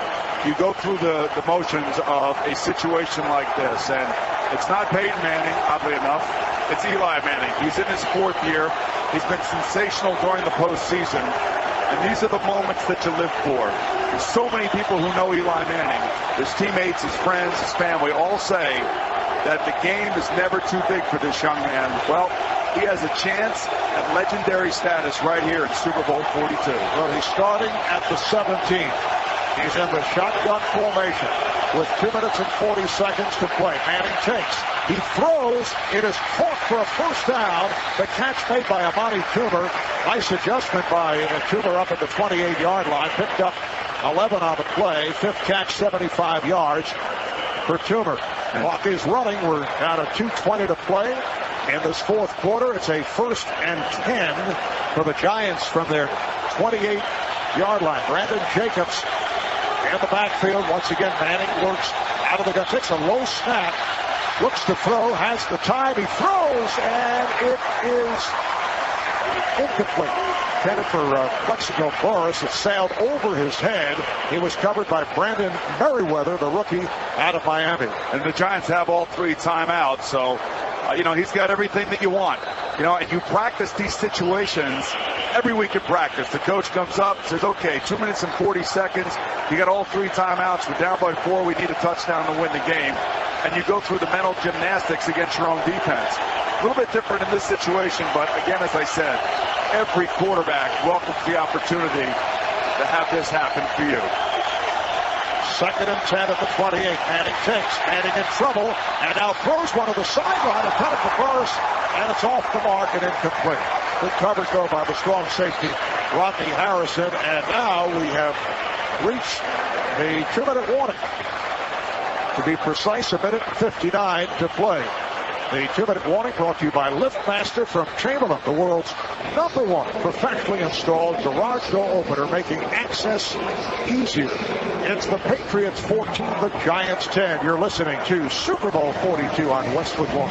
you go through the motions of a situation like this. And it's not Peyton Manning, oddly enough. It's Eli Manning. He's in his 4th year. He's been sensational during the postseason. And these are the moments that you live for. There's so many people who know Eli Manning. His teammates, his friends, his family all say that the game is never too big for this young man. Well, he has a chance at legendary status right here in Super Bowl 42. Well, he's starting at the 17th. He's in the shotgun formation with 2 minutes and 40 seconds to play. Manning takes. He throws. It is caught for a first down. The catch made by Amani Toomer. Nice adjustment by Toomer up at the 28-yard line. Picked up 11 on the play. 5th catch, 75 yards for Toomer. Clock is running. We're down to 2:20 to play in this fourth quarter. It's a 1st and 10 for the Giants from their 28-yard line. Brandon Jacobs in the backfield. Once again, Manning works out of the gun. Takes a low snap. Looks to throw. Has the time. He throws. And it is incomplete. Headed for Plexico Boris. It sailed over his head. He was covered by Brandon Merriweather, the rookie out of Miami. And the Giants have all 3 timeouts, so he's got everything that you want. And you practice these situations every week in practice. The coach comes up, says, okay, 2 minutes and 40 seconds. You got all 3 timeouts. We're down by 4. We need a touchdown to win the game. And you go through the mental gymnastics against your own defense. A little bit different in this situation, but again, as I said, every quarterback welcomes the opportunity to have this happen for you. 2nd and 10 at the 28. Manning takes. Manning in trouble. And now throws one to the sideline. Intended for Burris. And it's off the mark and incomplete. Good coverage, though, by the strong safety, Rodney Harrison. And now we have reached the 2-minute warning. To be precise, 1:59 to play. The 2-minute warning brought to you by LiftMaster from Chamberlain, the world's #1 professionally installed garage door opener, making access easier. It's the Patriots 14, the Giants 10. You're listening to Super Bowl 42 on Westwood One.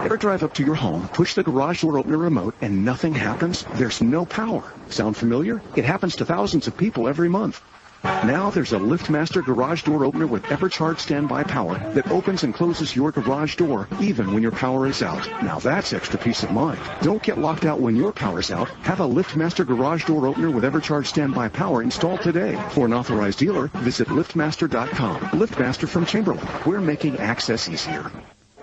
Ever drive up to your home, push the garage door opener remote, and nothing happens? There's no power. Sound familiar? It happens to thousands of people every month. Now there's a LiftMaster garage door opener with EverCharge standby power that opens and closes your garage door even when your power is out. Now that's extra peace of mind. Don't get locked out when your power's out. Have a LiftMaster garage door opener with EverCharge standby power installed today. For an authorized dealer, visit liftmaster.com. LiftMaster from Chamberlain. We're making access easier.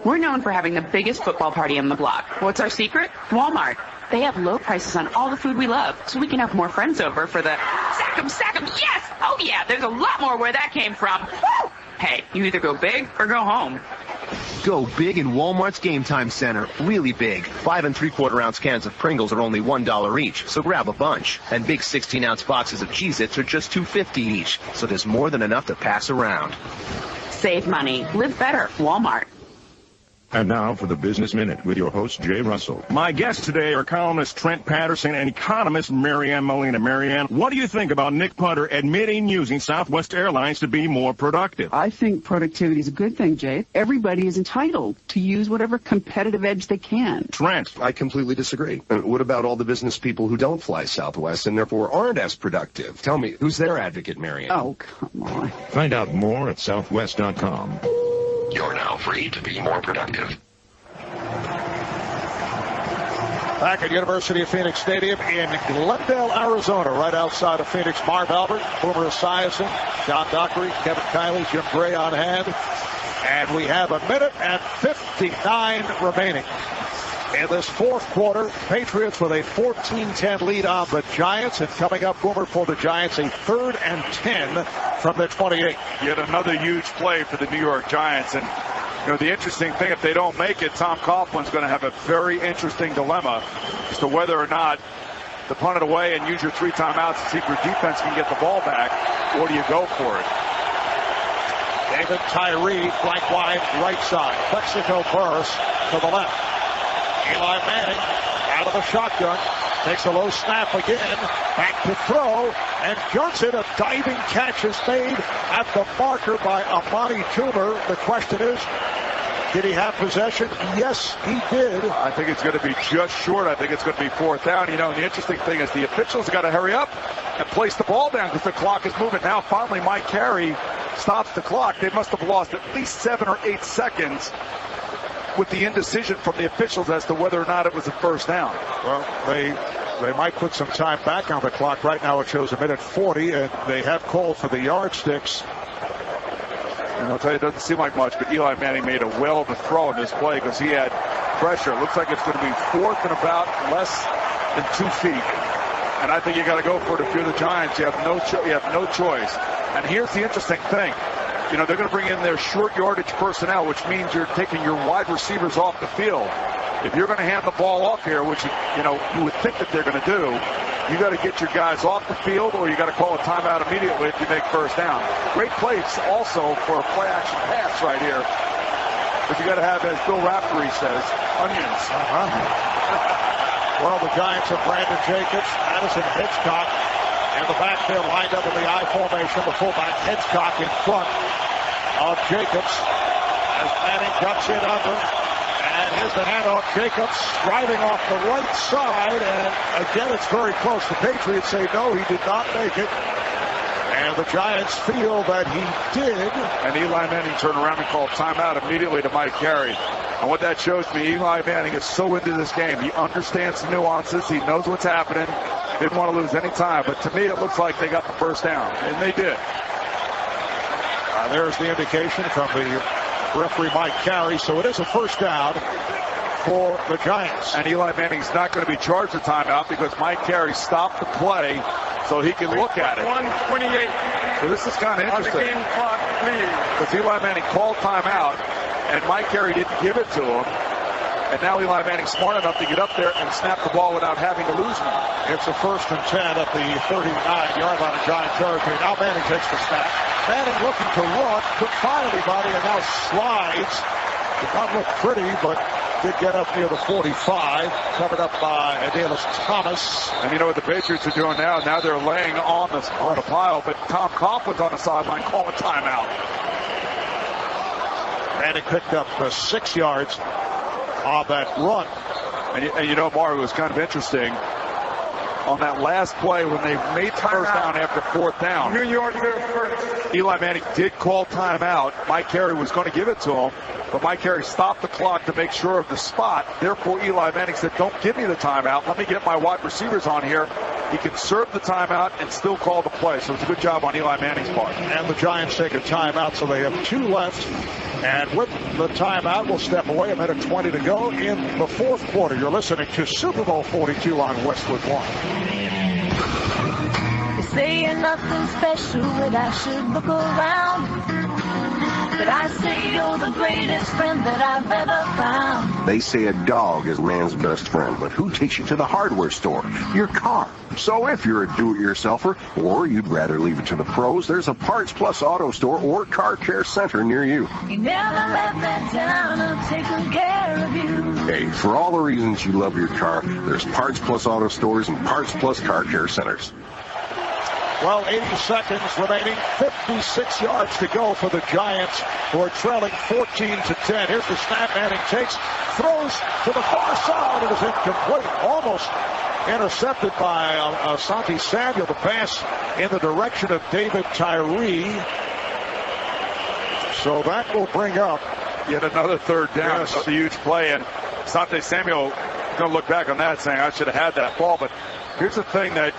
We're known for having the biggest football party on the block. What's our secret? Walmart. They have low prices on all the food we love, so we can have more friends over for the stack 'em, yes! Oh yeah, there's a lot more where that came from. Woo! Hey, you either go big or go home. Go big in Walmart's Game Time Center. Really big. 5 3/4-ounce cans of Pringles are only $1 each, so grab a bunch. And big 16-ounce boxes of Cheez-Its are just $2.50 each, so there's more than enough to pass around. Save money. Live better. Walmart. And now for the Business Minute with your host, Jay Russell. My guests today are columnist Trent Patterson and economist Marianne Molina. Marianne, what do you think about Nick Punter admitting using Southwest Airlines to be more productive? I think productivity is a good thing, Jay. Everybody is entitled to use whatever competitive edge they can. Trent. I completely disagree. What about all the business people who don't fly Southwest and therefore aren't as productive? Tell me, who's their advocate, Marianne? Oh, come on. Find out more at southwest.com. You're now free to be more productive. Back at University of Phoenix Stadium in Glendale, Arizona, right outside of Phoenix. Marv Albert, Boomer Esiason, John Dockery, Kevin Kiley, Jim Gray on hand. And we have 1 minute and 59 remaining. In this fourth quarter, Patriots with a 14-10 lead on the Giants. And coming up, Boomer, for the Giants, a 3rd and 10 from the 28. Yet another huge play for the New York Giants. And, you know, the interesting thing, if they don't make it, Tom Coughlin's going to have a very interesting dilemma as to whether or not to punt it away and use your 3 timeouts to see if your defense can get the ball back, or do you go for it? David Tyree, flank wide, right side. Mexico burst to the left. Eli Manning out of the shotgun. Takes a low snap again. Back to throw. And Johnson, a diving catch is made at the marker by Amani Toomer. The question is, did he have possession? Yes, he did. I think it's going to be just short. I think it's going to be 4th down. You know, and the interesting thing is the officials got to hurry up and place the ball down because the clock is moving. Now, finally, Mike Carey stops the clock. They must have lost at least 7 or 8 seconds with the indecision from the officials as to whether or not it was a 1st down. Well, they might put some time back on the clock. Right now it shows 1 minute 40, and they have called for the yardsticks. And I'll tell you, it doesn't seem like much, but Eli Manning made a well of a throw in this play because he had pressure. It looks like it's going to be 4th and about less than 2 feet. And I think you got to go for it if you're the Giants. You have no choice. And here's the interesting thing. You know, they're going to bring in their short yardage personnel, which means you're taking your wide receivers off the field. If you're going to hand the ball off here, which, you know, you would think that they're going to do, you got to get your guys off the field or you got to call a timeout immediately if you make 1st down. Great place also for a play action pass right here. But you got to have, as Bill Raftery says, onions. Well, the Giants have Brandon Jacobs, Addison Hitchcock, and the backfield lined up in the I formation. The fullback Hitchcock in front of Jacobs as Manning cuts in under. And here's the handoff. Jacobs driving off the right side. And again, it's very close. The Patriots say no, he did not make it. And the Giants feel that he did. And Eli Manning turned around and called timeout immediately to Mike Carey. And what that shows me, Eli Manning is so into this game. He understands the nuances. He knows what's happening. Didn't want to lose any time. But to me, it looks like they got the 1st down. And they did. There's the indication from the referee, Mike Carey. So it is a 1st down for the Giants. And Eli Manning's not going to be charged a timeout because Mike Carey stopped the play so he can look at it. 1:28. So this is kind of interesting. Game clock, please. Because Eli Manning called timeout, and Mike Carey didn't give it to him. And now Eli Manning's smart enough to get up there and snap the ball without having to lose one. It's a 1st and 10 at the 39-yard line of Giant territory. Now Manning takes the snap. Manning looking to run, couldn't find anybody, and now slides. Did not look pretty, but did get up near the 45, covered up by Adalys Thomas. And you know what the Patriots are doing now? Now they're laying on the pile, but Tom Coughlin's on the sideline calling timeout. Manning picked up 6 yards on that run. And you know, Marv, it was kind of interesting. On that last play, when they made the 1st down after 4th down, New York first. Eli Manning did call timeout. Mike Carey was going to give it to him, but Mike Carey stopped the clock to make sure of the spot. Therefore, Eli Manning said, don't give me the timeout. Let me get my wide receivers on here. He can serve the timeout and still call the play. So it's a good job on Eli Manning's part. And the Giants take a timeout, so they have 2 left. And with the timeout, we'll step away. 1:20 to go in the 4th quarter. You're listening to Super Bowl 42 on Westwood One. They say you're nothing special, but I should look around. but I say you're the greatest friend that I've ever found. They say a dog is man's best friend, but who takes you to the hardware store? Your car. So if you're a do-it-yourselfer, or you'd rather leave it to the pros, there's a Parts Plus Auto Store or Car Care Center near you. You never let that down, I'm taking care of you. Hey, for all the reasons you love your car, there's Parts Plus Auto Stores and Parts Plus Car Care Centers. Well, 80 seconds remaining, 56 yards to go for the Giants, who are trailing 14-10. Here's the snap Manning takes, throws to the far side. It is incomplete, almost intercepted by Asante Samuel. The pass in the direction of David Tyree. So that will bring up yet another third down. Yes. That's a huge play, and Asante Samuel going to look back on that saying, I should have had that ball. But here's the thing that,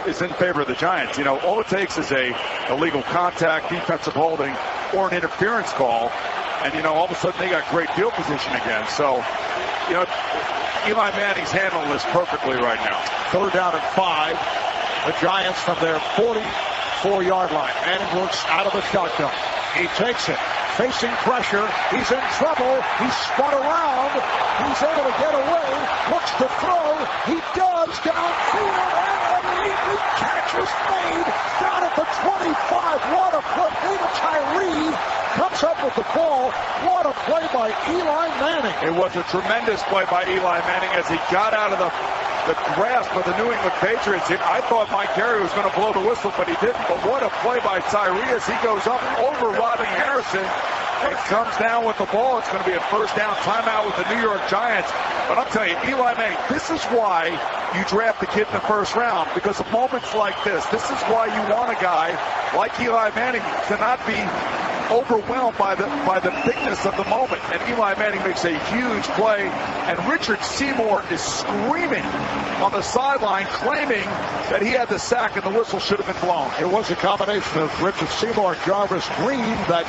is in favor of the Giants. All it takes is a illegal contact, defensive holding, or an interference call. And, all of a sudden they got great field position again. So, Eli Manning's handling this perfectly right now. Third down and 5. The Giants from their 44-yard line. Manning works out of the shotgun. He takes it. Facing pressure. He's in trouble. He's spun around. He's able to get away. Looks to throw. He does. Downfield. And an elite catch is made. Down at the 25. What a play. David Tyree comes up with the ball. What a play by Eli Manning. It was a tremendous play by Eli Manning as he got out of the grasp of the New England Patriots. I thought Mike Carey was going to blow the whistle, but he didn't. But what a play by Tyree as he goes up over Rodney Harrison and comes down with the ball. It's going to be a first down timeout with the New York Giants. But I'm telling you, Eli Manning, this is why you draft the kid in the first round, because of moments like this. This is why you want a guy like Eli Manning to not be overwhelmed by the bigness of the moment. And Eli Manning makes a huge play, and Richard Seymour is screaming on the sideline, claiming that he had the sack and the whistle should have been blown. It was a combination of Richard Seymour and Jarvis Green that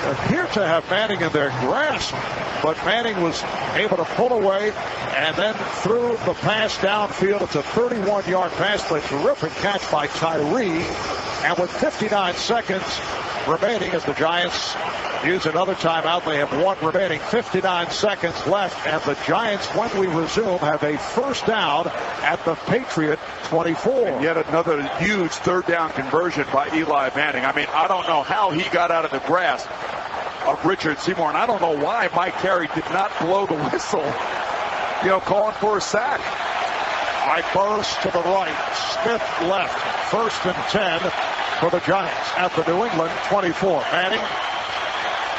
appeared to have Manning in their grasp, but Manning was able to pull away and then threw the pass downfield. It's a 31-yard pass, but a terrific catch by Tyree. And with 59 seconds remaining, as the Giants use another timeout, they have one remaining, 59 seconds left, and the Giants, when we resume, have a first down at the Patriot 24. And yet another huge third down conversion by Eli Manning. I mean, I don't know how he got out of the grasp of Richard Seymour, and I don't know why Mike Carey did not blow the whistle, calling for a sack. Burst to the right, Smith left, first and 10 for the Giants at the New England 24. Manning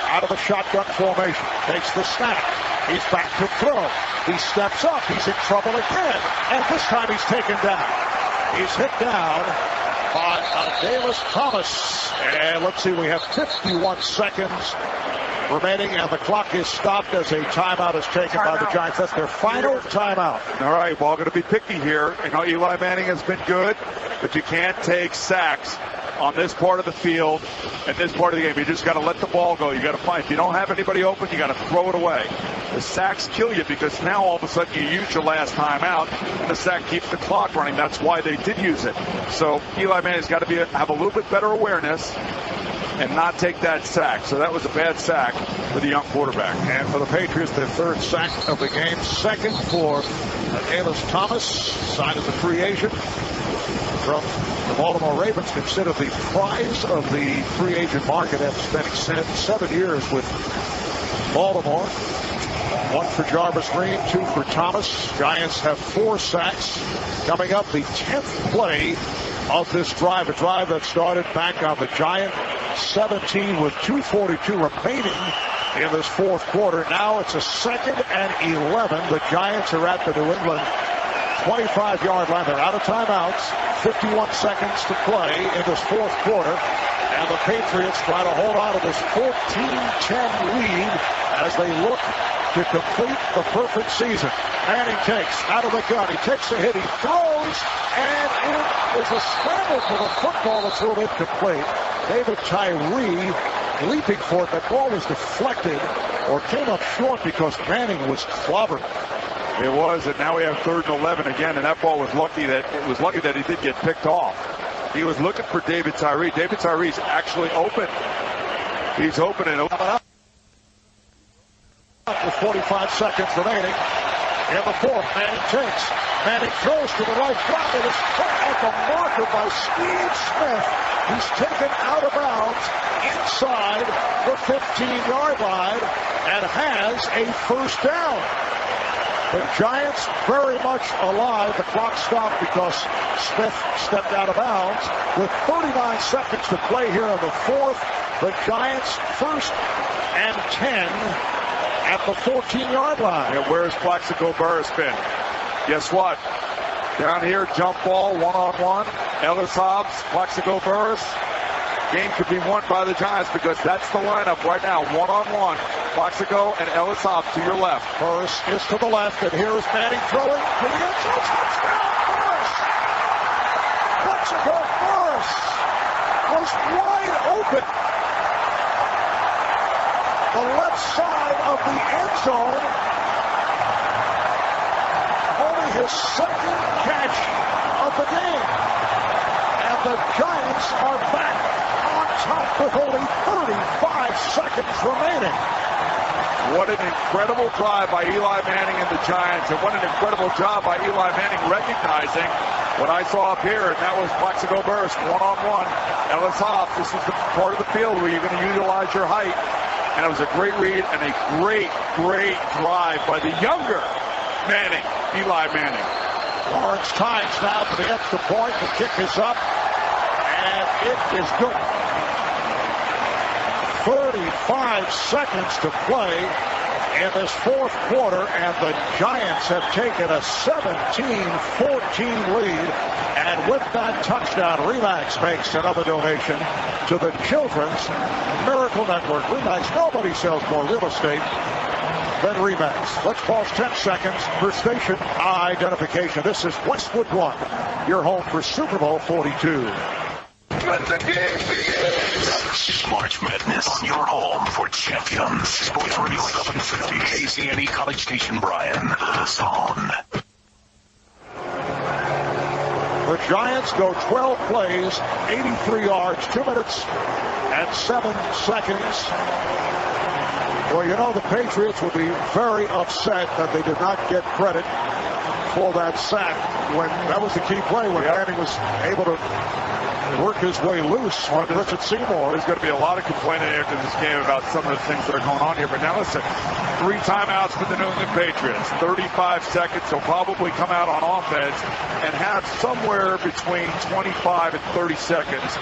out of the shotgun formation, takes the snap. He's back to throw. He steps up. He's in trouble again. And this time he's taken down. He's hit down by Davis Thomas. And let's see, we have 51 seconds remaining, and the clock is stopped as a timeout is taken by the Giants. That's their final timeout. All right, well, going to be picky here. Eli Manning has been good, but you can't take sacks on this part of the field and this part of the game. You just got to let the ball go. You got to find. If you don't have anybody open, you got to throw it away. The sacks kill you because now all of a sudden you use your last timeout, and the sack keeps the clock running. That's why they did use it. So Eli Manning's got to have a little bit better awareness and not take that sack. So that was a bad sack for the young quarterback. And for the Patriots, their third sack of the game. Second for Davis Thomas, signed as a free agent from the Baltimore Ravens, considered the prize of the free agent market after spending 7 years with Baltimore. One for Jarvis Green, 2 for Thomas. Giants have 4 sacks. Coming up, the 10th play of this drive, a drive that started back on the Giant 17 with 2:42 remaining in this fourth quarter. Now it's a 2nd and 11. The Giants are at the New England 25-yard line. They're out of timeouts. 51 seconds to play in this fourth quarter. And the Patriots try to hold on to this 14-10 lead as they look to complete the perfect season. Manning takes out of the gun. He takes a hit. He throws, and it is a scramble for the football that's ruled incomplete. David Tyree leaping for it. That ball was deflected or came up short because Manning was clobbered. It was, and now we have 3rd and 11 again, and that ball was lucky that he did get picked off. He was looking for David Tyree. David Tyree's actually open. He's opening. With 45 seconds remaining in the fourth. Manning takes. Manning throws to the right. Dropped it is put at the marker by Steve Smith. He's taken out of bounds inside the 15-yard line and has a first down. The Giants very much alive. The clock stopped because Smith stepped out of bounds. With 39 seconds to play here in the fourth, the Giants first and 10 at the 14-yard line. And where's Plaxico Burress been? Guess what? Down here, jump ball, one-on-one. Ellis Hobbs, Plaxico Burress. Game could be won by the Giants because that's the lineup right now. One-on-one. Plaxico and Ellis Hobbs to your left. Burress is to the left, and here is Manning throwing to the end zone. Touchdown, Burress! Plaxico Burress was wide open. The left side of the end zone. Only his second catch of the game. And the Giants are back on top with only 35 seconds remaining. What an incredible drive by Eli Manning and the Giants, and what an incredible job by Eli Manning recognizing what I saw up here, and that was Plaxico Burress one-on-one. Ellis Hobbs, this is the part of the field where you're going to utilize your height. And it was a great read and a great, great drive by the younger Manning, Eli Manning. Lawrence times now for the extra point. The kick is up, and it is good. 35 seconds to play in this fourth quarter, and the Giants have taken a 17-14 lead. And with that touchdown, Remax makes another donation to the Children's Miracle Network. Remax, nobody sells more real estate than Remax. Let's pause 10 seconds for station identification. This is Westwood One, your home for Super Bowl 42. Let the game begin. March Madness on your home for champions. Sports Radio 1150 KCNE College Station, Bryan. The Zone. The Giants go 12 plays, 83 yards, 2 minutes and 7 seconds. Well, you know, the Patriots would be very upset that they did not get credit for that sack when that was the key play when Manning was able to work his way loose on Richard Seymour. There's going to be a lot of complaining after this game about some of the things that are going on here. But now listen, 3 timeouts for the New England Patriots. 35 seconds. They'll probably come out on offense and have somewhere between 25 and 30 seconds.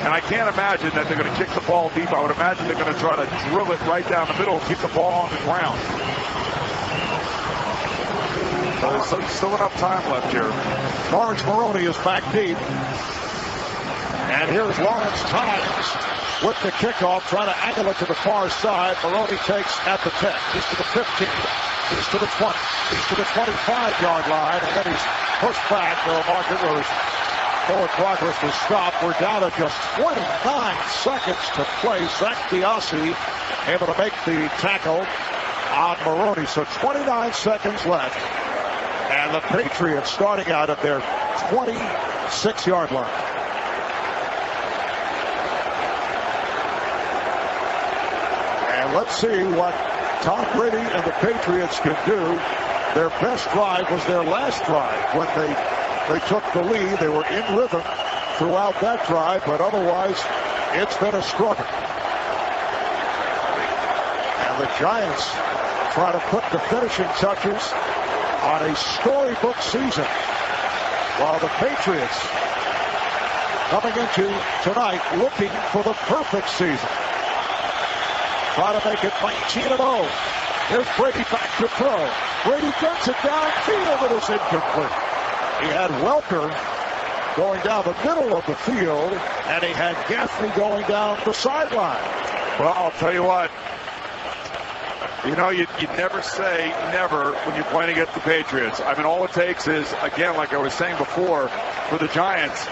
And I can't imagine that they're going to kick the ball deep. I would imagine they're going to try to drill it right down the middle and keep the ball on the ground. There's still enough time left here. Lawrence Maroney is back deep. And here's Lawrence Times with the kickoff, trying to angle it to the far side. Maroney takes at the 10. He's to the 15. He's to the 20. He's to the 25-yard line. And then he's pushed back. The market was forward progress was stopped. We're down to just 29 seconds to play. Zach Esiason able to make the tackle on Maroney. So 29 seconds left. And the Patriots starting out at their 26-yard line. And let's see what Tom Brady and the Patriots can do. Their best drive was their last drive when they took the lead. They were in rhythm throughout that drive, but otherwise it's been a struggle. And the Giants try to put the finishing touches on a storybook season, while the Patriots coming into tonight looking for the perfect season. Try to make it 19-0. Here's Brady back to throw. Brady gets it downfield. It is incomplete. He had Welker going down the middle of the field, and he had Gaffney going down the sideline. Well, I'll tell you what. You know, you never say never when you're playing against the Patriots. I mean, all it takes is, again, like I was saying before, for the Giants,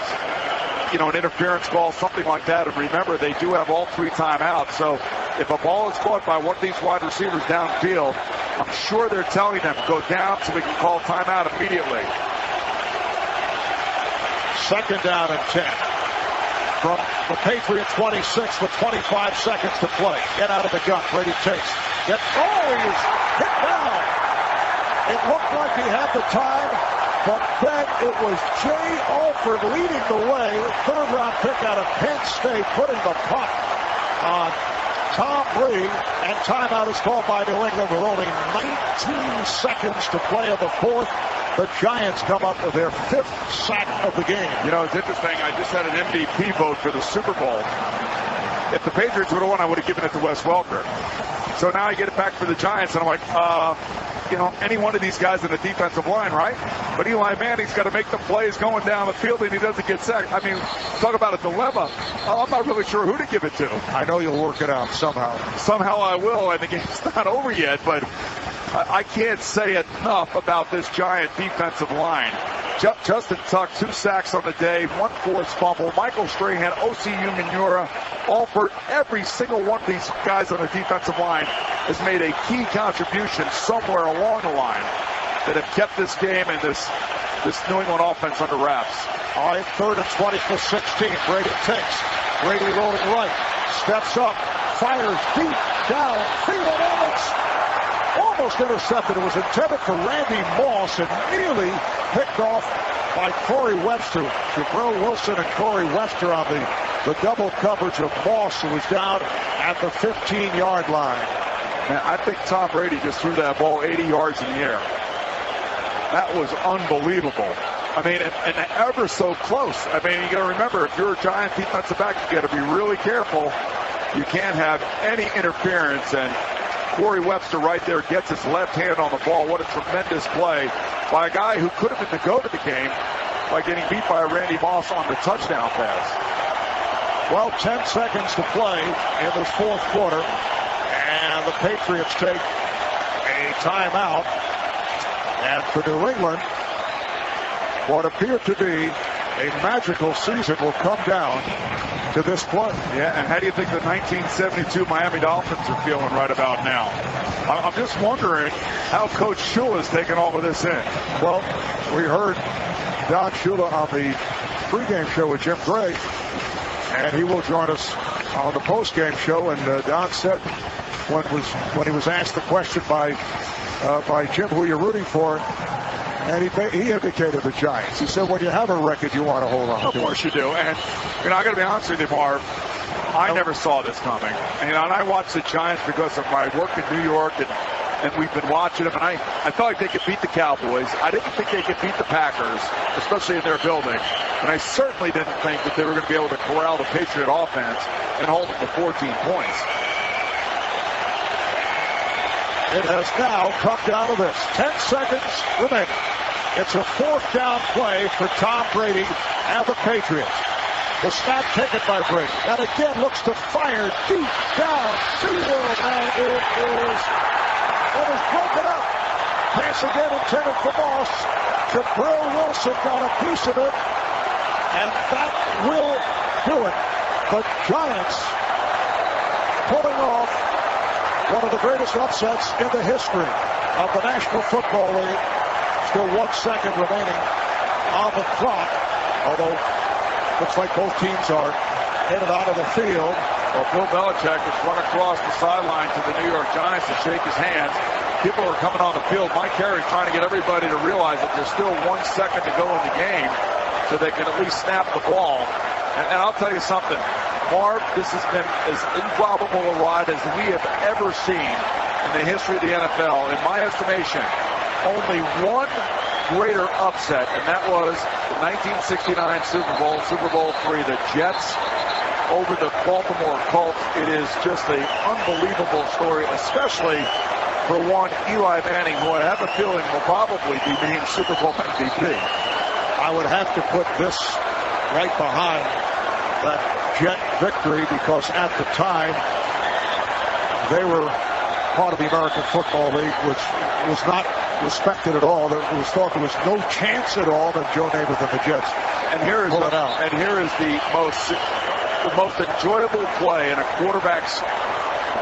you know, an interference call, something like that. And remember, they do have all 3 timeouts. So if a ball is caught by one of these wide receivers downfield, I'm sure they're telling them, go down so we can call timeout immediately. 2nd down and 10 from The Patriot 26 with 25 seconds to play. Get out of the gun. Brady takes. He's hit down. It looked like he had the time, but then it was Jay Alford leading the way. Third-round pick out of Penn State, putting the puck on Tom Brady, and timeout is called by New England with only 19 seconds to play in the fourth. The Giants come up with their 5th sack of the game. You know, it's interesting. I just had an MVP vote for the Super Bowl. If the Patriots would have won, I would have given it to Wes Welker. So now I get it back for the Giants, and I'm like, you know, any one of these guys in the defensive line, right? But Eli Manning's got to make the plays going down the field, and he doesn't get sacked. I mean, talk about a dilemma. I'm not really sure who to give it to. I know you'll work it out somehow. Somehow I will, and the game's not over yet, but I can't say enough about this Giant defensive line. Justin Tuck, 2 sacks on the day, 1 forced fumble. Michael Strahan, O.C. Umenyiora, Alford, every single one of these guys on the defensive line has made a key contribution somewhere along the line that have kept this game and this New England offense under wraps. All right, 3rd and 20 for 16. Brady takes. Brady rolling right. Steps up. Fires deep down. Field, and it's almost intercepted. It was intended for Randy Moss and nearly picked off by Corey Webster. Jabril Wilson and Corey Webster on the double coverage of Moss, who was down at the 15-yard line. Man, I think Tom Brady just threw that ball 80 yards in the air. That was unbelievable. I mean, and ever so close. I mean, you got to remember, if you're a Giant defensive back, you got to be really careful. You can't have any interference, and Corey Webster right there gets his left hand on the ball. What a tremendous play by a guy who could have been the go to the game by getting beat by Randy Moss on the touchdown pass. Well, 10 seconds to play in this fourth quarter, and the Patriots take a timeout. And for New England, what appeared to be a magical season will come down to this play. Yeah, and how do you think the 1972 Miami Dolphins are feeling right about now? I'm just wondering how Coach Shula is taking all of this in. Well, we heard Don Shula on the pregame show with Jim Gray, and he will join us on the postgame show. And Don said when he was asked the question by Jim, who you're rooting for, and he indicated the Giants. He said, when you have a record, you want to hold on to it. Of course you do. And, you know, I got to be honest with you, Marv, I never saw this coming. And I watched the Giants because of my work in New York, and we've been watching them. And I felt like they could beat the Cowboys. I didn't think they could beat the Packers, especially in their building. And I certainly didn't think that they were going to be able to corral the Patriot offense and hold them to 14 points. It has now come down to this. 10 seconds remaining. It's a 4th down play for Tom Brady and the Patriots. The snap taken by Brady. And again looks to fire deep down field. And it is broken up. Pass again intended for Moss. Jabril Wilson got a piece of it. And that will do it. The Giants pulling off one of the greatest upsets in the history of the National Football League. Still 1 second remaining on the clock. Although, looks like both teams are headed out of the field. Well, Bill Belichick has run across the sideline to the New York Giants to shake his hands. People are coming on the field. Mike Carey's trying to get everybody to realize that there's still 1 second to go in the game so they can at least snap the ball. And I'll tell you something. Marv, this has been as improbable a ride as we have ever seen in the history of the NFL. In my estimation, only one greater upset, and that was the 1969 Super Bowl III, the Jets over the Baltimore Colts. It is just an unbelievable story, especially for one Eli Manning, who I have a feeling will probably be named Super Bowl MVP. I would have to put this right behind that Jet victory, because at the time they were part of the American Football League, which was not respected at all. It was thought there was no chance at all that Joe Namath and the Jets pull it out. And here is the most enjoyable play in a quarterback's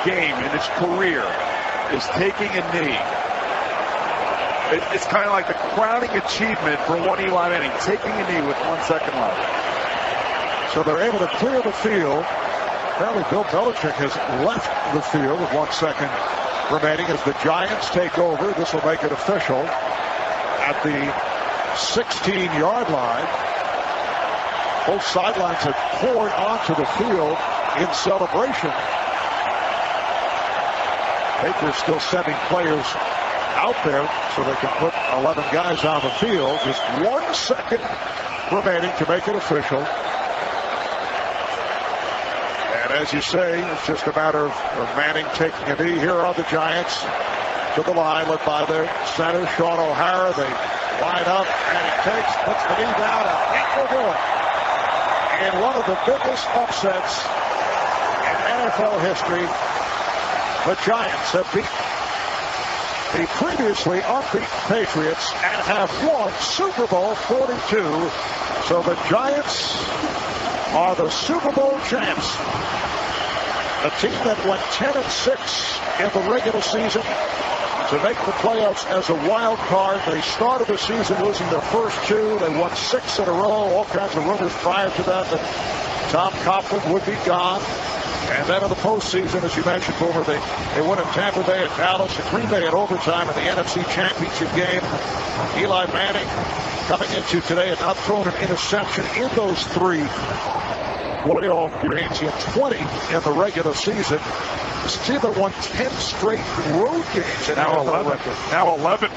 game in his career is taking a knee. It's kind of like the crowning achievement for one Eli Manning, taking a knee with 1 second left. So they're able to clear the field. Apparently Bill Belichick has left the field with 1 second remaining as the Giants take over. This will make it official at the 16-yard line. Both sidelines have poured onto the field in celebration. Patriots still sending players out there so they can put 11 guys on the field. Just 1 second remaining to make it official. And as you say, it's just a matter of Manning taking a knee. Here are the Giants to the line, led by their center, Sean O'Hara. They line up, and he puts the knee down, and it will do it. In one of the biggest upsets in NFL history, the Giants have beat the previously unbeaten Patriots and have won Super Bowl 42. So the Giants are the Super Bowl champs. A team that went 10-6 in the regular season to make the playoffs as a wild card. They started the season losing their first 2. They won 6 in a row. All kinds of rumors prior to that Tom Coughlin would be gone. And then in the postseason, as you mentioned, Boomer, they won in Tampa Bay at Dallas, and Green Bay in overtime in the NFC Championship game. Eli Manning coming into today and not thrown an interception in those 3 playoff games. He had 20 in the regular season. This team that won 10 straight road games. And now 11. Now 11.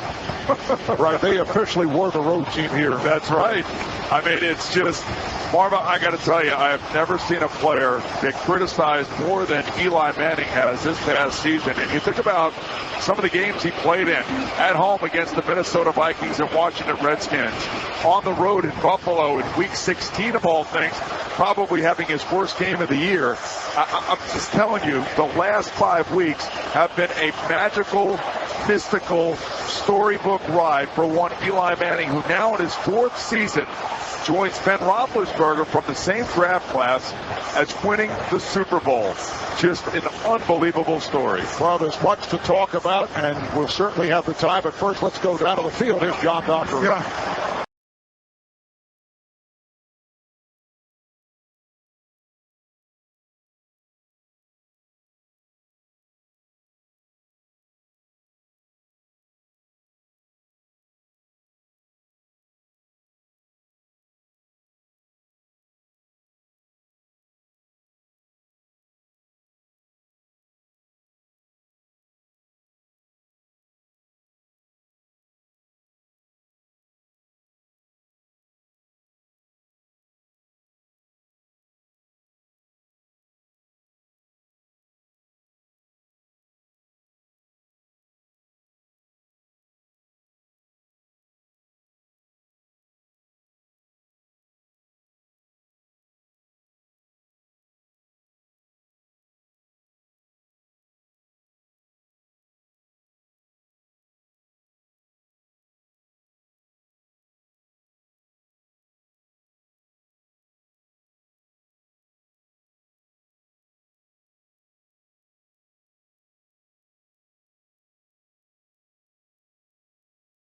Right, they officially were the road team here. That's right. I mean, it's just, Marva, I got to tell you, I have never seen a player get criticized more than Eli Manning has this past season. And you think about some of the games he played in, at home against the Minnesota Vikings and Washington Redskins, on the road in Buffalo in Week 16 of all things, probably having his worst game of the year. I'm just telling you, the last 5 weeks have been a magical, mystical, storybook ride for one Eli Manning, who now in his 4th season joins Ben Roethlisberger from the same draft class as winning the Super Bowl. Just an unbelievable story. Well, there's much to talk about, and we'll certainly have the time. But first, let's go down to the field. Here's John Dockery. Yeah.